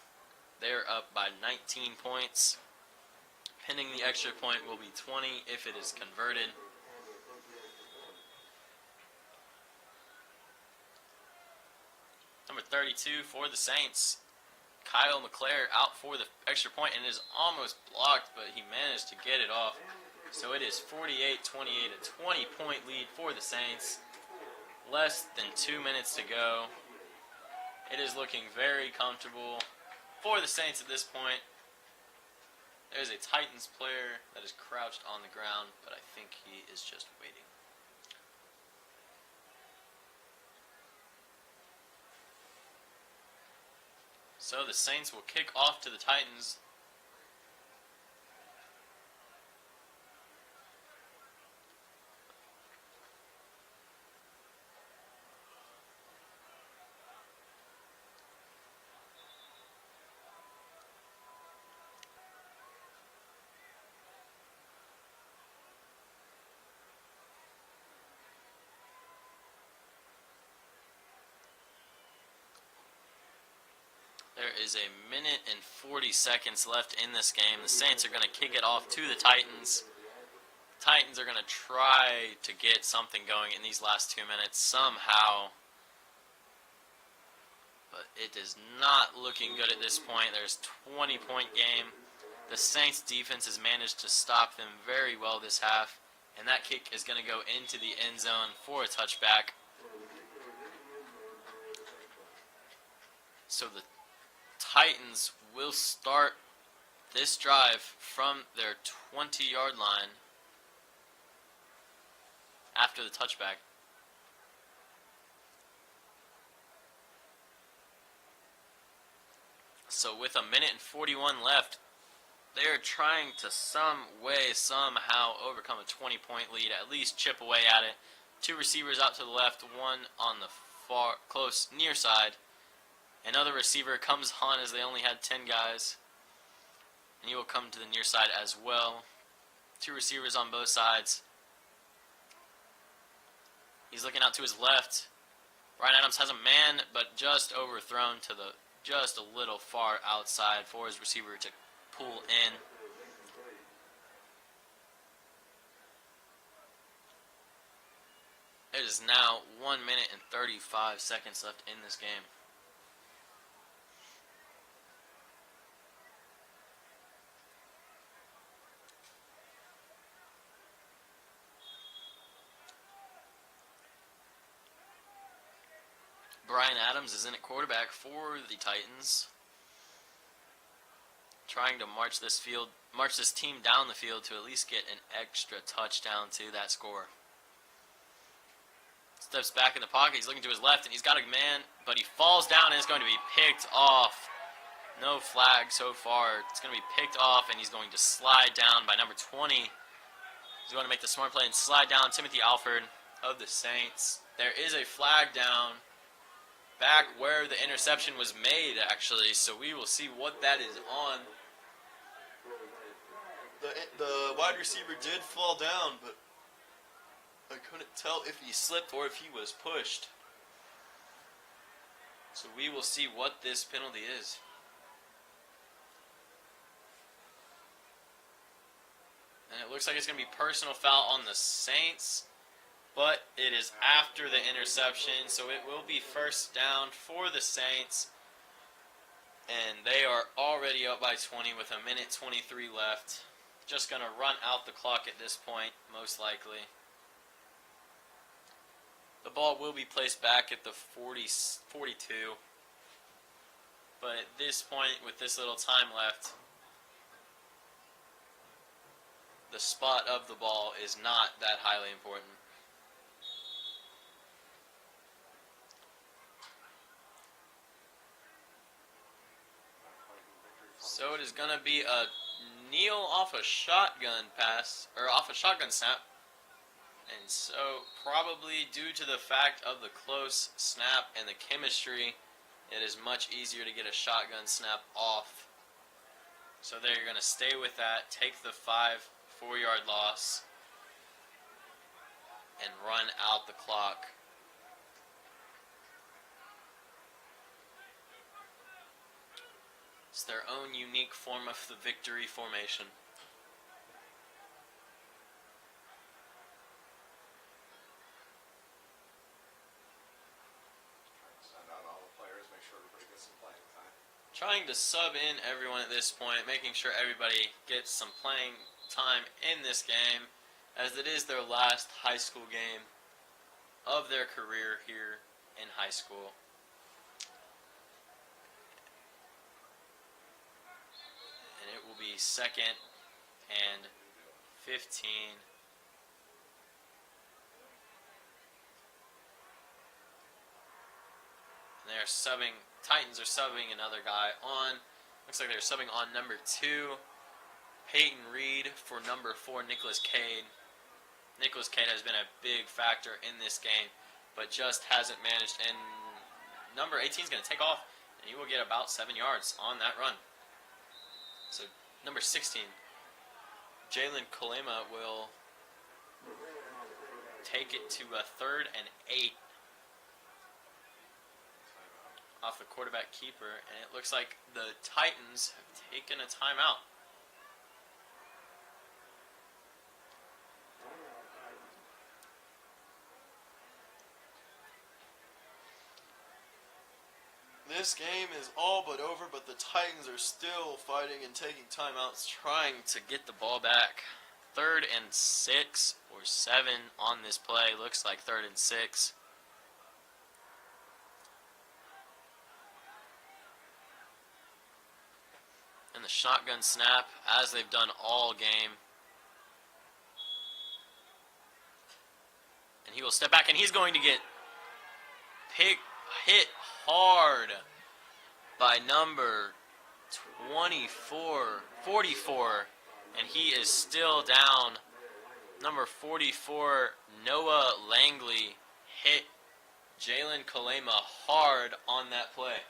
They're up by 19 points. Pinning the extra point will be 20 if it is converted. Number 32 for the Saints, Kyle McClare out for the extra point and is almost blocked, but he managed to get it off. So it is 48-28, a 20-point lead for the Saints. Less than 2 minutes to go. It is looking very comfortable for the Saints at this point. There's a Titans player that is crouched on the ground, but I think he is just waiting. So the Saints will kick off to the Titans. There is a minute and 40 seconds left in this game. The Saints are going to kick it off to the Titans. The Titans are going to try to get something going in these last 2 minutes somehow. But it is not looking good at this point. There's a 20-point game. The Saints defense has managed to stop them very well this half. And that kick is going to go into the end zone for a touchback. So the Titans will start this drive from their 20-yard line after the touchback. So with a minute and 41 left, they are trying to some way, somehow overcome a 20-point lead, at least chip away at it. 2 receivers out to the left, 1 on the far close near side. Another receiver comes on as they only had 10 guys. And he will come to the near side as well. 2 receivers on both sides. He's looking out to his left. Brian Adams has a man, but just overthrown to the just a little far outside for his receiver to pull in. It is now 1 minute and 35 seconds left in this game. Brian Adams is in at quarterback for the Titans, trying to march this team down the field to at least get an extra touchdown to that score. Steps back in the pocket, he's looking to his left, and he's got a man, but he falls down and is going to be picked off. No flag so far. It's going to be picked off, and he's going to slide down by number 20. He's going to make the smart play and slide down Timothy Alford of the Saints. There is a flag down back where the interception was made, actually, so we will see what that is on. The wide receiver did fall down, but I couldn't tell if he slipped or if he was pushed. So we will see what this penalty is. And it looks like it's going to be personal foul on the Saints. But it is after the interception, so it will be first down for the Saints. And they are already up by 20 with a minute 23 left. Just going to run out the clock at this point, most likely. The ball will be placed back at the 42. But at this point, with this little time left, the spot of the ball is not that highly important. So it is going to be a kneel off a shotgun pass, or off a shotgun snap. And so, probably due to the fact of the close snap and the chemistry, it is much easier to get a shotgun snap off. So they're going to stay with that, take the 4-yard loss, and run out the clock. It's their own unique form of the victory formation. Send out all the players, make sure everybody gets some playing time. Trying to sub in everyone at this point, making sure everybody gets some playing time in this game, as it is their last high school game of their career here in high school. And it will be 2nd and 15. And they're subbing, Titans are subbing another guy on. Looks like they're subbing on number 2, Peyton Reed, for number 4, Nicholas Cade. Nicholas Cade has been a big factor in this game, but just hasn't managed. And number 18 is going to take off, and he will get about 7 yards on that run. So number 16, Jalen Kalema, will take it to a 3rd and 8 off the quarterback keeper, and it looks like the Titans have taken a timeout. This game is all but over, but the Titans are still fighting and taking timeouts, trying to get the ball back. 3rd and 6 or 7 on this play. Looks like 3rd and 6. And the shotgun snap, as they've done all game. And he will step back, and he's going to get hit hard by number 44, and he is still down. Number 44, Noah Langley, hit Jalen Kalema hard on that play.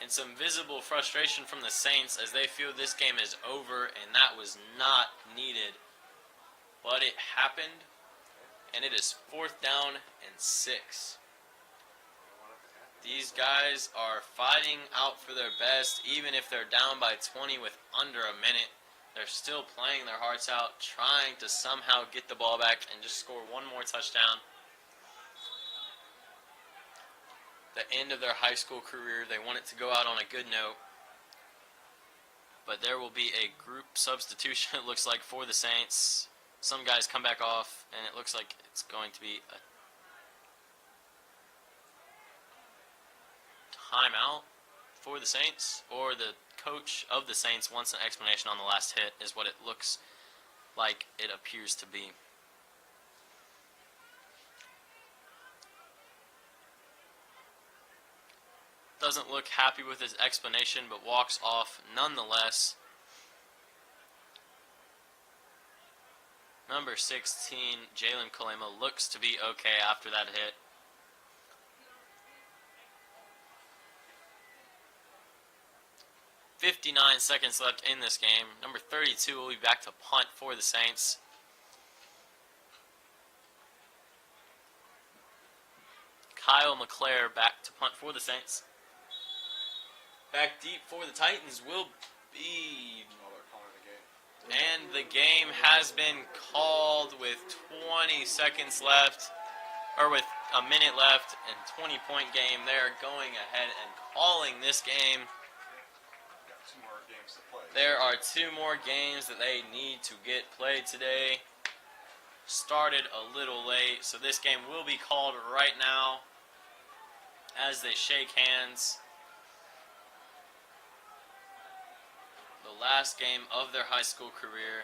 And some visible frustration from the Saints as they feel this game is over, and that was not needed. But it happened, and it is 4th down and 6. These guys are fighting out for their best, even if they're down by 20 with under a minute. They're still playing their hearts out, trying to somehow get the ball back and just score one more touchdown. The end of their high school career, they want it to go out on a good note. But there will be a group substitution, it looks like, for the Saints. Some guys come back off, and it looks like it's going to be a timeout for the Saints, or the coach of the Saints wants an explanation on the last hit, is what it looks like it appears to be. Doesn't look happy with his explanation, but walks off nonetheless. Number 16, Jalen Kalema, looks to be okay after that hit. .59 seconds left in this game. Number 32 will be back to punt for the Saints. Kyle McClare back to punt for the Saints. Back deep for the Titans will be... And the game has been called with 20 seconds left, or with a minute left, and 20-point game. They're going ahead and calling this game. There are 2 more games that they need to get played today. Started a little late, so this game will be called right now as they shake hands. The last game of their high school career.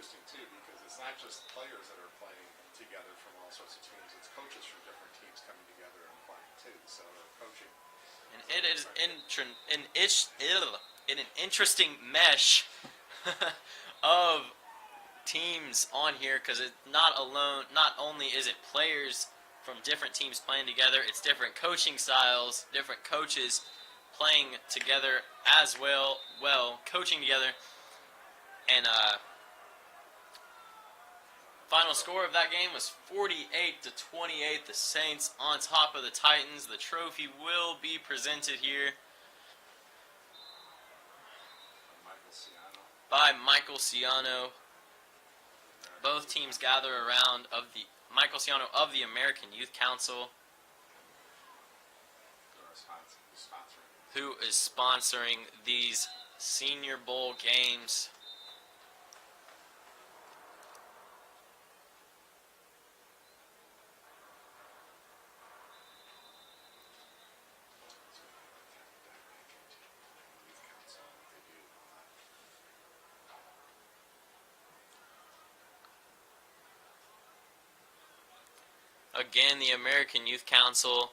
interesting too, because it's not just players that are playing together from all sorts of teams. It's coaches from different teams coming together and playing too. So they're coaching. And it is in an interesting mesh of teams on here, because it's not alone. Not only is it players from different teams playing together, it's different coaching styles, different coaches playing together as well, coaching together. And final score of that game was 48-28. The Saints on top of the Titans. The trophy will be presented here Michael Ciano. by Michael Ciano. Both teams gather around of the Michael Ciano of the American Youth Council, who is sponsoring these Senior Bowl games. Again, the American Youth Council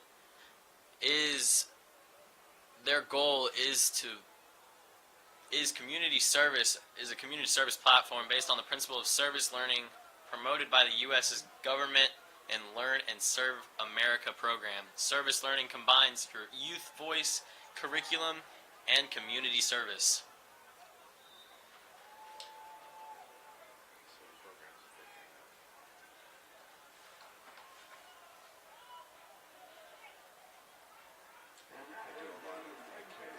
their goal is community service, is a community service platform based on the principle of service learning promoted by the U.S.'s government and Learn and Serve America program. Service learning combines your youth voice, curriculum, and community service.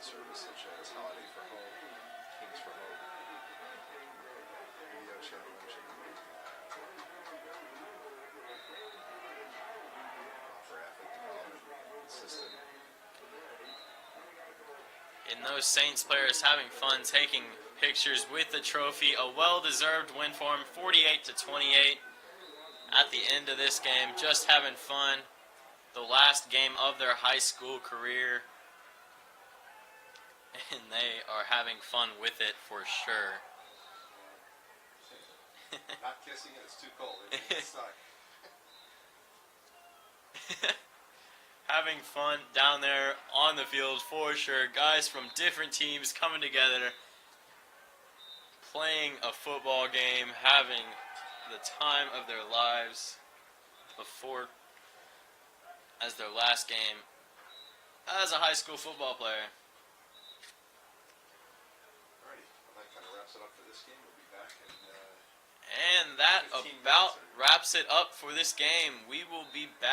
Service such as Holiday for Hope, Kings for Hope, Video Challenge, offer athlete development system. And those Saints players having fun taking pictures with the trophy. A well-deserved win for them, 48-28 at the end of this game. Just having fun. The last game of their high school career. And they are having fun with it for sure. Not kissing it, it's too cold. It's stuck. Having fun down there on the field for sure. Guys from different teams coming together, playing a football game, having the time of their lives as their last game as a high school football player. Wraps it up for this game. We'll be back and that about wraps it up for this game. We will be back.